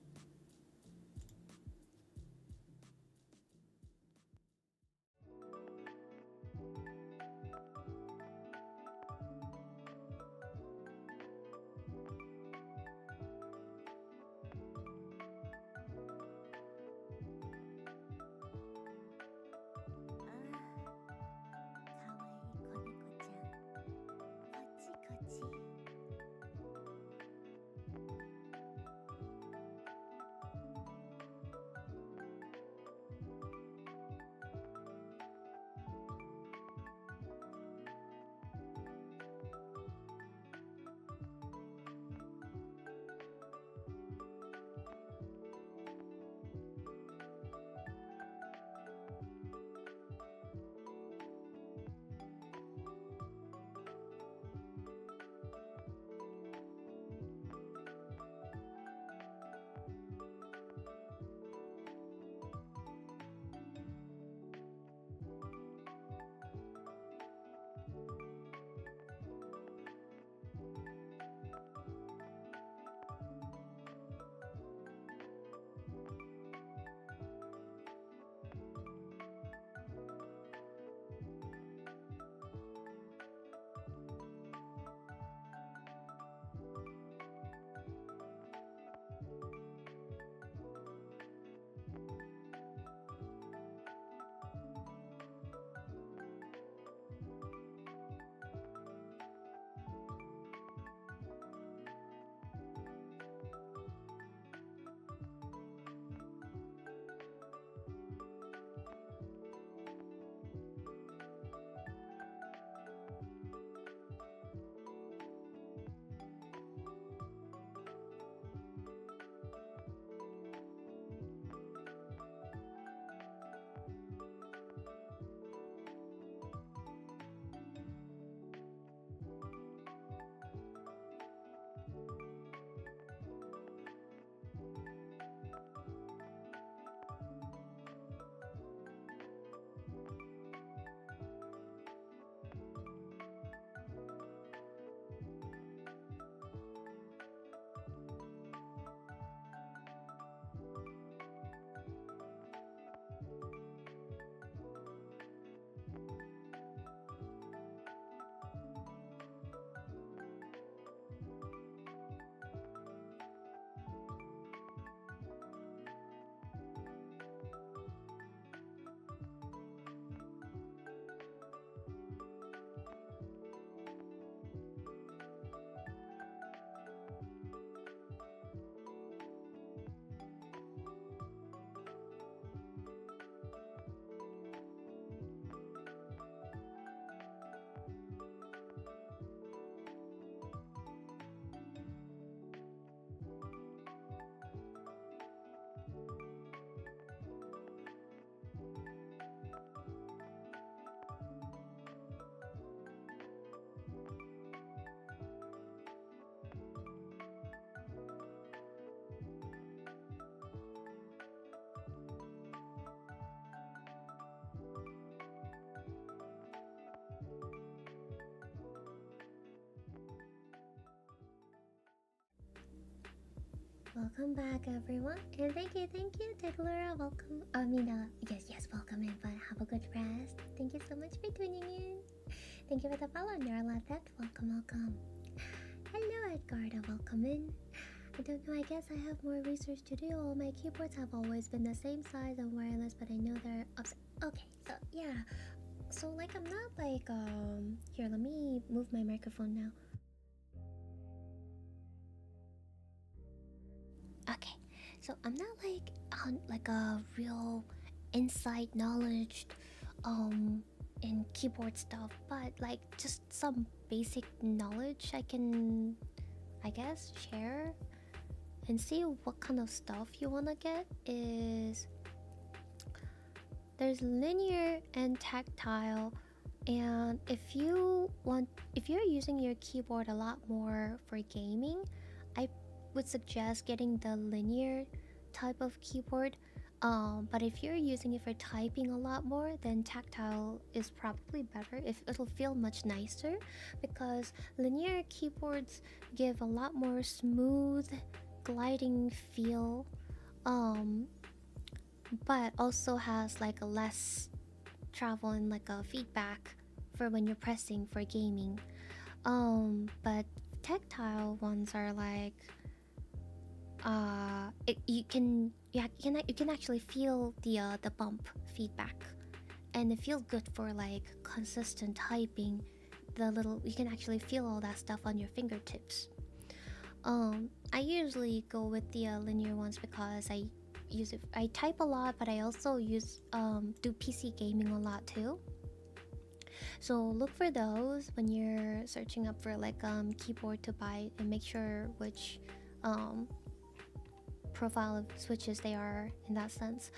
Welcome back, everyone. And thank you, Tickler. Welcome. Yes, welcome in, but have a good rest. Thank you so much for tuning in. Thank you for the follow, Narlatet. Welcome. Hello, Edgarda. Welcome in. I don't know, I guess I have more research to do. All my keyboards have always been the same size and wireless, but I know they're upside. Okay, so yeah. So, like, I'm not like, here, let me move my microphone now. Okay, so I'm not like on like a real inside knowledge in keyboard stuff, but like just some basic knowledge I can, I guess, share and see what kind of stuff you want to get. Is there's linear and tactile, and if you're using your keyboard a lot more for gaming, I would suggest getting the linear type of keyboard. But if you're using it for typing a lot more, then tactile is probably better. If it'll feel much nicer, because linear keyboards give a lot more smooth, gliding feel, but also has like a less travel and like a feedback for when you're pressing for gaming. But tactile ones are like you can actually feel the bump feedback, and it feels good for like consistent typing. You can actually feel all that stuff on your fingertips. I usually go with the linear ones because I type a lot, but I also do PC gaming a lot too. So look for those when you're searching up for like keyboard to buy, and make sure which profile of switches they are in that sense.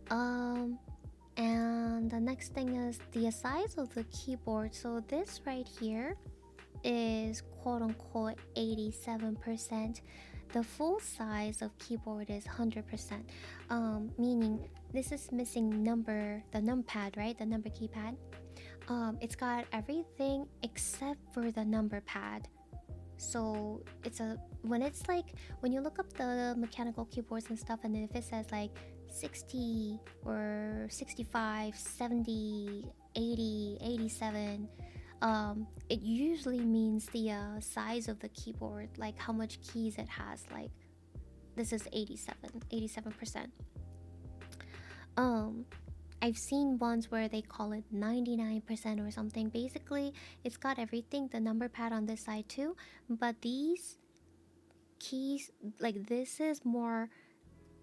And the next thing is the size of the keyboard. So this right here is quote unquote 87%. The full size of keyboard is 100%, meaning this is missing the numpad, right? The number keypad. It's got everything except for the number pad. So when you look up the mechanical keyboards and stuff, and if it says like 60 or 65, 70, 80, 87, it usually means the size of the keyboard, like how much keys it has. Like this is 87%. I've seen ones where they call it 99% or something. Basically, it's got everything, the number pad on this side too, but these keys, like this is more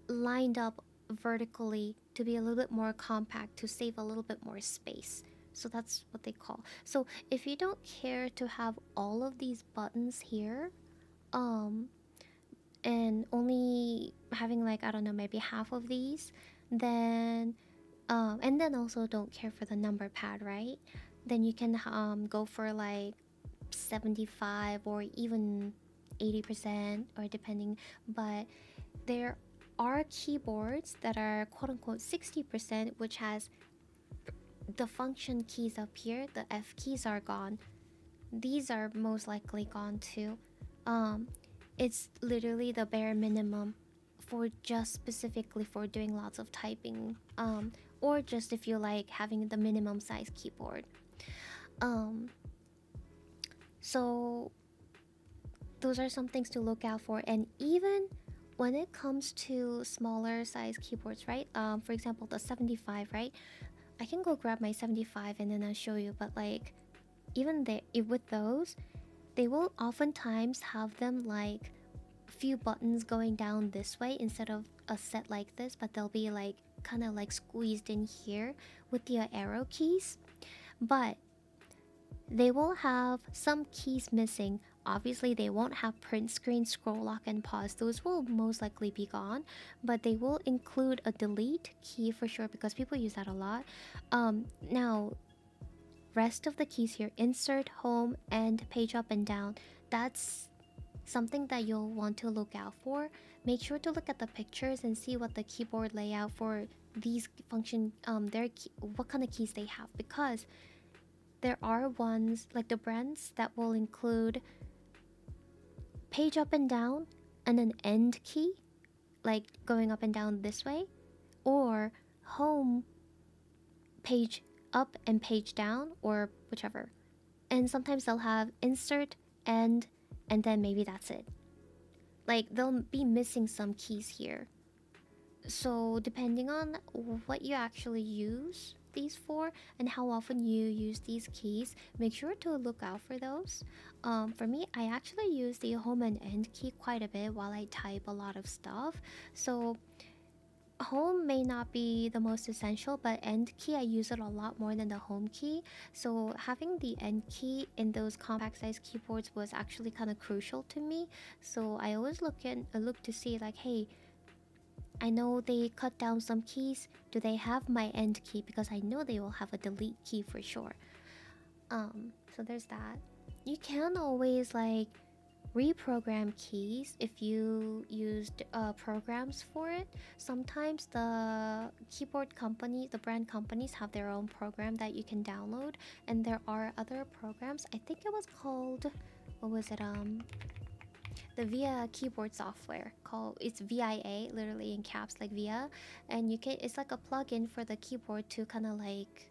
lined up vertically to be a little bit more compact, to save a little bit more space. So that's what they call. So if you don't care to have all of these buttons here, and only having like, I don't know, maybe half of these, then and then also don't care for the number pad, right? Then you can go for like 75 or even 80%, or depending. But there are keyboards that are quote unquote 60%, which has the function keys up here. The F keys are gone. These are most likely gone too. It's literally the bare minimum for just specifically for doing lots of typing, or just if you like having the minimum size keyboard. So those are some things to look out for. And even when it comes to smaller size keyboards, right? For example, the 75, right? I can go grab my 75 and then I'll show you. But like, even with those, they will oftentimes have them like few buttons going down this way instead of a set like this, but they'll be like kind of like squeezed in here with the arrow keys. But they will have some keys missing. Obviously they won't have print screen, scroll lock, and pause. Those will most likely be gone, but they will include a delete key for sure, because people use that a lot. Now rest of the keys here, insert, home, and page up and down, that's something that you'll want to look out for. Make sure to look at the pictures and see what the keyboard layout for these function, what kind of keys they have, because there are ones like the brands that will include page up and down and an end key, like going up and down this way, or home, page up and page down, or whichever. And sometimes they'll have insert, end, and then maybe that's it. Like they'll be missing some keys here. So depending on what you actually use these for and how often you use these keys, make sure to look out for those. For me, I actually use the home and end key quite a bit while I type a lot of stuff. So home may not be the most essential, but end key I use it a lot more than the home key. So having the end key in those compact size keyboards was actually kind of crucial to me. So I always look to see like, hey, I know they cut down some keys. Do they have my end key? Because I know they will have a delete key for sure. So there's that. You can always like reprogram keys if you used programs for it. Sometimes the keyboard company, the brand companies have their own program that you can download, and there are other programs. I think it was called, what was it? The VIA keyboard software, called, it's VIA, literally in caps, like VIA, and you can, it's like a plugin for the keyboard to kind of like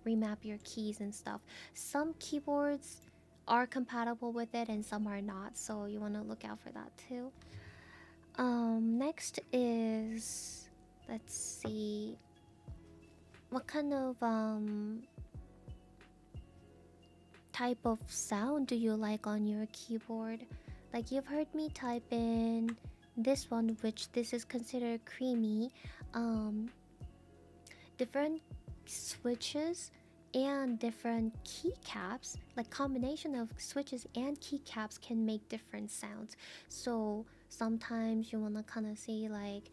remap your keys and stuff. Some keyboards are compatible with it and some are not, so you want to look out for that too. Next is, let's see, what kind of type of sound do you like on your keyboard? Like, you've heard me type in this one, which this is considered creamy. Different switches and different keycaps, like combination of switches and keycaps, can make different sounds. So sometimes you want to kind of see like,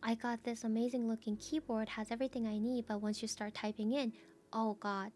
I got this amazing looking keyboard, has everything I need, but once you start typing in, oh god,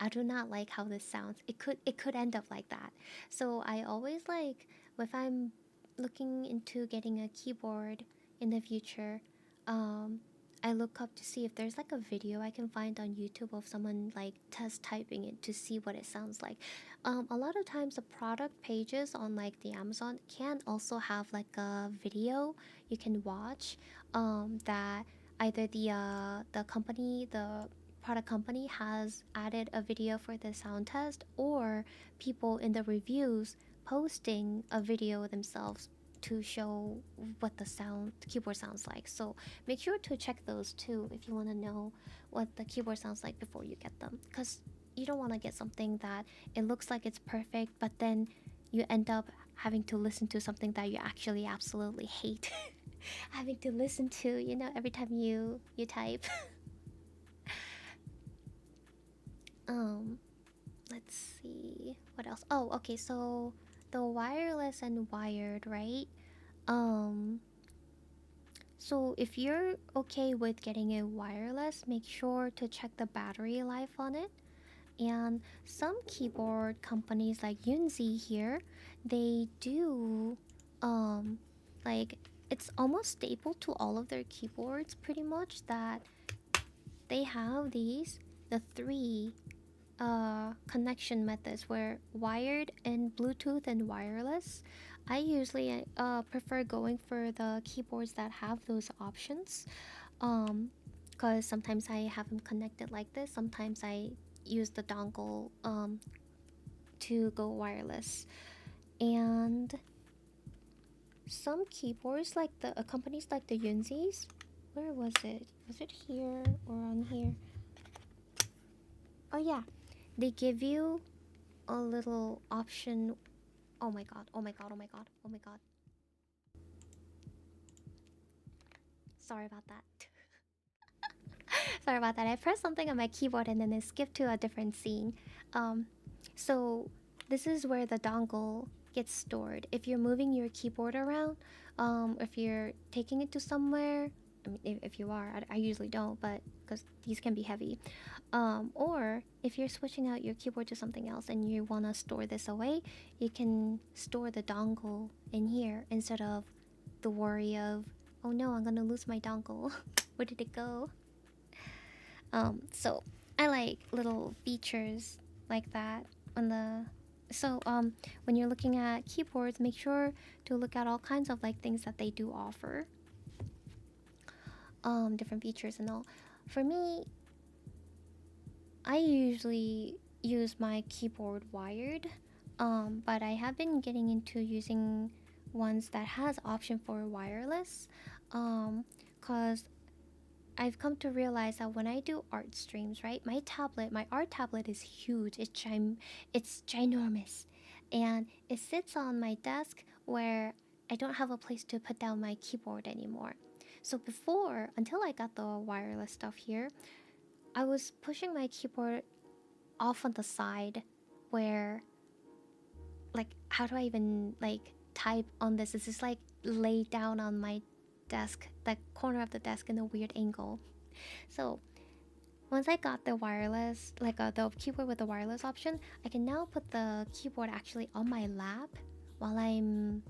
I do not like how this sounds. It could end up like that. So I always like, if I'm looking into getting a keyboard in the future, I look up to see if there's like a video I can find on YouTube of someone like test typing it to see what it sounds like. A lot of times the product pages on like the Amazon can also have like a video you can watch, that either the company, the product company has added a video for the sound test, or people in the reviews posting a video themselves to show what the keyboard sounds like. So make sure to check those too if you want to know what the keyboard sounds like before you get them, because you don't want to get something that it looks like it's perfect, but then you end up having to listen to something that you actually absolutely hate having to listen to, you know, every time you type. um let's see what else. Oh, okay, so the wireless and wired, right? um so if you're okay with getting a wireless, make sure to check the battery life on it. And some keyboard companies like Yunzii here, they do like, it's almost staple to all of their keyboards pretty much, that they have these, the three connection methods, where wired and Bluetooth and wireless. I usually prefer going for the keyboards that have those options, because sometimes I have them connected like this, sometimes I use the dongle to go wireless. And some keyboards, like the companies like the Yunzi's, where was it here or on here? Oh yeah, they give you a little option. Oh my god, oh my god, oh my god, oh my god. Sorry about that. Sorry about that. I pressed something on my keyboard and then it skipped to a different scene. So this is where the dongle gets stored. If you're moving your keyboard around, if you're taking it to somewhere, I mean, if you are, I usually don't, but because these can be heavy. Or if you're switching out your keyboard to something else and you want to store this away, you can store the dongle in here instead of the worry of, oh no, I'm gonna lose my dongle. Where did it go? So I like little features like that on the So when you're looking at keyboards, make sure to look at all kinds of like things that they do offer, different features and all. For me, I usually use my keyboard wired, but I have been getting into using ones that has option for wireless, cause I've come to realize that when I do art streams, right, my art tablet is huge. It's ginormous, and it sits on my desk where I don't have a place to put down my keyboard anymore. So before, until I got the wireless stuff here, I was pushing my keyboard off on the side, where, like, how do I even like type on this? It's just like laid down on my desk, the corner of the desk in a weird angle. So once I got the wireless, like the keyboard with the wireless option, I can now put the keyboard actually on my lap while I'm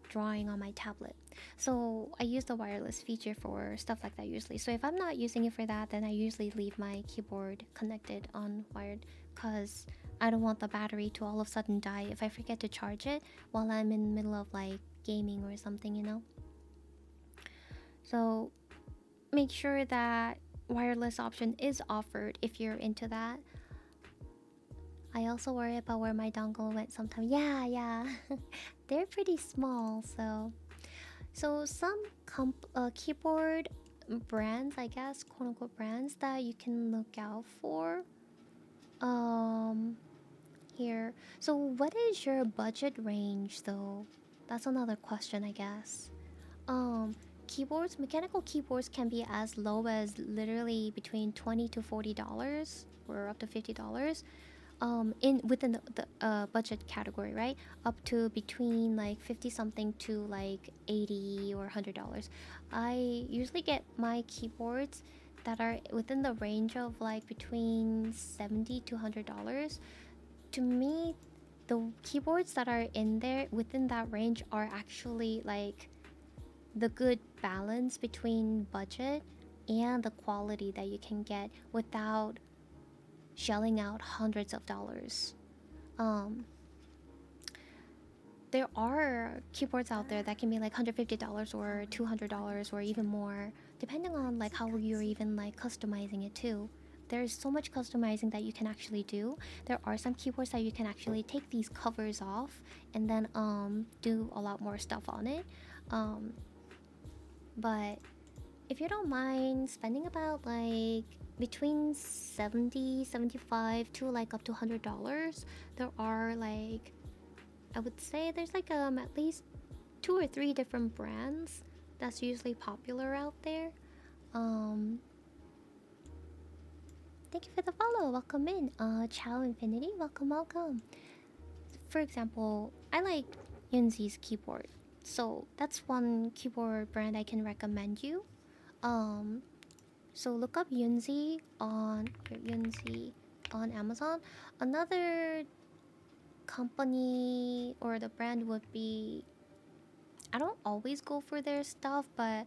drawing on my tablet. So I use the wireless feature for stuff like that usually. So if I'm not using it for that, then I usually leave my keyboard connected on wired, because I don't want the battery to all of a sudden die if I forget to charge it while I'm in the middle of like gaming or something, you know? So make sure that wireless option is offered if you're into that. I also worry about where my dongle went sometimes. Yeah. They're pretty small, so some keyboard brands, I guess, quote unquote brands that you can look out for. Here. So what is your budget range though? That's another question, I guess. Mechanical keyboards can be as low as literally between $20 to $40 or up to $50. In within the budget category, right? Up to between like 50 something to like 80 or $100. I usually get my keyboards that are within the range of like between 70 to $100. To me, the keyboards that are in there within that range are actually like the good balance between budget and the quality that you can get without shelling out hundreds of dollars. There are keyboards out there that can be like $150 or $200 or even more, depending on like how you're even like customizing it too. There's so much customizing that you can actually do. There are some keyboards that you can actually take these covers off and then do a lot more stuff on it. But if you don't mind spending about like between 70, 75 to like up to $100, there are like, I would say there's like at least 2 or 3 different brands that's usually popular out there. Thank you for the follow. Welcome in. Ciao Infinity. Welcome. For example, I like Yunzii's keyboard. So that's one keyboard brand I can recommend you. So look up Yunzii on Amazon. Another company or the brand would be, I don't always go for their stuff, but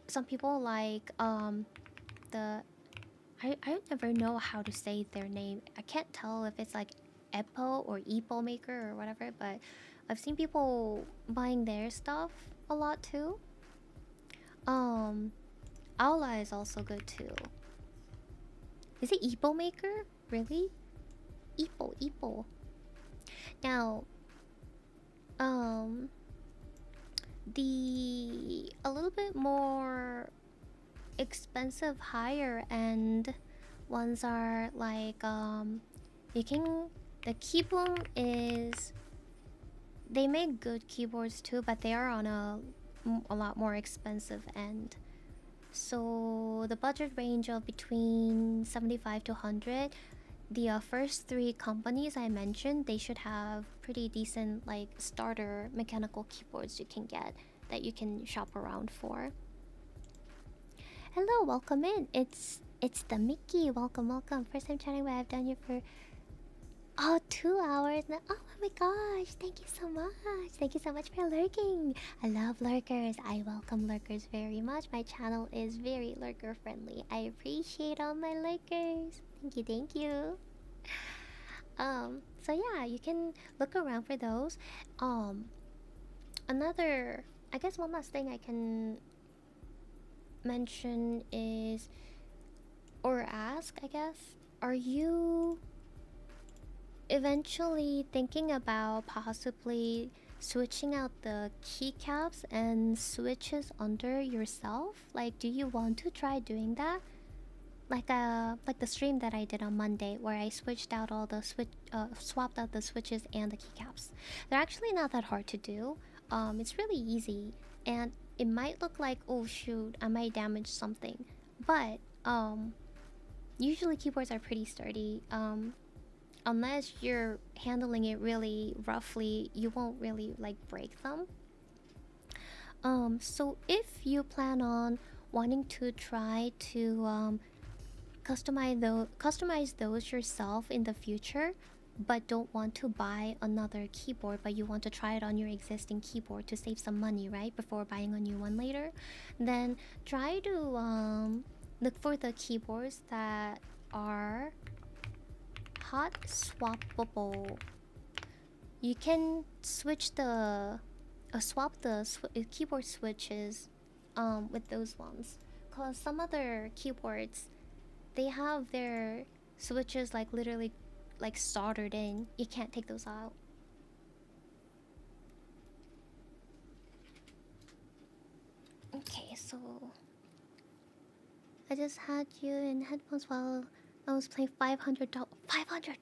some people like the I never know how to say their name. I can't tell if it's like Epo or Epo Maker or whatever, but I've seen people buying their stuff a lot too. Aula is also good too. Is it Epo Maker? Really? Epo. Now, the a little bit more expensive, higher end ones are like the Keyboom is, they make good keyboards too, but they are on a lot more expensive end. So the budget range of between 75 to 100. The first 3 companies I mentioned, they should have pretty decent like starter mechanical keyboards you can get that you can shop around for. Hello, welcome in. It's the Mickey. Welcome. First time chatting, but I've done you for 2 hours now. Oh my gosh, thank you so much. Thank you so much for lurking. I love lurkers. I welcome lurkers very much. My channel is very lurker friendly. I appreciate all my lurkers. Thank you. So yeah, you can look around for those. Another, I guess one last thing I can mention is, or ask, I guess, are you eventually thinking about possibly switching out the keycaps and switches under yourself? Like, do you want to try doing that? Like the stream that I did on Monday, where I switched out all the swapped out the switches and the keycaps. They're actually not that hard to do. It's really easy, and it might look like, oh shoot, I might damage something, but usually keyboards are pretty sturdy. Unless you're handling it really roughly, you won't really like break them. So if you plan on wanting to try to customize those yourself in the future, but don't want to buy another keyboard, but you want to try it on your existing keyboard to save some money, right, before buying a new one later, then try to look for the keyboards that are hot swappable. You can switch the swap the keyboard switches with those ones, cause some other keyboards, they have their switches like literally like soldered in. You can't take those out. Okay, so I just had you in headphones while I was playing $500. $500.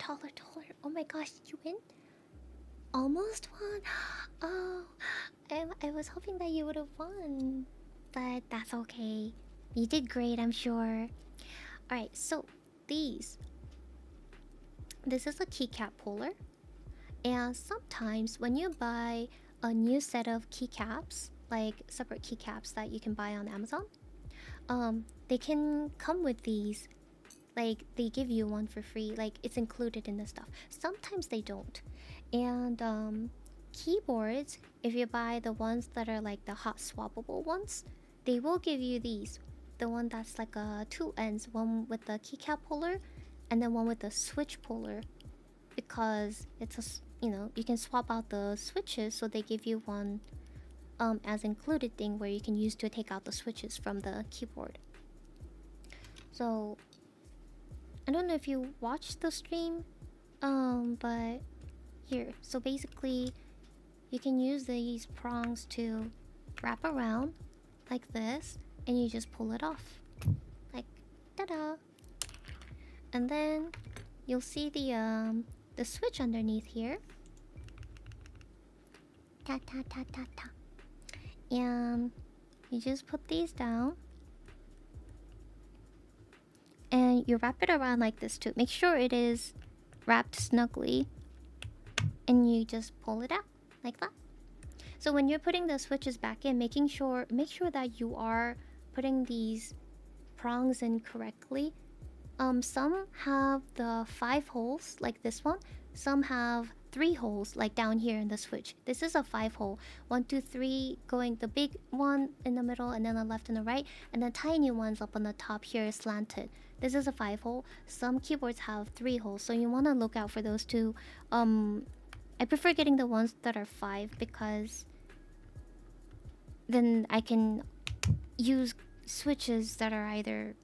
Oh my gosh, you win? Almost won. Oh, I was hoping that you would have won, but that's okay. You did great, I'm sure. Alright, so this is a keycap puller, and sometimes when you buy a new set of keycaps, like separate keycaps that you can buy on Amazon, they can come with these. Like, they give you one for free, like it's included in the stuff. Sometimes they don't. And keyboards, if you buy the ones that are like the hot swappable ones, they will give you these. The one that's like two ends, one with the keycap puller and then one with the switch puller, because it's a, you can swap out the switches, so they give you one as included thing where you can use to take out the switches from the keyboard. So I don't know if you watched the stream, but here. So basically, you can use these prongs to wrap around like this, and you just pull it off, like ta-da. And then you'll see the switch underneath here. Ta ta ta ta ta. And you just put these down. And you wrap it around like this too. Make sure it is wrapped snugly. And you just pull it out like that. So when you're putting the switches back in, make sure that you are putting these prongs in correctly. Some have the 5 holes like this one. Some have 3 holes like down here in the switch. This is a 5 hole. 1, 2, 3 going, the big one in the middle, and then the left and the right, and the tiny ones up on the top here is slanted. This is a 5 hole. Some keyboards have 3 holes, so you want to look out for those two. I prefer getting the ones that are 5 because then I can use switches that are either,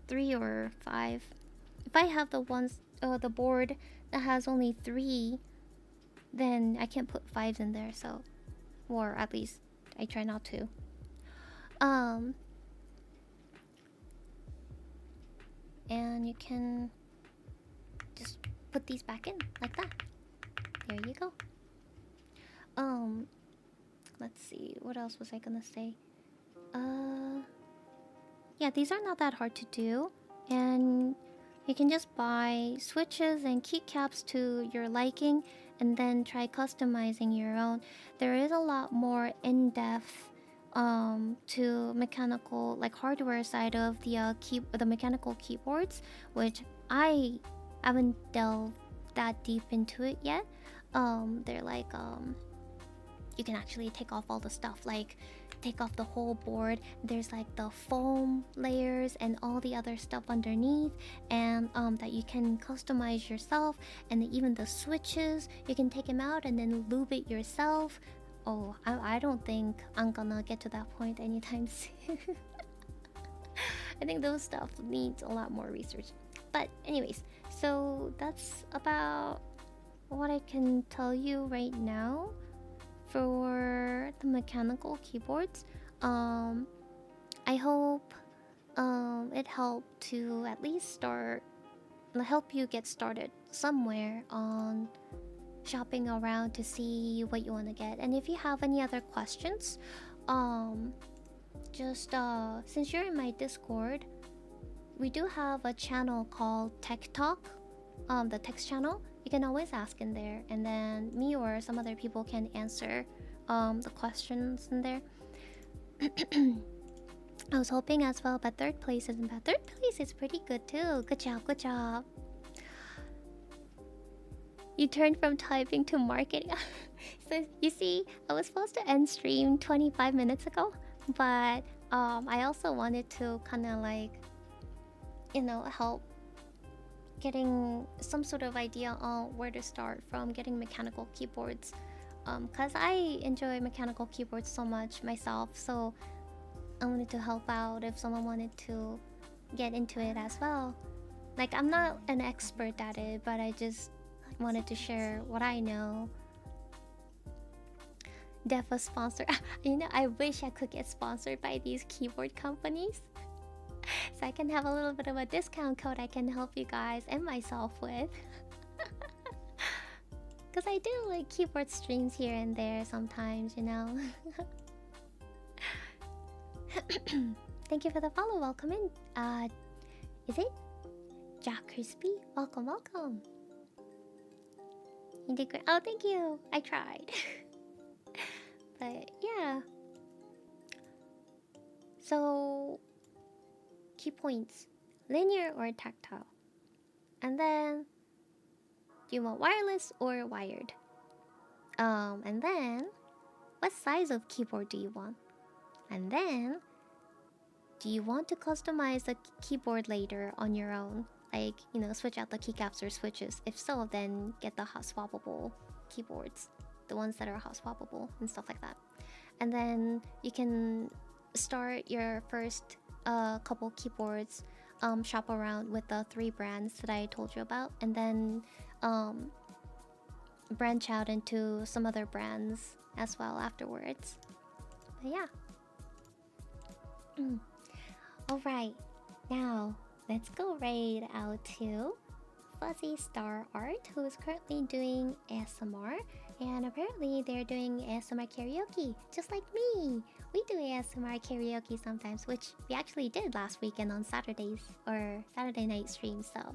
3 or 5. If I have the board that has only 3, then I can't put 5s in there, so, or at least I try not to. And you can just put these back in like that. There you go. Let's see, what else was I gonna say? Yeah, these are not that hard to do, and you can just buy switches and keycaps to your liking and then try customizing your own. There is a lot more in-depth to mechanical, like hardware side of the mechanical keyboards, which I haven't delved that deep into it yet. They're like you can actually take off all the stuff, like take off the whole board. There's like the foam layers and all the other stuff underneath, and that you can customize yourself. And then even the switches, you can take them out and then lube it yourself. Oh, I don't think I'm gonna get to that point anytime soon. I think those stuff needs a lot more research. But anyways, so that's about what I can tell you right now for the mechanical keyboards. I hope it helped to at least help you get started somewhere on shopping around to see what you want to get. And if you have any other questions, just since you're in my Discord, we do have a channel called Tech Talk, the text channel. You can always ask in there, and then me or some other people can answer the questions in there. I was hoping as well, but third place isn't bad. Third place is pretty good too. Good job, good job. You turned from typing to marketing. So you see, I was supposed to end stream 25 minutes ago, but I also wanted to kind of like, you know, help getting some sort of idea on where to start from getting mechanical keyboards, because I enjoy mechanical keyboards so much myself. So I wanted to help out if someone wanted to get into it as well. Like, I'm not an expert at it, but I just wanted to share what I know. Defa sponsor. You know, I wish I could get sponsored by these keyboard companies, so I can have a little bit of a discount code I can help you guys and myself with. Because I do like keyboard streams here and there sometimes, you know. Thank you for the follow. Welcome in. Is it Jack Crispy? Welcome, welcome. You did great. Oh, thank you. I tried. But yeah. So, key points: linear or tactile. And then, do you want wireless or wired? And then, what size of keyboard do you want? And then, do you want to customize the keyboard later on your own? Like, you know, switch out the keycaps or switches. If so, then get the hot swappable keyboards, the ones that are hot swappable and stuff like that. And then you can start your first couple keyboards, shop around with the 3 brands that I told you about, and then branch out into some other brands as well afterwards. But yeah. Alright, now let's go right out to Fuzzy Star Art, who is currently doing ASMR, and apparently they're doing ASMR karaoke, just like me. We do ASMR karaoke sometimes, which we actually did last weekend on Saturdays, or Saturday night streams, so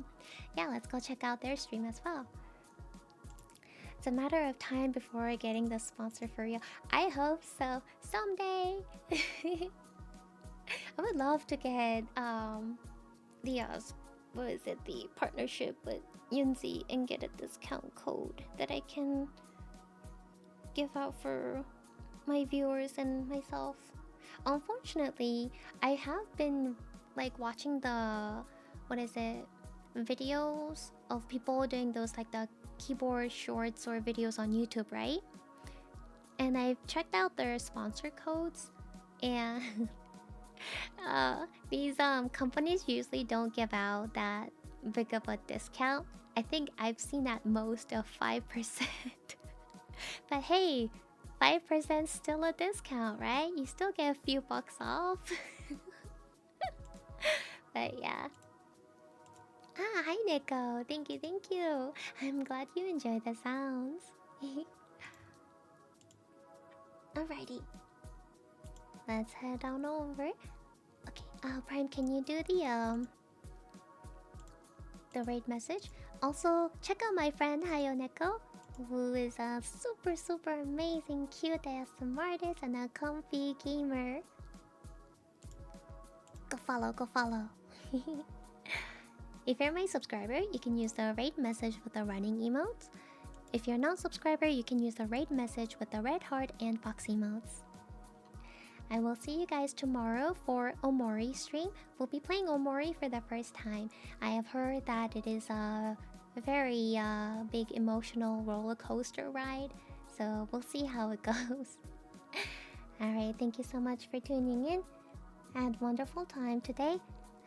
yeah, let's go check out their stream as well. It's a matter of time before getting the sponsor for real. I hope so, someday. I would love to get the what is it, the partnership with Yunzii and get a discount code that I can give out for my viewers and myself. Unfortunately, I have been like watching the, what is it, videos of people doing those like the keyboard shorts or videos on YouTube, right? And I've checked out their sponsor codes, and these companies usually don't give out that big of a discount. I think I've seen at most of 5%. But hey, 5% still a discount, right? You still get a few bucks off. But yeah. Ah, hi Nico. Thank you, thank you. I'm glad you enjoy the sounds. Alrighty. Let's head on over. Okay, Prime, can you do the raid message? Also, check out my friend Hayoneko, who is a super amazing cute ASMR artist and a comfy gamer. Go follow, go follow. If you're my subscriber, you can use the raid message with the running emotes. If you're a non-subscriber, you can use the raid message with the red heart and fox emotes. I will see you guys tomorrow for Omori stream. We'll be playing Omori for the first time. I have heard that it is a very big emotional roller coaster ride, so we'll see how it goes. Alright, thank you so much for tuning in. Had a wonderful time today.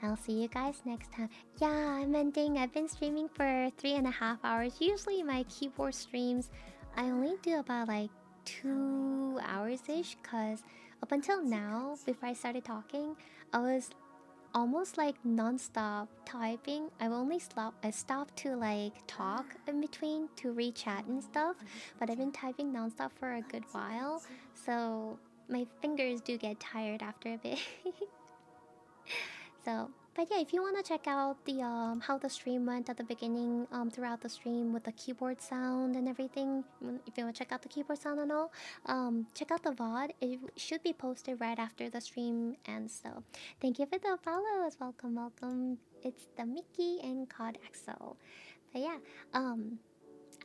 I'll see you guys next time. Yeah, I'm ending. I've been streaming for 3.5 hours. Usually my keyboard streams, I only do about like 2 hours-ish, because up until now, before I started talking, I was almost like non-stop typing. I stopped to like talk in between to read chat and stuff, but I've been typing non-stop for a good while, so my fingers do get tired after a bit. So, but yeah, if you want to check out the how the stream went at the beginning, throughout the stream with the keyboard sound and everything, if you want to check out the keyboard sound and all, check out the VOD. It should be posted right after the stream ends. So, thank you for the follows. Welcome, welcome. It's the Mickey and Cod Axel. But yeah,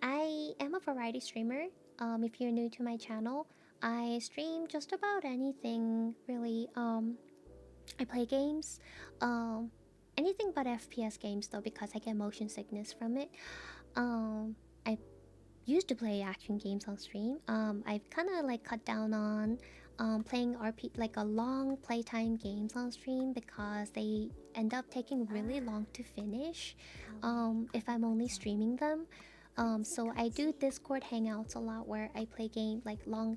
I am a variety streamer. If you're new to my channel, I stream just about anything really. I play games, anything but FPS games though, because I get motion sickness from it. I used to play action games on stream. I've kind of like cut down on playing like a long playtime games on stream, because they end up taking really long to finish if I'm only streaming them. So I do Discord hangouts a lot, where I play long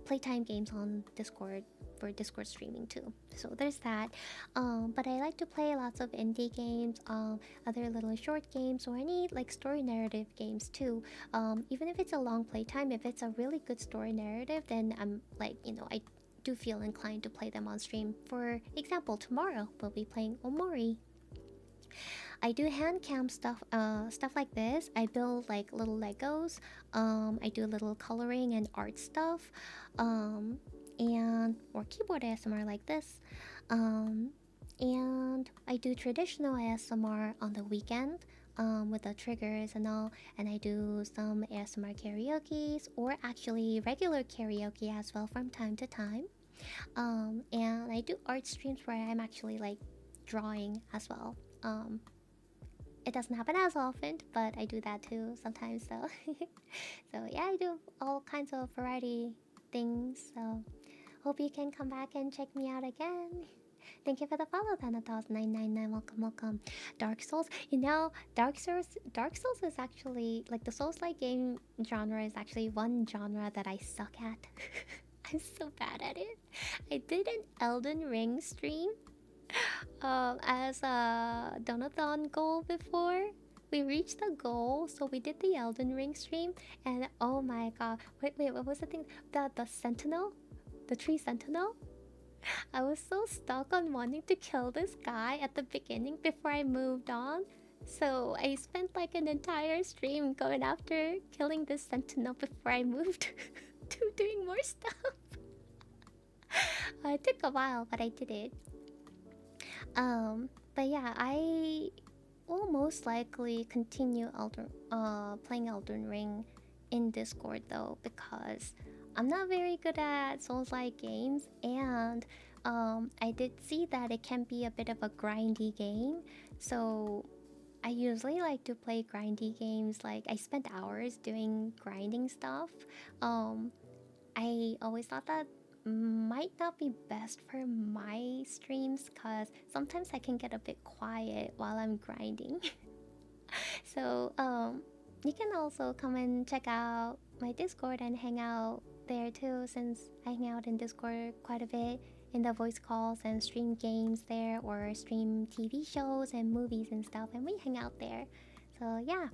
playtime games on Discord for Discord streaming too. So there's that. But I like to play lots of indie games, other little short games, or any like story narrative games too. Even if it's a long playtime, if it's a really good story narrative, then I'm like, I do feel inclined to play them on stream. For example, tomorrow we'll be playing Omori. I do hand cam stuff like this. I build like little Legos. I do little coloring and art stuff. Or keyboard ASMR like this. And I do traditional ASMR on the weekend, with the triggers and all. And I do some ASMR karaoke's, or actually regular karaoke as well from time to time. And I do art streams where I'm actually like drawing as well. It doesn't happen as often, but I do that too sometimes. So, so yeah, I do all kinds of variety things. So, hope you can come back and check me out again. Thank you for the follow, Thanatos999. Welcome, welcome. Dark Souls. Dark Souls is actually like the Souls-like game genre is actually one genre that I suck at. I'm so bad at it. I did an Elden Ring stream as a donathon goal before. We reached the goal, so we did the Elden Ring stream, and oh my god, wait, what was the thing? The sentinel, the tree sentinel. I was so stuck on wanting to kill this guy at the beginning before I moved on, so I spent like an entire stream going after killing this sentinel before I moved to doing more stuff. It took a while, but I did it. But yeah, I will most likely continue playing Elden Ring in Discord though, because I'm not very good at Souls-like games, and I did see that it can be a bit of a grindy game, so I usually like to play grindy games. Like, I spent hours doing grinding stuff. I always thought that might not be best for my streams, because sometimes I can get a bit quiet while I'm grinding. So you can also come and check out my Discord and hang out there too, since I hang out in Discord quite a bit in the voice calls, and stream games there, or stream TV shows and movies and stuff, and we hang out there. So yeah.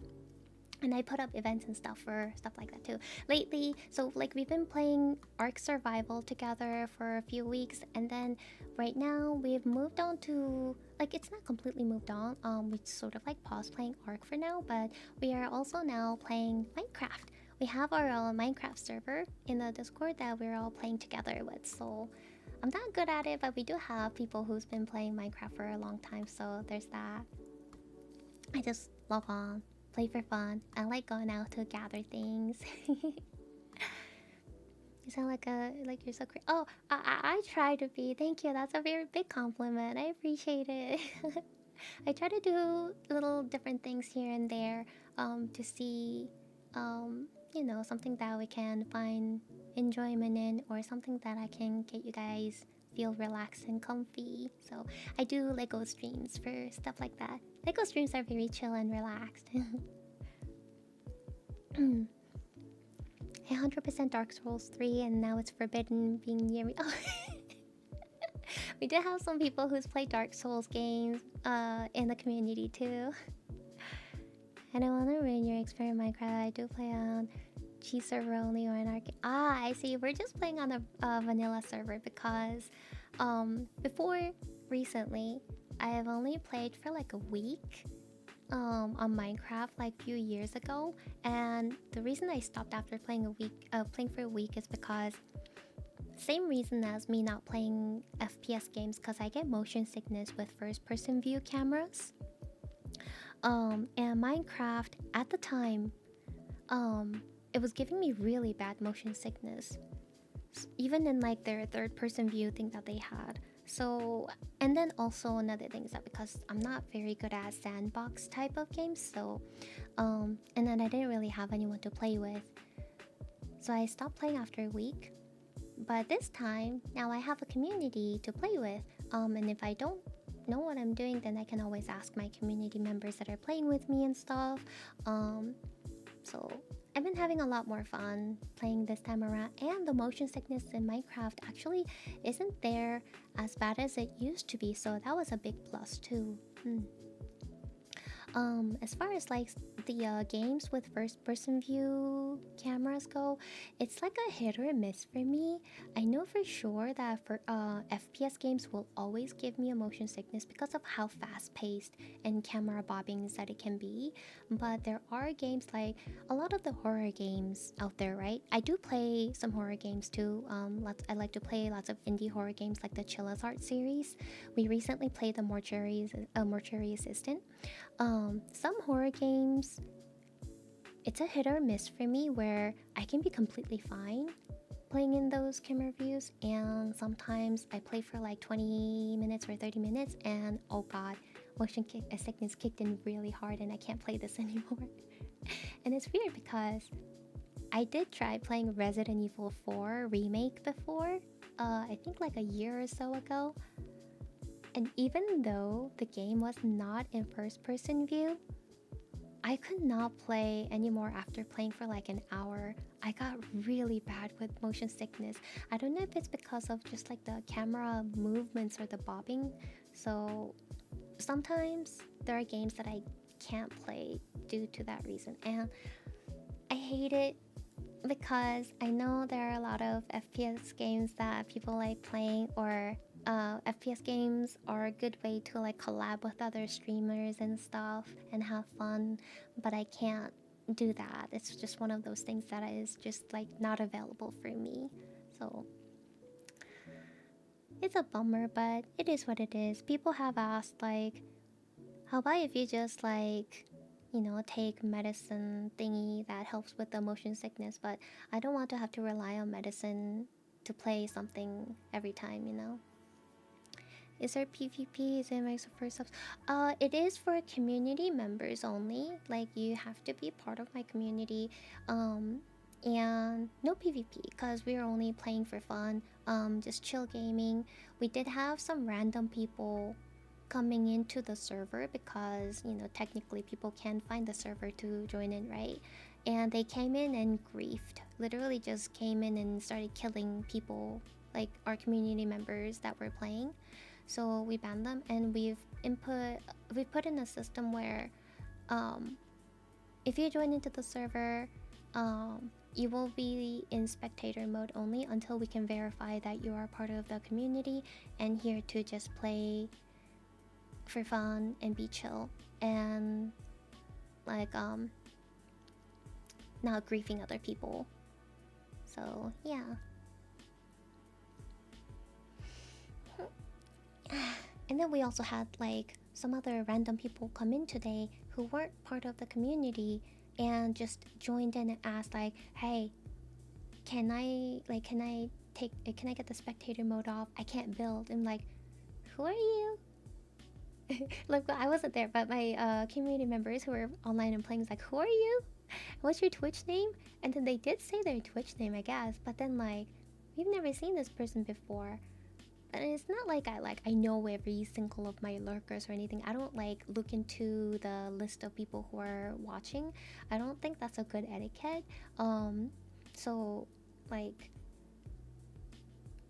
And I put up events and stuff for stuff like that too lately. So like, we've been playing Ark Survival together for a few weeks, and then right now we've moved on to, like, it's not completely moved on. We sort of like paused playing Ark for now, but we are also now playing Minecraft. We have our own Minecraft server in the Discord that we're all playing together with. So I'm not good at it, but we do have people who's been playing Minecraft for a long time, so there's that. I just log on, play for fun. I like going out to gather things. You sound like you're so great. Oh, I try to be. Thank you. That's a very big compliment. I appreciate it. I try to do little different things here and there, to see, something that we can find enjoyment in, or something that I can get you guys feel relaxed and comfy. So I do Lego streams for stuff like that. Lego streams are very chill and relaxed. 100% Dark Souls 3, and now it's forbidden being near me. Oh. We did have some people who's played Dark Souls games in the community too. I don't want to ruin your experience in Minecraft. I do play on G server only or an arcade. Ah, I see. We're just playing on a vanilla server because before recently, I have only played for like a week on Minecraft like few years ago, and the reason I stopped after playing for a week is because same reason as me not playing FPS games, because I get motion sickness with first-person view cameras. And Minecraft at the time, it was giving me really bad motion sickness, even in like their third-person view thing that they had. So, and then also another thing is that because I'm not very good at sandbox type of games, so and then I didn't really have anyone to play with, so I stopped playing after a week. But this time, now I have a community to play with, and if I don't know what I'm doing, then I can always ask my community members that are playing with me and stuff. So I've been having a lot more fun playing this time around, and the motion sickness in Minecraft actually isn't there as bad as it used to be, so that was a big plus too. As far as like the games with first-person view cameras go, it's like a hit or miss for me. I know for sure that for FPS games will always give me a motion sickness because of how fast-paced and camera bobbings that it can be. But there are games like a lot of the horror games out there, right? I do play some horror games too. I like to play lots of indie horror games like the Chilla's Art series. We recently played the Mortuary Assistant. Some horror games, it's a hit or miss for me where I can be completely fine playing in those camera views, and sometimes I play for like 20 minutes or 30 minutes and oh god, sickness kicked in really hard and I can't play this anymore. And it's weird because I did try playing Resident Evil 4 Remake before, I think like a year or so ago. And even though the game was not in first-person view, I could not play anymore after playing for like an hour. I got really bad with motion sickness. I don't know if it's because of just like the camera movements or the bobbing. So sometimes there are games that I can't play due to that reason. And I hate it because I know there are a lot of FPS games that people like playing, or FPS games are a good way to like collab with other streamers and stuff and have fun, but I can't do that. It's just one of those things that is just like not available for me. So it's a bummer, but it is what it is. People have asked like, how about if you just like, take medicine thingy that helps with the motion sickness, but I don't want to have to rely on medicine to play something every time. Is there PvP? Is it my first subs? It is for community members only. Like, you have to be part of my community. And no PvP because we're only playing for fun. Just chill gaming. We did have some random people coming into the server because, technically people can find the server to join in, right? And they came in and griefed. Literally just came in and started killing people, like our community members that were playing. So we banned them, and we've put in a system where if you join into the server, you will be in spectator mode only until we can verify that you are part of the community and here to just play for fun and be chill and like not griefing other people. So yeah. And then we also had like some other random people come in today who weren't part of the community and just joined in and asked like, "Hey, can I get the spectator mode off? I can't build." I'm like, "Who are you?" Like, I wasn't there, but my community members who were online and playing was like, "Who are you? What's your Twitch name?" And then they did say their Twitch name, I guess, but then like, we've never seen this person before. And it's not like I know every single of my lurkers or anything. I don't like look into the list of people who are watching. I don't think that's a good etiquette. So like,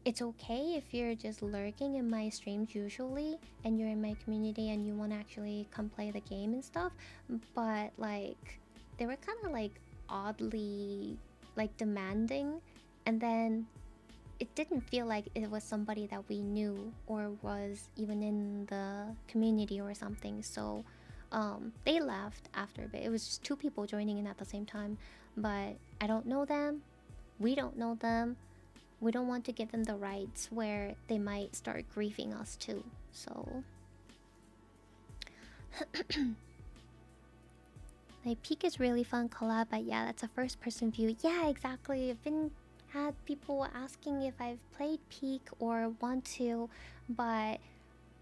it's okay if you're just lurking in my streams usually and you're in my community and you want to actually come play the game and stuff, but like, they were kind of like oddly like demanding, and then it didn't feel like it was somebody that we knew or was even in the community or something. So they left after a bit. It was just two people joining in at the same time, but I don't know them, we don't know them. We don't want to give them the rights where they might start griefing us too. So like, Peak is really fun collab, but yeah, that's a first person view. Yeah, exactly. I've been had people asking if I've played Peak or want to, but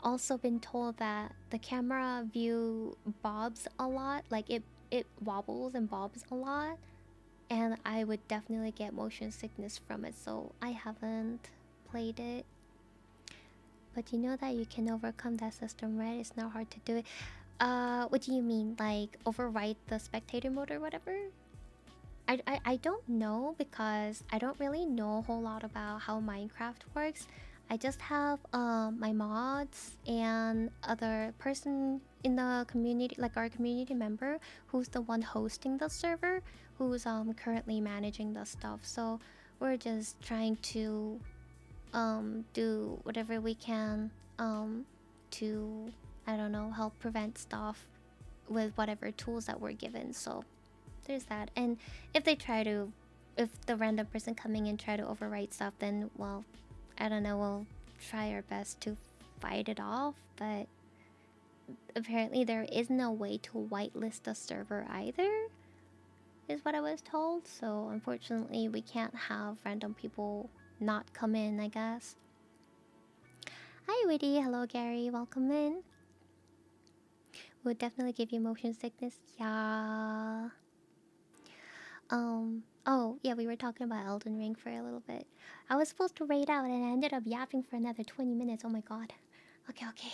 also been told that the camera view bobs a lot. Like, it wobbles and bobs a lot, and I would definitely get motion sickness from it, so I haven't played it. But you know that you can overcome that system, right? It's not hard to do it. What do you mean? Like, overwrite the spectator mode or whatever? I don't know, because I don't really know a whole lot about how Minecraft works. I just have my mods and other person in the community, like our community member, who's the one hosting the server, who's currently managing the stuff. So we're just trying to do whatever we can to, I don't know, help prevent stuff with whatever tools that we're given. So there's that. And if the random person coming in try to overwrite stuff, then, well, I don't know, we'll try our best to fight it off. But apparently there is no way to whitelist a server either, is what I was told. So unfortunately we can't have random people not come in, I guess. Hi Witty, hello Gary, welcome in. Would definitely give you motion sickness. Yeah. Oh, yeah, we were talking about Elden Ring for a little bit. I was supposed to raid out and I ended up yapping for another 20 minutes. Oh my god. Okay.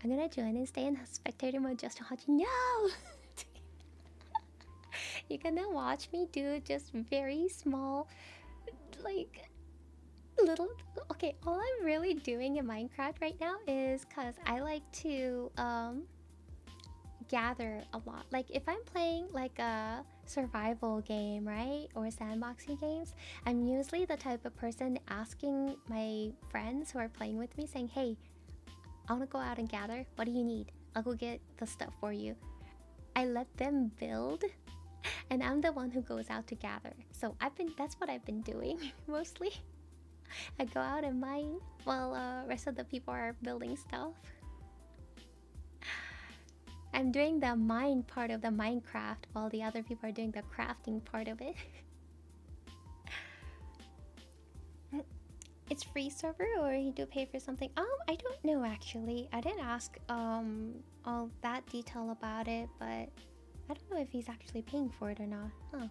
I'm gonna join and stay in spectator mode just to watch you. No! You're gonna watch me do just very small, like, little... Okay, all I'm really doing in Minecraft right now is because I like to, gather a lot. Like, if I'm playing like a survival game, right, or sandboxing games, I'm usually the type of person asking my friends who are playing with me, saying, "Hey, I want to go out and gather. What do you need? I'll go get the stuff for you." I let them build, and I'm the one who goes out to gather. So that's what I've been doing mostly. I go out and mine while rest of the people are building stuff. I'm doing the mine part of the Minecraft while the other people are doing the crafting part of it. It's free server, or you do pay for something? I don't know actually. I didn't ask all that detail about it, but I don't know if he's actually paying for it or not. Huh.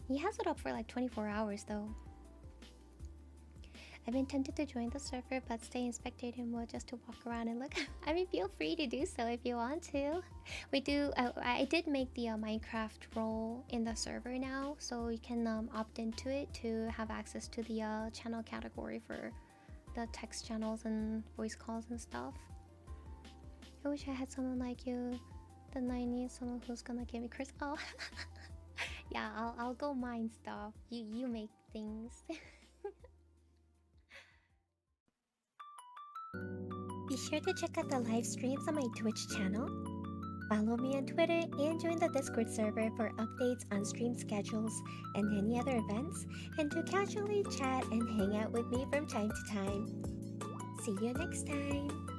He has it up for like 24 hours though. I've been tempted to join the server, but stay in spectator mode just to walk around and look. I mean, feel free to do so if you want to. We do. I did make the Minecraft role in the server now, so you can opt into it to have access to the channel category for the text channels and voice calls and stuff. I wish I had someone like you. Then I need someone who's gonna give me Chris. Oh, yeah. I'll go mine stuff. You make things. Be sure to check out the live streams on my Twitch channel. Follow me on Twitter and join the Discord server for updates on stream schedules and any other events, and to casually chat and hang out with me from time to time. See you next time!